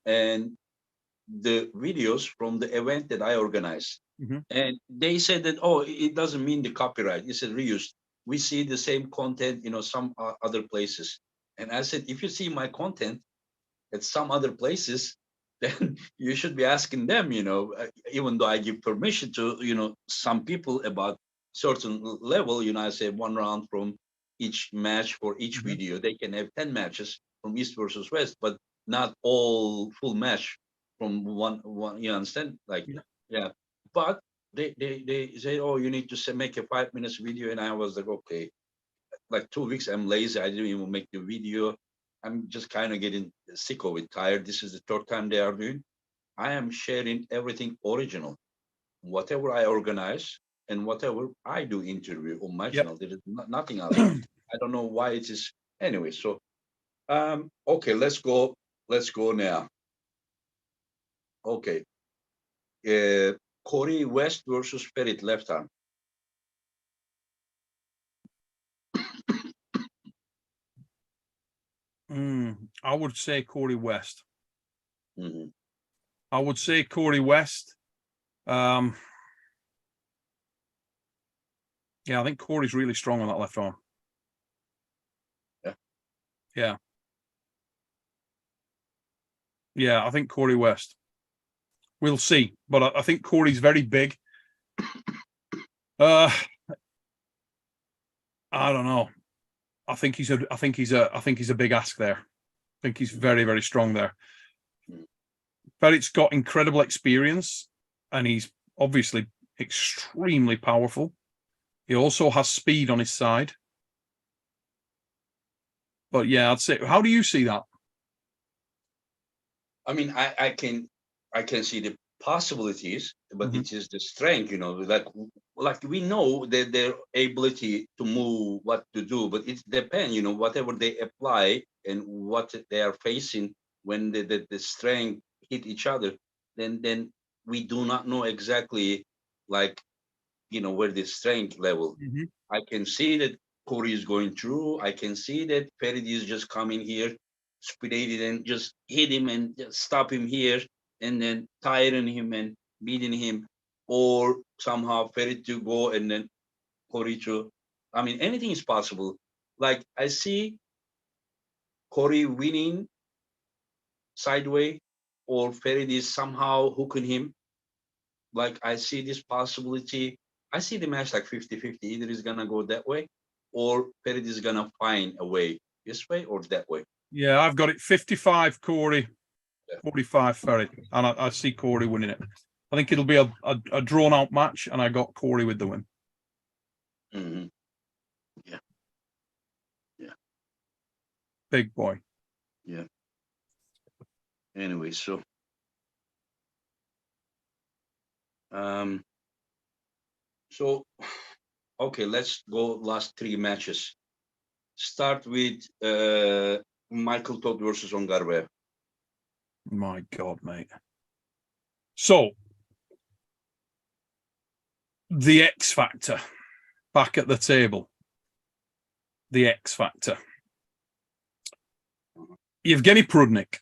and the videos from the event that I organized. Mm-hmm. And they said that, oh, it doesn't mean the copyright. It said reuse. We see the same content, some other places. And I said, if you see my content at some other places, then you should be asking them, even though I give permission to, some people about certain level, I say 1 round from each match for each Mhm. video. They can have 10 matches from East versus West, but not all full match from one. You understand? Like, Yeah. yeah. But they say, oh, you need to make a 5 minutes video, and I was like, okay. Like 2 weeks, I'm lazy. I didn't even make the video. I'm just kind of getting sick of it, tired. This is the third time they are doing. I am sharing everything original, whatever I organize and whatever I do interview on my Yep. channel. There is nothing else. I don't know why it is. Anyway, so okay, let's go. Let's go now. Okay, uh, Corey West versus Ferit left arm. I would say Corey West. Hmm. I would say Corey West. Yeah, I think Corey's really strong on that left arm. Yeah. Yeah. Yeah, I think Corey West. We'll see, but I think Corey's very big. I don't know. I think he's a big ask there. I think he's very, very strong there. But it's got incredible experience, and he's obviously extremely powerful. He also has speed on his side. But yeah, I'd say, how do you see that? I mean, I can see the possibilities, but Mhm. it is the strength, like we know that their ability to move, what to do, but it depends, whatever they apply and what they are facing when the strength hit each other, then we do not know exactly, like, where the strength level. Mhm. I can see that Corey is going through. I can see that Ferdi is just coming here, speeded and just hit him and just stop him here, and then tiring him and beating him, or somehow Ferdi to go and then Corey to. I mean, anything is possible. Like, I see Corey winning sideways, or Ferdi is somehow hooking him. Like, I see this possibility. I see the match like 50-50. Either he's gonna go that way, or Perit is gonna find a way this way or that way. Yeah, I've got it 55 Corey, Yeah. 45 Ferry, and I see Corey winning it. I think it'll be a drawn out match, and I got Corey with the win. Hmm. Yeah. Yeah. Big boy. Yeah. Anyway, so um, so okay, let's go last 3 matches. Start with Michael Todd versus Ongarve. My God, mate. So the X Factor back at the table. The X Factor. Yevgeny Prudnik,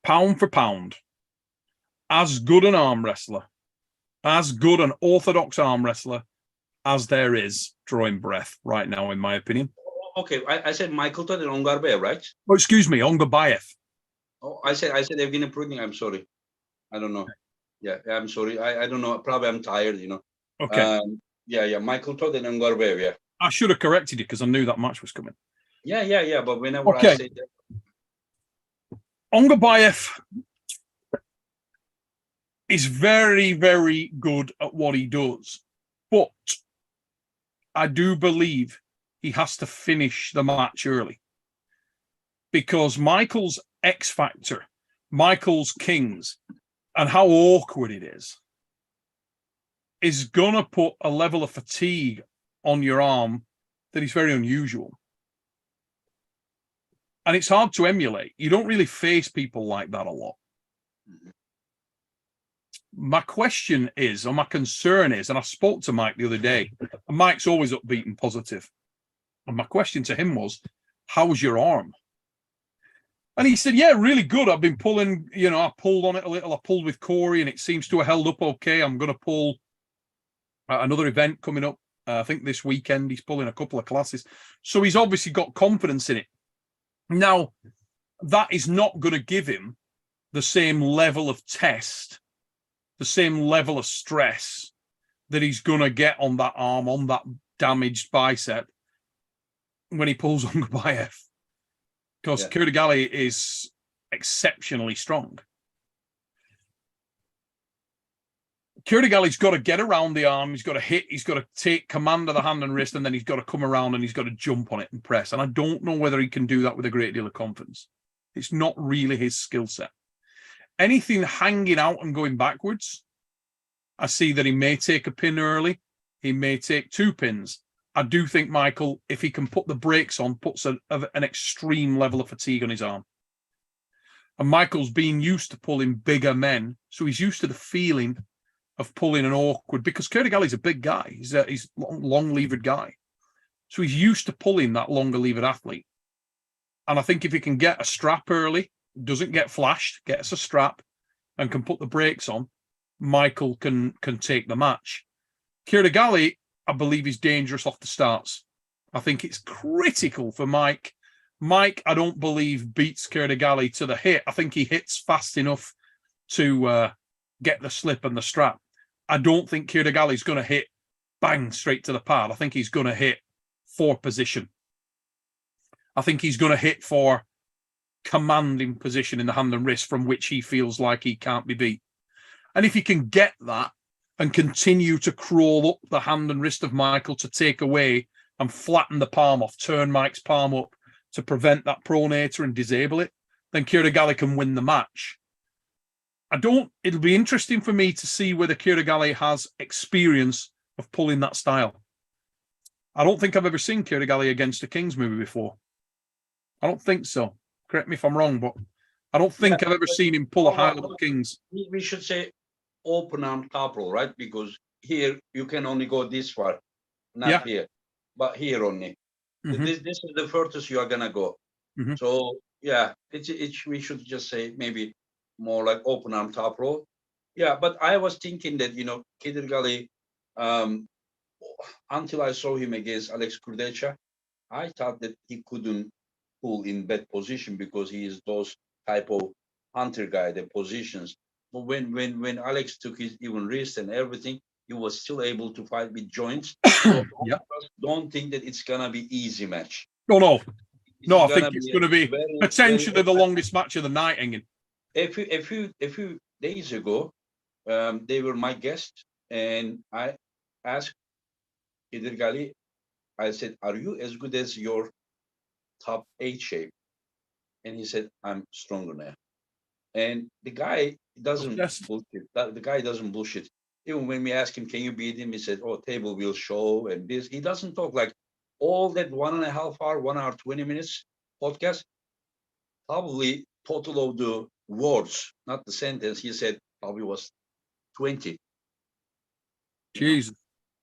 pound for pound, as good an arm wrestler, as good an orthodox arm wrestler as there is, drawing breath right now, in my opinion. Okay, I said Michael Todd and Ongarve, right? Oh, excuse me, Ongabayev. Oh, I said Evgeny Prudnik. I'm sorry. I don't know. Yeah, I'm sorry. I don't know. Probably I'm tired. Okay. Yeah. Michael Todd and Ngorbev, yeah. I should have corrected you because I knew that match was coming. Yeah. But whenever I Okay. say that, Ongabayev is very, very good at what he does. But I do believe he has to finish the match early. Because Michael's X Factor, Michael's Kings, and how awkward it is going to put a level of fatigue on your arm that is very unusual. And it's hard to emulate. You don't really face people like that a lot. My question is, or my concern is, and I spoke to Mike the other day, and Mike's always upbeat and positive. And my question to him was, how's your arm? And he said, yeah, really good. I've been pulling, I pulled on it a little. I pulled with Corey and it seems to have held up okay. I'm going to pull another event coming up. I think this weekend he's pulling a couple of classes. So he's obviously got confidence in it. Now, that is not going to give him the same level of test, the same level of stress that he's going to get on that arm, on that damaged bicep when he pulls on Gabayev. Because Kurdigali is exceptionally strong. Kurdigali's got to get around the arm, he's got to hit, he's got to take command of the hand and wrist, and then he's got to come around and he's got to jump on it and press. And I don't know whether he can do that with a great deal of confidence. It's not really his skill set. Anything hanging out and going backwards, I see that he may take a pin early. He may take 2 pins. I do think Michael, if he can put the brakes on, puts an extreme level of fatigue on his arm. And Michael's been used to pulling bigger men, so he's used to the feeling of pulling an awkward, because Kurdigali's a big guy. He's a long-levered guy. So he's used to pulling that longer-levered athlete. And I think if he can get a strap early, doesn't get flashed, gets a strap, and can put the brakes on, Michael can take the match. Kurdigali, I believe, is dangerous off the starts. I think it's critical for Mike. Mike, I don't believe, beats Kurdigali to the hit. I think he hits fast enough to get the slip and the strap. I don't think Kurdigali's going to hit bang straight to the pad. I think he's going to hit for position. I think he's going to hit for commanding position in the hand and wrist from which he feels like he can't be beat. And if he can get that and continue to crawl up the hand and wrist of Michael to take away and flatten the palm off, turn Mike's palm up to prevent that pronator and disable it, then Kurdigali can win the match. It'll be interesting for me to see whether Kurdigali has experience of pulling that style. I don't think I've ever seen Kurdigali against a Kings movie before. I don't think so. Correct me if I'm wrong, but I don't think I've ever seen him pull a high-level Kings. We should say open arm top roll, right? Because here you can only go this far, not here, but here only. Mm-hmm. This is the furthest you are gonna go. Mm-hmm. So yeah, we should just say maybe more like open arm top roll. Yeah, but I was thinking that Kurdigali, until I saw him against Alex Kurdecha, I thought that he couldn't pull in bad position because he is those type of hunter guy, the positions. But when Alex took his even wrist and everything, he was still able to fight with joints. So don't think that it's gonna be easy match. No. I think it's going to be potentially the longest match of the night, Engin. A few days ago, they were my guest, and I asked Kurdigali, I said, "Are you as good as your top 8 shape?" And he said, "I'm stronger now." And the guy doesn't bullshit. The guy doesn't bullshit. Even when we asked him, "Can you beat him?" He said, "Oh, table will show." And this, he doesn't talk like all that 1.5 hour, 1 hour, 20 minutes podcast. Probably total of the words, not the sentence, he said probably was 20. Jesus.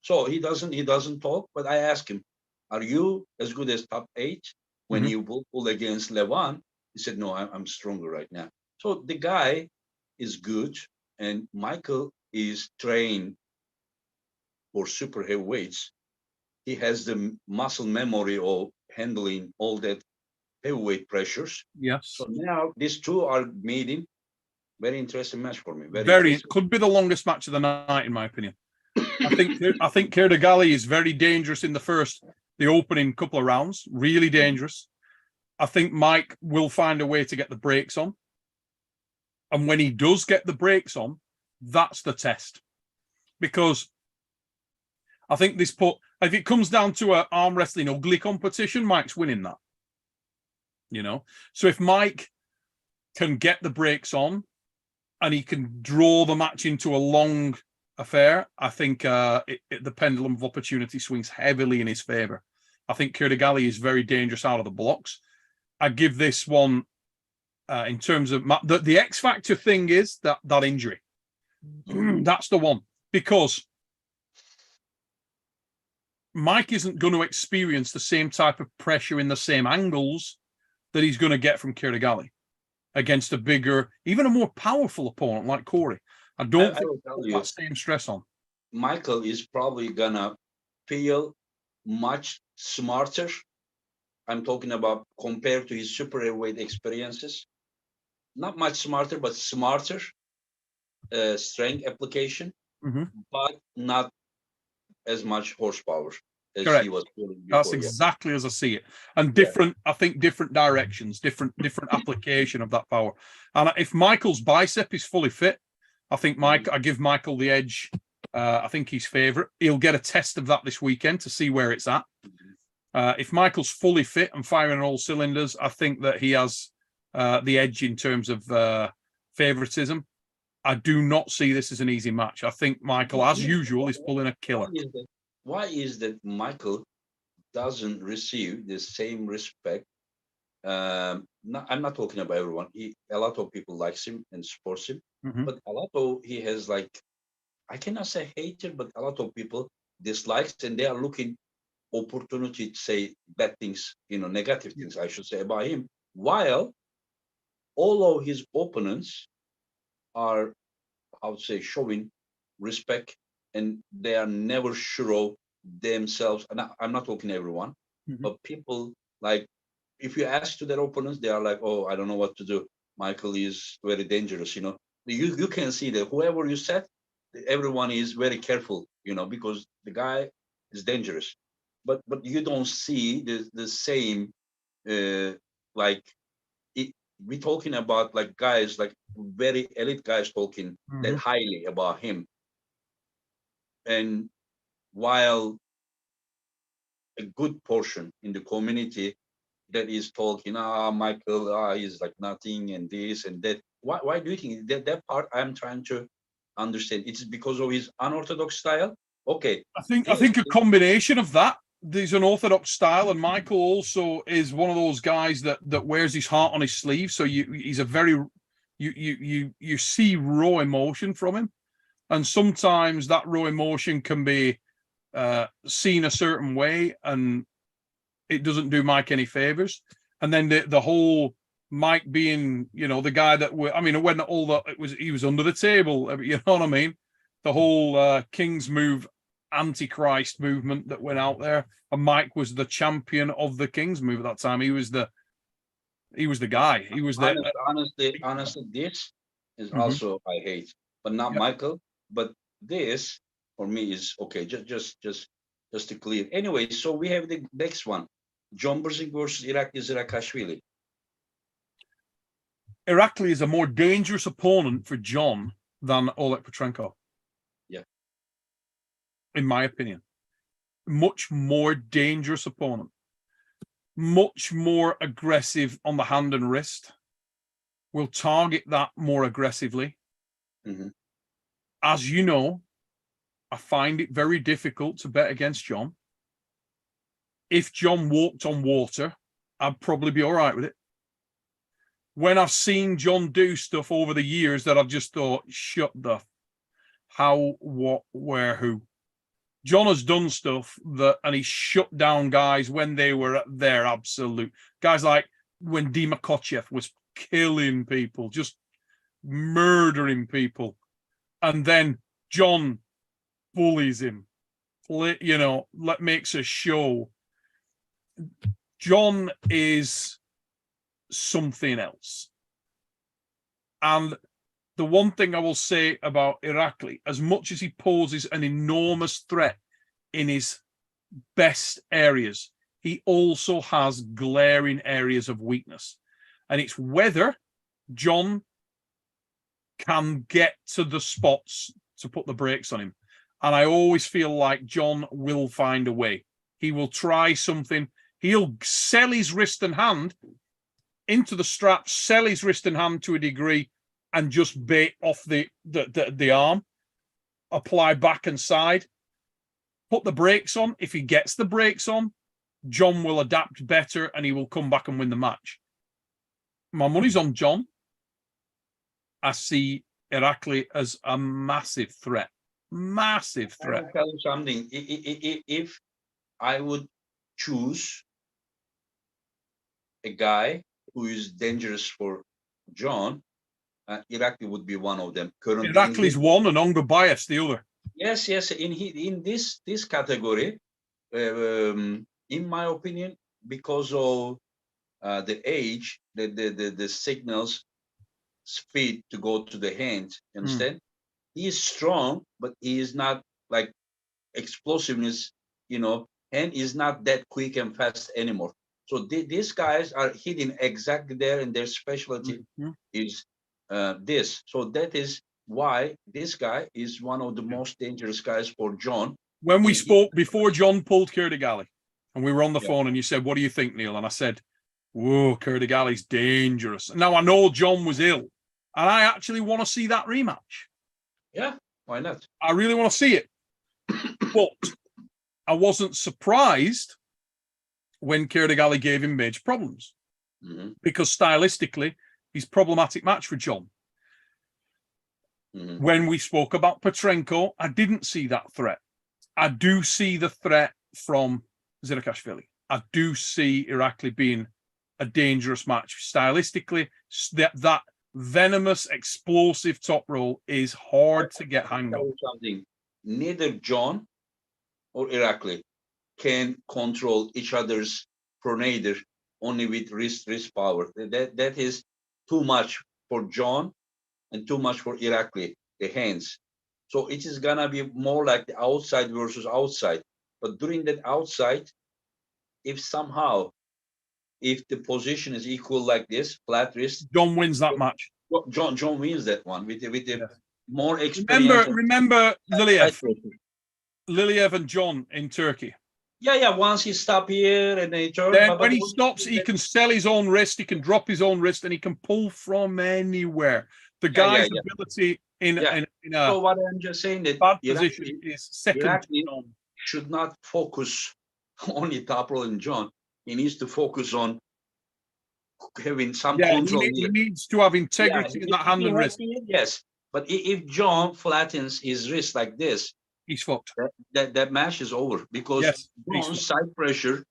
So he doesn't talk, but I asked him, "Are you as good as top 8 when you pull against Levan?" He said, "No, I'm stronger right now." So the guy is good, and Michael is trained for super heavyweights. He has the muscle memory of handling all that heavyweight pressures. Yes. So now these two are meeting. Very interesting match for me. Very could be the longest match of the night, in my opinion. I think Kurdigali is very dangerous in the opening couple of rounds. Really dangerous. I think Mike will find a way to get the brakes on. And when he does get the brakes on, that's the test. Because I think if it comes down to an arm wrestling ugly competition, Mike's winning that. So if Mike can get the brakes on and he can draw the match into a long affair, I think the pendulum of opportunity swings heavily in his favor. I think Kurdigali is very dangerous out of the blocks. I give this one in terms of the X factor thing is that injury. That's the one, because Mike isn't going to experience the same type of pressure in the same angles that he's going to get from Kurdigali against a bigger, even a more powerful opponent like Corey. I don't think that same stress on. Michael is probably gonna feel much smarter. I'm talking about compared to his super heavyweight experiences. Not much smarter, but smarter strength application, but not as much horsepower as Correct. he was pulling That's before. exactly as I see it. And Yeah. different, I think different directions, different application of that power. And if Michael's bicep is fully fit, I think I give Michael the edge. I think he's favourite. He'll get a test of that this weekend to see where it's at. If Michael's fully fit and firing on all cylinders, I think that he has the edge in terms of favouritism. I do not see this as an easy match. I think Michael, as usual, is pulling a killer. Why is that Michael doesn't receive the same respect? I'm not talking about everyone. A lot of people likes him and supports him, but a lot of he has like, I cannot say hater, but a lot of people dislikes, and they are looking opportunity to say bad things, negative things, I should say, about him. While all of his opponents are, I would say, showing respect, and they are never sure of themselves. And I'm not talking everyone, but people like, if you ask to their opponents, they are like, oh, I don't know what to do. Michael is very dangerous. You can see that whoever you said, everyone is very careful, because the guy is dangerous. But you don't see the same, like, we're talking about like guys, like very elite guys talking that highly about him. And while a good portion in the community that is talking, Michael, he's like nothing and this and that. Why do you think that part I'm trying to understand? It's because of his unorthodox style. Okay. I think a combination of that. There's an orthodox style, and Michael also is one of those guys that wears his heart on his sleeve. So he's a very you see raw emotion from him, and sometimes that raw emotion can be seen a certain way, and it doesn't do Mike any favors. And then the whole Mike being, the guy that when all that he was under the table, you know what I mean? The whole King's move, Antichrist movement that went out there, and Mike was the champion of the King's move at that time. He was the guy. He was the honestly, this is also I hate, but not Michael. But this for me is okay. Just to clear. Anyway, so we have the next one: John Brzezinski versus Irakli Zirakashvili. Irakli is a more dangerous opponent for John than Oleg Petrenko. Yeah. In my opinion. Much more dangerous opponent. Much more aggressive on the hand and wrist. Will target that more aggressively. As you know, I find it very difficult to bet against John. If John walked on water, I'd probably be all right with it. When I've seen John do stuff over the years that I've just thought, shut the how, what, where, who. John has done stuff and he shut down guys when they were at their absolute. Guys like when Dima Kochev was killing people, just murdering people. And then John bullies him, makes a show. John is something else. And the one thing I will say about Irakli, as much as he poses an enormous threat in his best areas, he also has glaring areas of weakness. And it's whether John can get to the spots to put the brakes on him. And I always feel like John will find a way. He will try something. He'll sell his wrist and hand into the strap, sell his wrist and hand to a degree, and just bait off the arm, apply back and side, put the brakes on. If he gets the brakes on, John will adapt better and he will come back and win the match. My money's on John. I see Irakli as a massive threat. Massive threat. I will tell you something. If I would choose a guy who is dangerous for John, Irakli would be one of them. Currently, Irakli's one and Ongo Bias the other. Yes. In this category, in my opinion, because of the age, the signals, speed to go to the hand. Understand? He is strong, but he is not like explosiveness, and is not that quick and fast anymore. So these guys are hitting exactly there, and their specialty is this. So that is why this guy is one of the most dangerous guys for John. When we spoke before John pulled Kurdigali, and we were on the Yeah. phone, and you said, "What do you think, Neil?" And I said, "Whoa, Kurdigali's dangerous." Now I know John was ill, and I actually want to see that rematch. Yeah, why not? I really want to see it, but I wasn't surprised when Kurdigali gave him major problems because stylistically, he's problematic match for John. When we spoke about Petrenko, I didn't see that threat. I do see the threat from Zirikashvili. I do see Irakli being a dangerous match. Stylistically, that venomous, explosive top roll is hard to get hang of. Something. Neither John or Irakli can control each other's pronator only with wrist power. That is too much for John and too much for Irakli, the hands. So it is gonna be more like the outside versus outside. But during that outside, if the position is equal like this, flat wrist, John wins that match. John wins that one with the more experience. Remember Liliev and John in Turkey. Yeah. Once he stop here and they turn. Then when he stops, he can sell his own wrist, he can drop his own wrist, and he can pull from anywhere. The guy's ability in a so what I'm just saying that bad position is second to none. Should not focus only top roll and John. He needs to focus on having some control. He needs to have integrity in that hand and wrist. Yes, but if John flattens his wrist like this, he's fucked. That match is over because John's side pressure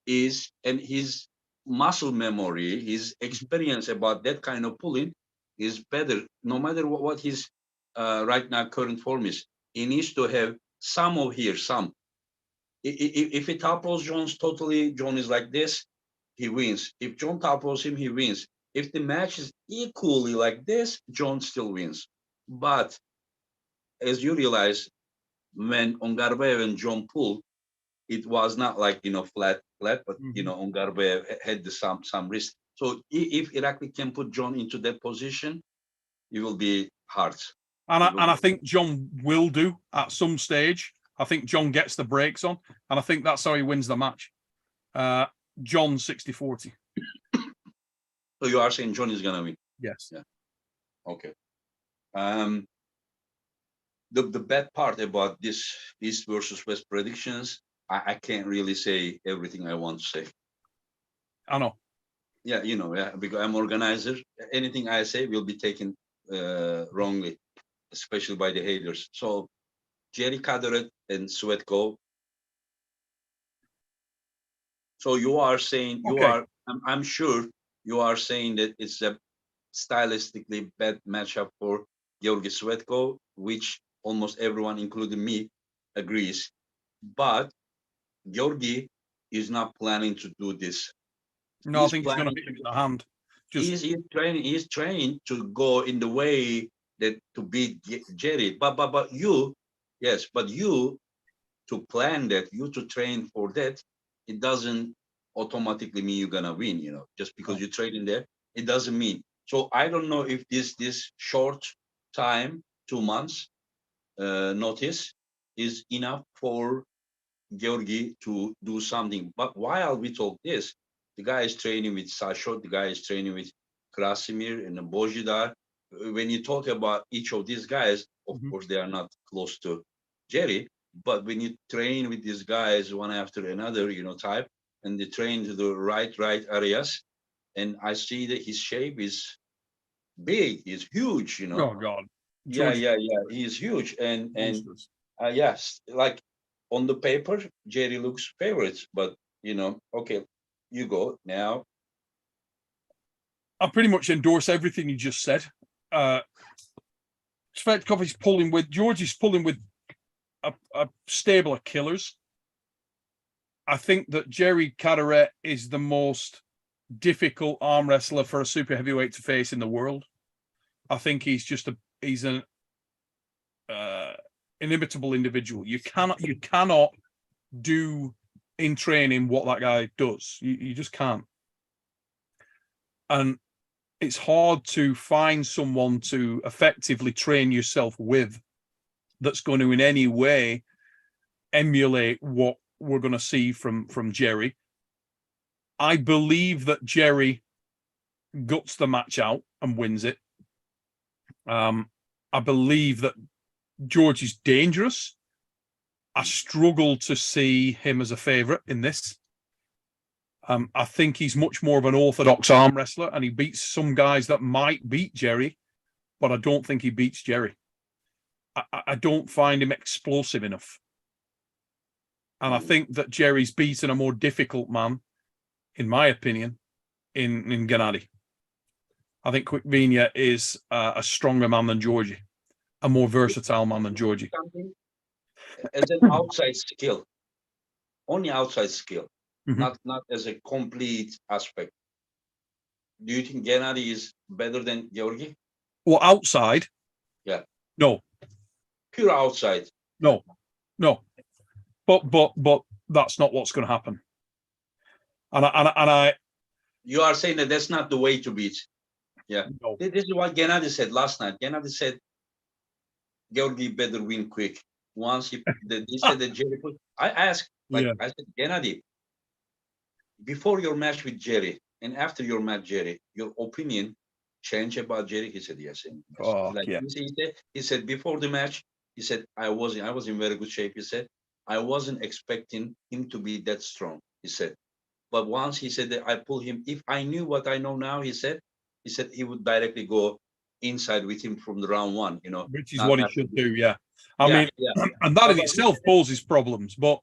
is, and his muscle memory, his experience about that kind of pulling is better. No matter what his right now current form is, he needs to have some of here, some. If he top rolls John's totally, John is like this, he wins. If John top rolls him, he wins. If the match is equally like this, John still wins. But as you realize, when Ongarbayev and John pulled, it was not like flat, but Ongarbayev had some risk. So if Irakli can put John into that position, it will be hard. And I think John will do at some stage. I think John gets the brakes on, and I think that's how he wins the match. John 60-40. So you are saying John is gonna win? Yes. Yeah. Okay. The bad part about this East versus West predictions, I can't really say everything I want to say. I know. Yeah, because I'm organizer. Anything I say will be taken wrongly, especially by the haters. So Jerry Caderet and Sweatko. So you are saying I'm sure you are saying that it's a stylistically bad matchup for Georgi Sweatko, which almost everyone, including me, agrees. But Georgi is not planning to do this. No, I think he's going to hit him in the hand. He's training to go in the way that to beat Jerry. But you to plan that, you to train for that, it doesn't automatically mean you're gonna win. Just because you train in there, it doesn't mean. So I don't know if this short time, 2 months notice is enough for Georgi to do something. But while we talk this, the guy is training with Sashot, the guy is training with Krasimir and Bojidar. When you talk about each of these guys, of course, they are not close to Jerry, but when you train with these guys one after another, type, and they train to the right areas, and I see that his shape is big, he's huge, Oh God. Yeah, he's huge, and yes, like on the paper, Jerry looks favorites, but okay, you go now. I pretty much endorse everything you just said. Svetkov is pulling with George is pulling with a stable of killers. I think that Jerry Caderet is the most difficult arm wrestler for a super heavyweight to face in the world. I think he's inimitable individual. You cannot do in training what that guy does. You just can't. And it's hard to find someone to effectively train yourself with that's going to in any way emulate what we're going to see from Jerry. I believe that Jerry guts the match out and wins it. I believe that George is dangerous. I struggle to see him as a favorite in this. I think he's much more of an orthodox arm wrestler, and he beats some guys that might beat Jerry, but I don't think he beats Jerry. I don't find him explosive enough. And I think that Jerry's beaten a more difficult man, in my opinion, in Gennady. I think Quick Vina is a stronger man than Georgie, a more versatile man than Georgie. As an outside skill, only outside skill, not as a complete aspect. Do you think Gennady is better than Georgie? Well, outside? Yeah. No. Pure outside? No. But that's not what's going to happen. And I. You are saying that that's not the way to beat. Yeah. No. This is what Gennady said last night. Gennady said Georgie better win quick. Once he said that Jerry put, I asked, I said, Gennady, before your match with Jerry and after your match, Jerry, your opinion changed about Jerry? He said yes. He said before the match, he said I was in very good shape. He said I wasn't expecting him to be that strong. He said, but once he said that I pulled him, if I knew what I know now, he said he would directly go inside with him from the round one, which is what he should do. Yeah. I mean, and that in itself poses problems, but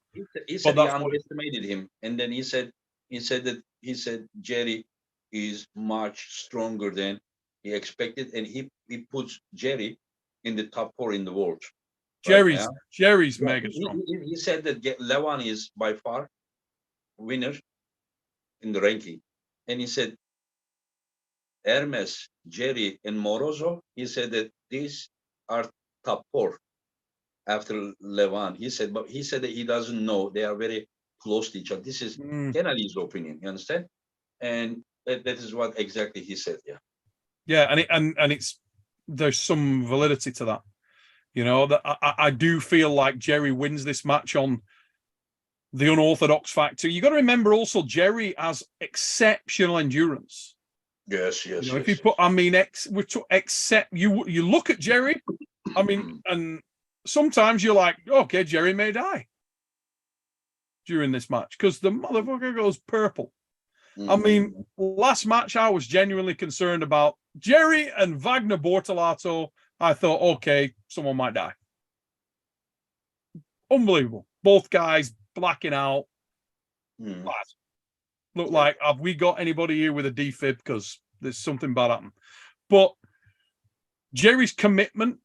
he said he underestimated him. And then he said Jerry is much stronger than he expected. And he puts Jerry in the top 4 in the world. Jerry's mega strong. He said that Levan is by far winner in the ranking. And he said Hermes, Jerry, and Morozo, he said that these are top 4 after Levan. He said that he doesn't know. They are very close to each other. This is Kennedy's opinion, you understand? And that is what exactly he said, yeah. Yeah, and it's there's some validity to that. That I do feel like Jerry wins this match on the unorthodox factor. You got to remember also Jerry has exceptional endurance. Yes. If you put, except you look at Jerry, and sometimes you're like, okay, Jerry may die during this match because the motherfucker goes purple. Last match I was genuinely concerned about Jerry and Wagner Bortolato. I thought, okay, someone might die. Unbelievable. Both guys blacking out. Look like, have we got anybody here with a defib? Because there's something bad happening. But Jerry's commitment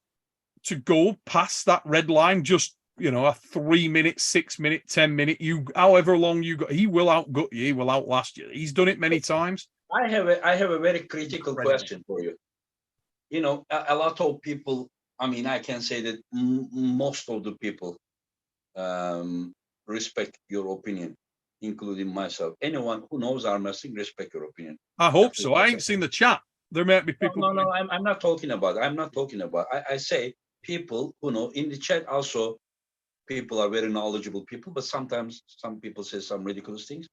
to go past that red line, just, a 3 minute, 6 minute, 10 minute, however long you got, he will outgut you, he will outlast you. He's done it many times. I have a very critical question for you. A lot of people, I can say that most of the people respect your opinion, including myself. Anyone who knows arm wrestling respect your opinion. I hope so. I ain't seen the chat. There might be people. No. I'm not talking about. I say people who know in the chat also. People are very knowledgeable people, but sometimes some people say some ridiculous things.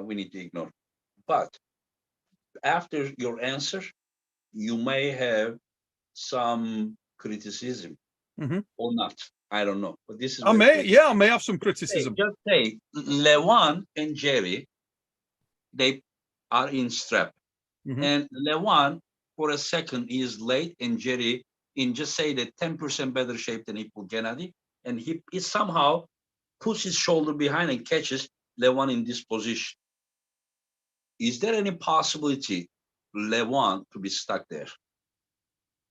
We need to ignore. But after your answer, you may have some criticism or not. I don't know. But this is I may have some criticism. Just say Levan and Jerry, they are in strap. And Levan for a second is late, and Jerry in just say that 10% better shape than equal Gennady, and he somehow puts his shoulder behind and catches Levan in this position. Is there any possibility Levan to be stuck there?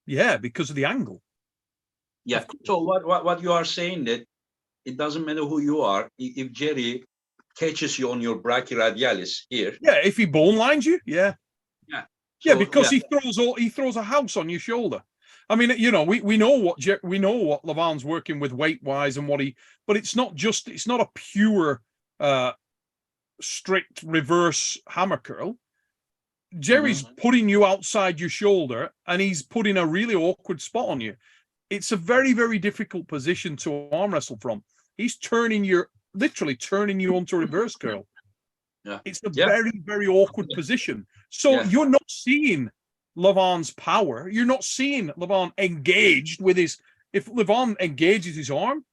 Yeah, because of the angle. Yeah. So what you are saying that it doesn't matter who you are, if Jerry catches you on your brachyradialis here. Yeah, if he bone lines you, yeah. Yeah. Yeah, because he throws a house on your shoulder. I mean, you know, we know what Levan's working with weight wise and but it's not a pure strict reverse hammer curl. Jerry's putting you outside your shoulder and he's putting a really awkward spot on you. It's a very, very difficult position to arm wrestle from. He's literally turning you onto a reverse curl. Yeah. It's a very, very awkward position. So you're not seeing Levan's power. You're not seeing Levan engaged with his. If Levan engages his arm,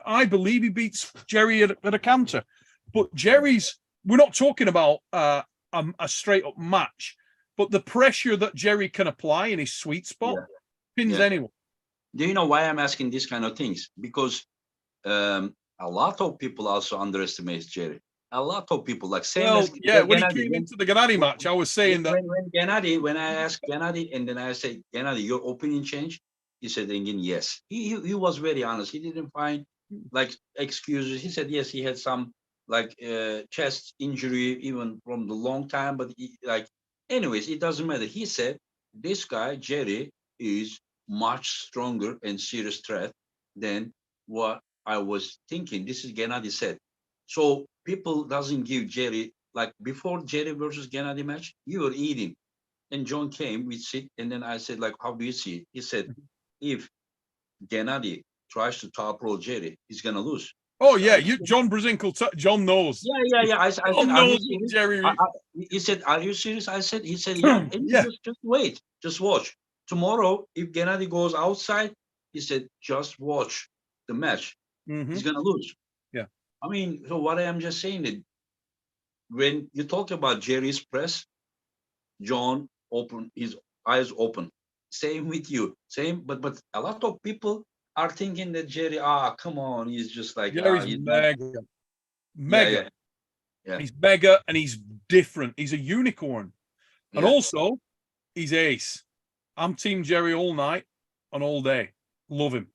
I believe he beats Jerry at a counter. But we're not talking about a straight up match, but the pressure that Jerry can apply in his sweet spot pins anyone. Do you know why I'm asking these kind of things? Because a lot of people also underestimate Jerry. A lot of people, like when he came into the Gennady match, I was saying that when I asked Gennady, and then I say, Gennady, your opinion changed? He said again, yes. He was very honest. He didn't find like excuses. He said yes, he had some like chest injury even from the long time, but anyways, it doesn't matter. He said this guy Jerry is much stronger and serious threat than what I was thinking. This is Gennady said. So people doesn't give Jerry, like before Jerry versus Gennady match, you were eating. And John came, we sit, and then I said, like, how do you see it? He said, if Gennady tries to top roll Jerry, he's gonna lose. Oh yeah, John Brzezinkel, John knows. Yeah. I said, Jerry. He said, are you serious? He said, yeah. And just wait, just watch. Tomorrow, if Gennady goes outside, he said, just watch the match. He's gonna lose. Yeah. I mean, so what I am just saying that when you talk about Jerry's press, John open his eyes open. Same with you. Same, but a lot of people are thinking that Jerry, come on, he's just like Jerry's mega. Yeah. He's mega and he's different. He's a unicorn. And also he's ace. I'm team Jerry all night and all day. Love him.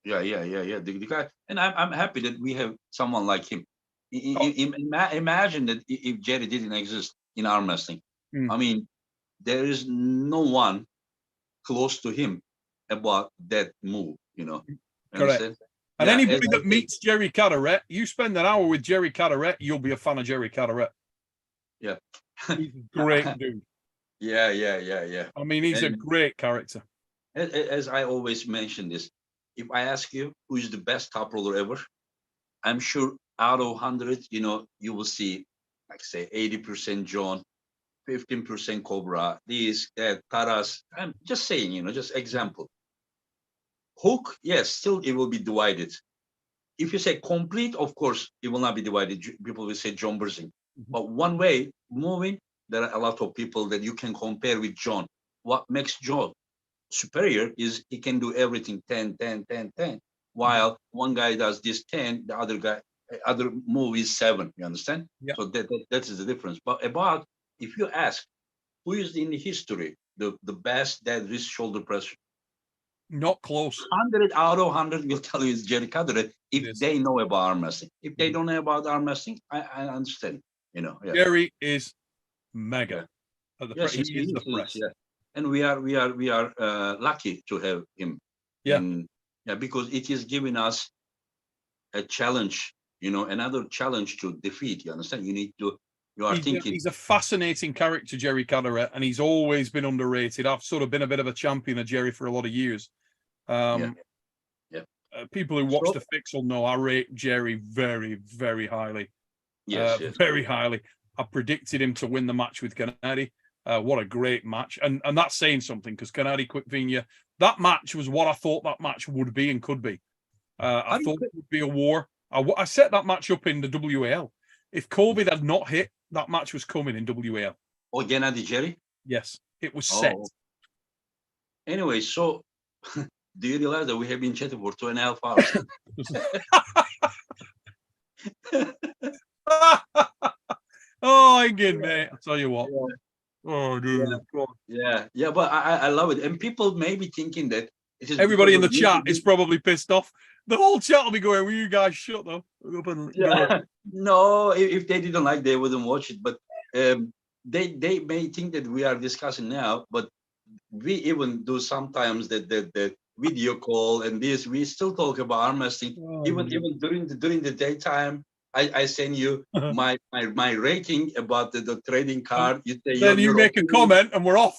Yeah. The guy, and I'm happy that we have someone like him. Imagine that if Jerry didn't exist in arm wrestling. I mean, there is no one close to him about that move, you know. Correct. And anybody that meets Jerry Carteret, you spend an hour with Jerry Carteret, you'll be a fan of Jerry Carteret. Yeah. He's a great dude. Yeah. I mean, he's a great character. As I always mention this, if I ask you who is the best top roller ever, I'm sure out of 100, you know, you will see, like say 80% John, 15% Cobra, this, that, Taras. I'm just saying, you know, just example. Hook, yes, still it will be divided. If you say complete, of course, it will not be divided. People will say John Brzezinkel. But one way moving, there are a lot of people that you can compare with John. What makes John superior is he can do everything 10, 10, 10, 10. While one guy does this 10, the other move is 7. You understand? Yeah. So that is the difference. But about if you ask who is in the history the best dead wrist shoulder press, not close. 100 out of 100 will tell you it's Jerry Carteret if they know about arm wrestling. If they don't know about arm wrestling, I understand. You know, Jerry is mega. Yes, he is the press. Yeah. And we are lucky to have him. Yeah. Because it is giving us a challenge, you know, another challenge to defeat. You understand? He's a fascinating character, Jerry Carteret, and he's always been underrated. I've sort of been a bit of a champion of Jerry for a lot of years. People who watch The Fix will know I rate Jerry very, very highly. Yes. Very highly. I predicted him to win the match with Gennady. What a great match. And that's saying something, because Gennady Quickvinia, that match was what I thought that match would be and could be. I thought it would be a war. I set that match up in the WAL. If COVID had not hit, that match was coming in WAL. Oh, Gennady Jerry? Yes, it was set. Anyway, so do you realize that we have been chatting for 2.5 hours? Again, mate. I'll tell you what. Oh, dude. Yeah, but I love it. And people may be thinking that it is everybody in the chat is probably pissed off. The whole chat will be going, will you guys shut though? No, if they didn't like, they wouldn't watch it. But they may think that we are discussing now, but we even do sometimes the video call and this. We still talk about arm wrestling. Oh, Even during the daytime, I send you my rating about the trading card. You say then you your make a opinion. comment and we're off.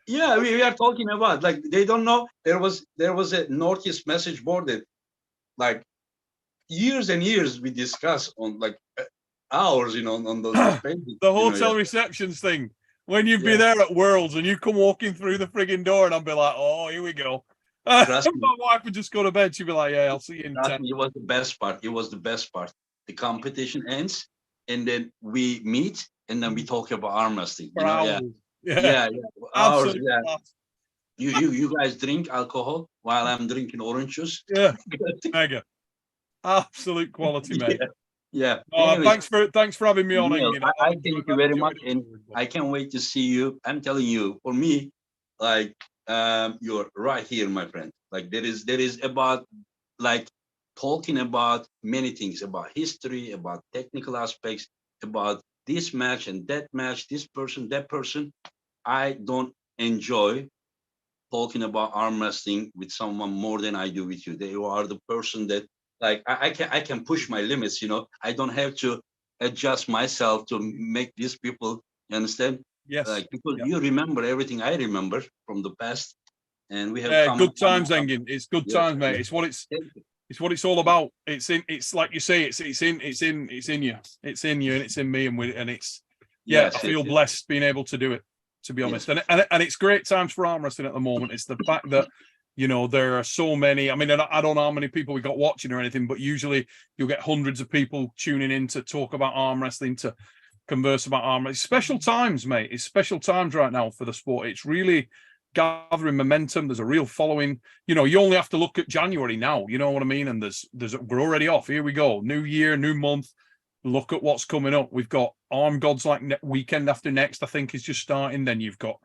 Yeah, we are talking about, like, they don't know there was a Northeast message board that, like, years and years we discuss on, like, hours, on those pages, The Yeah. hotel receptions thing. When you'd be Yeah. there at Worlds and you come walking through the frigging door and I'd be like, oh, here we go. Trust me. My wife would just go to bed. She'd be like, yeah, I'll see you in 10. It was the best part. It was the best part. The competition ends, and then we meet, and then we talk about arm wrestling. For hours. Yeah. Hours. Absolutely. Yeah. You guys drink alcohol while I'm drinking orange juice. Yeah. Mega. Absolute quality, mate. Yeah. Anyways, thanks for having me on. Neil, You know, I thank you very much, and I can't wait to see you. I'm telling you, for me, like, you're right here, my friend. Like, there is about, like, talking about many things, about history, about technical aspects, about this match and that match, this person, that person. I don't enjoy talking about arm wrestling with someone more than I do with you. They are the person that, like, I can push my limits. I don't have to adjust myself to make these people, you understand? Yes. Like, because you remember everything I remember from the past, and we have good times, Engin. It's good times, mate. It's what it's all about. It's like you say, it's in you. It's in you, and it's in me, and it's I feel blessed being able to do it, to be honest. And it's great times for arm wrestling at the moment. It's the fact that, there are so many. I mean, I don't know how many people we got watching or anything, but usually you'll get hundreds of people tuning in to talk about arm wrestling, to converse about arm wrestling. It's special times, mate. It's special times right now for the sport. It's really gathering momentum. There's a real following. You only have to look at January now. You know what I mean? And we're already off. Here we go. New year, new month. Look at what's coming up. We've got Arm Gods like weekend after next, I think, is just starting. Then you've got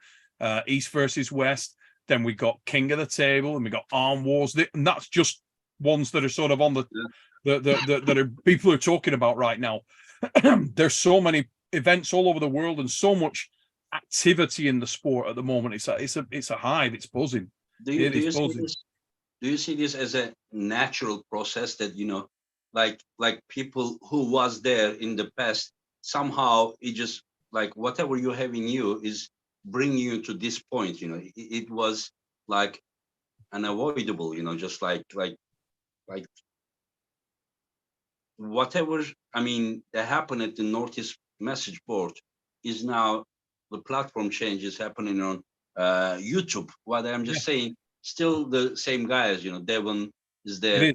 East versus West. Then we've got King of the Table, and we've got Arm Wars. And that's just ones that are sort of on that are people are talking about right now. There's so many events all over the world and so much activity in the sport at the moment. It's a hive. It's buzzing. Do you see this as a natural process that, like people who was there in the past, somehow it just, like, whatever you have in you is bringing you to this point? It was like unavoidable. Just like whatever. I mean, that happened at the Northeast message board is now the platform change is happening on YouTube. What I'm just saying, still the same guys. Devon is there.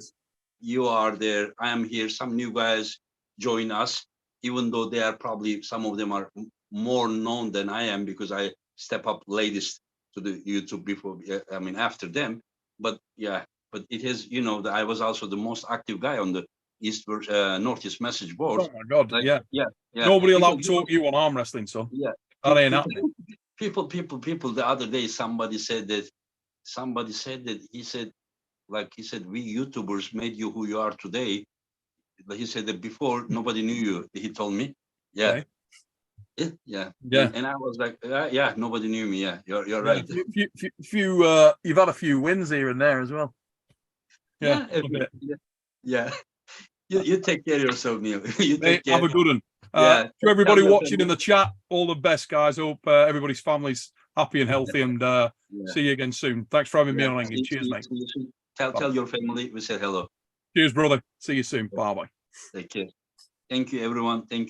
You are there. I am here. Some new guys join us, even though they are probably, some of them are more known than I am, because I step up latest to the YouTube before. I mean, after them. But it is. I was also the most active guy on the Northeast message board. Oh my God! Like, yeah. Nobody will talk you on arm wrestling, so that ain't happening. People. The other day, somebody said that. He said, we YouTubers made you who you are today. But he said that before nobody knew you. He told me, Okay. Yeah. And I was like, nobody knew me. Yeah, you're right. You've had a few wins here and there as well. Yeah. You take care of yourself, Neil. Have a good one. To everybody watching in the chat, all the best, guys. Hope everybody's family's happy and healthy, and see you again soon. Thanks for having me on. Cheers, mate. Tell your family we said hello. Cheers, brother. See you soon. Bye-bye. Take care. Thank you, everyone. Thank you.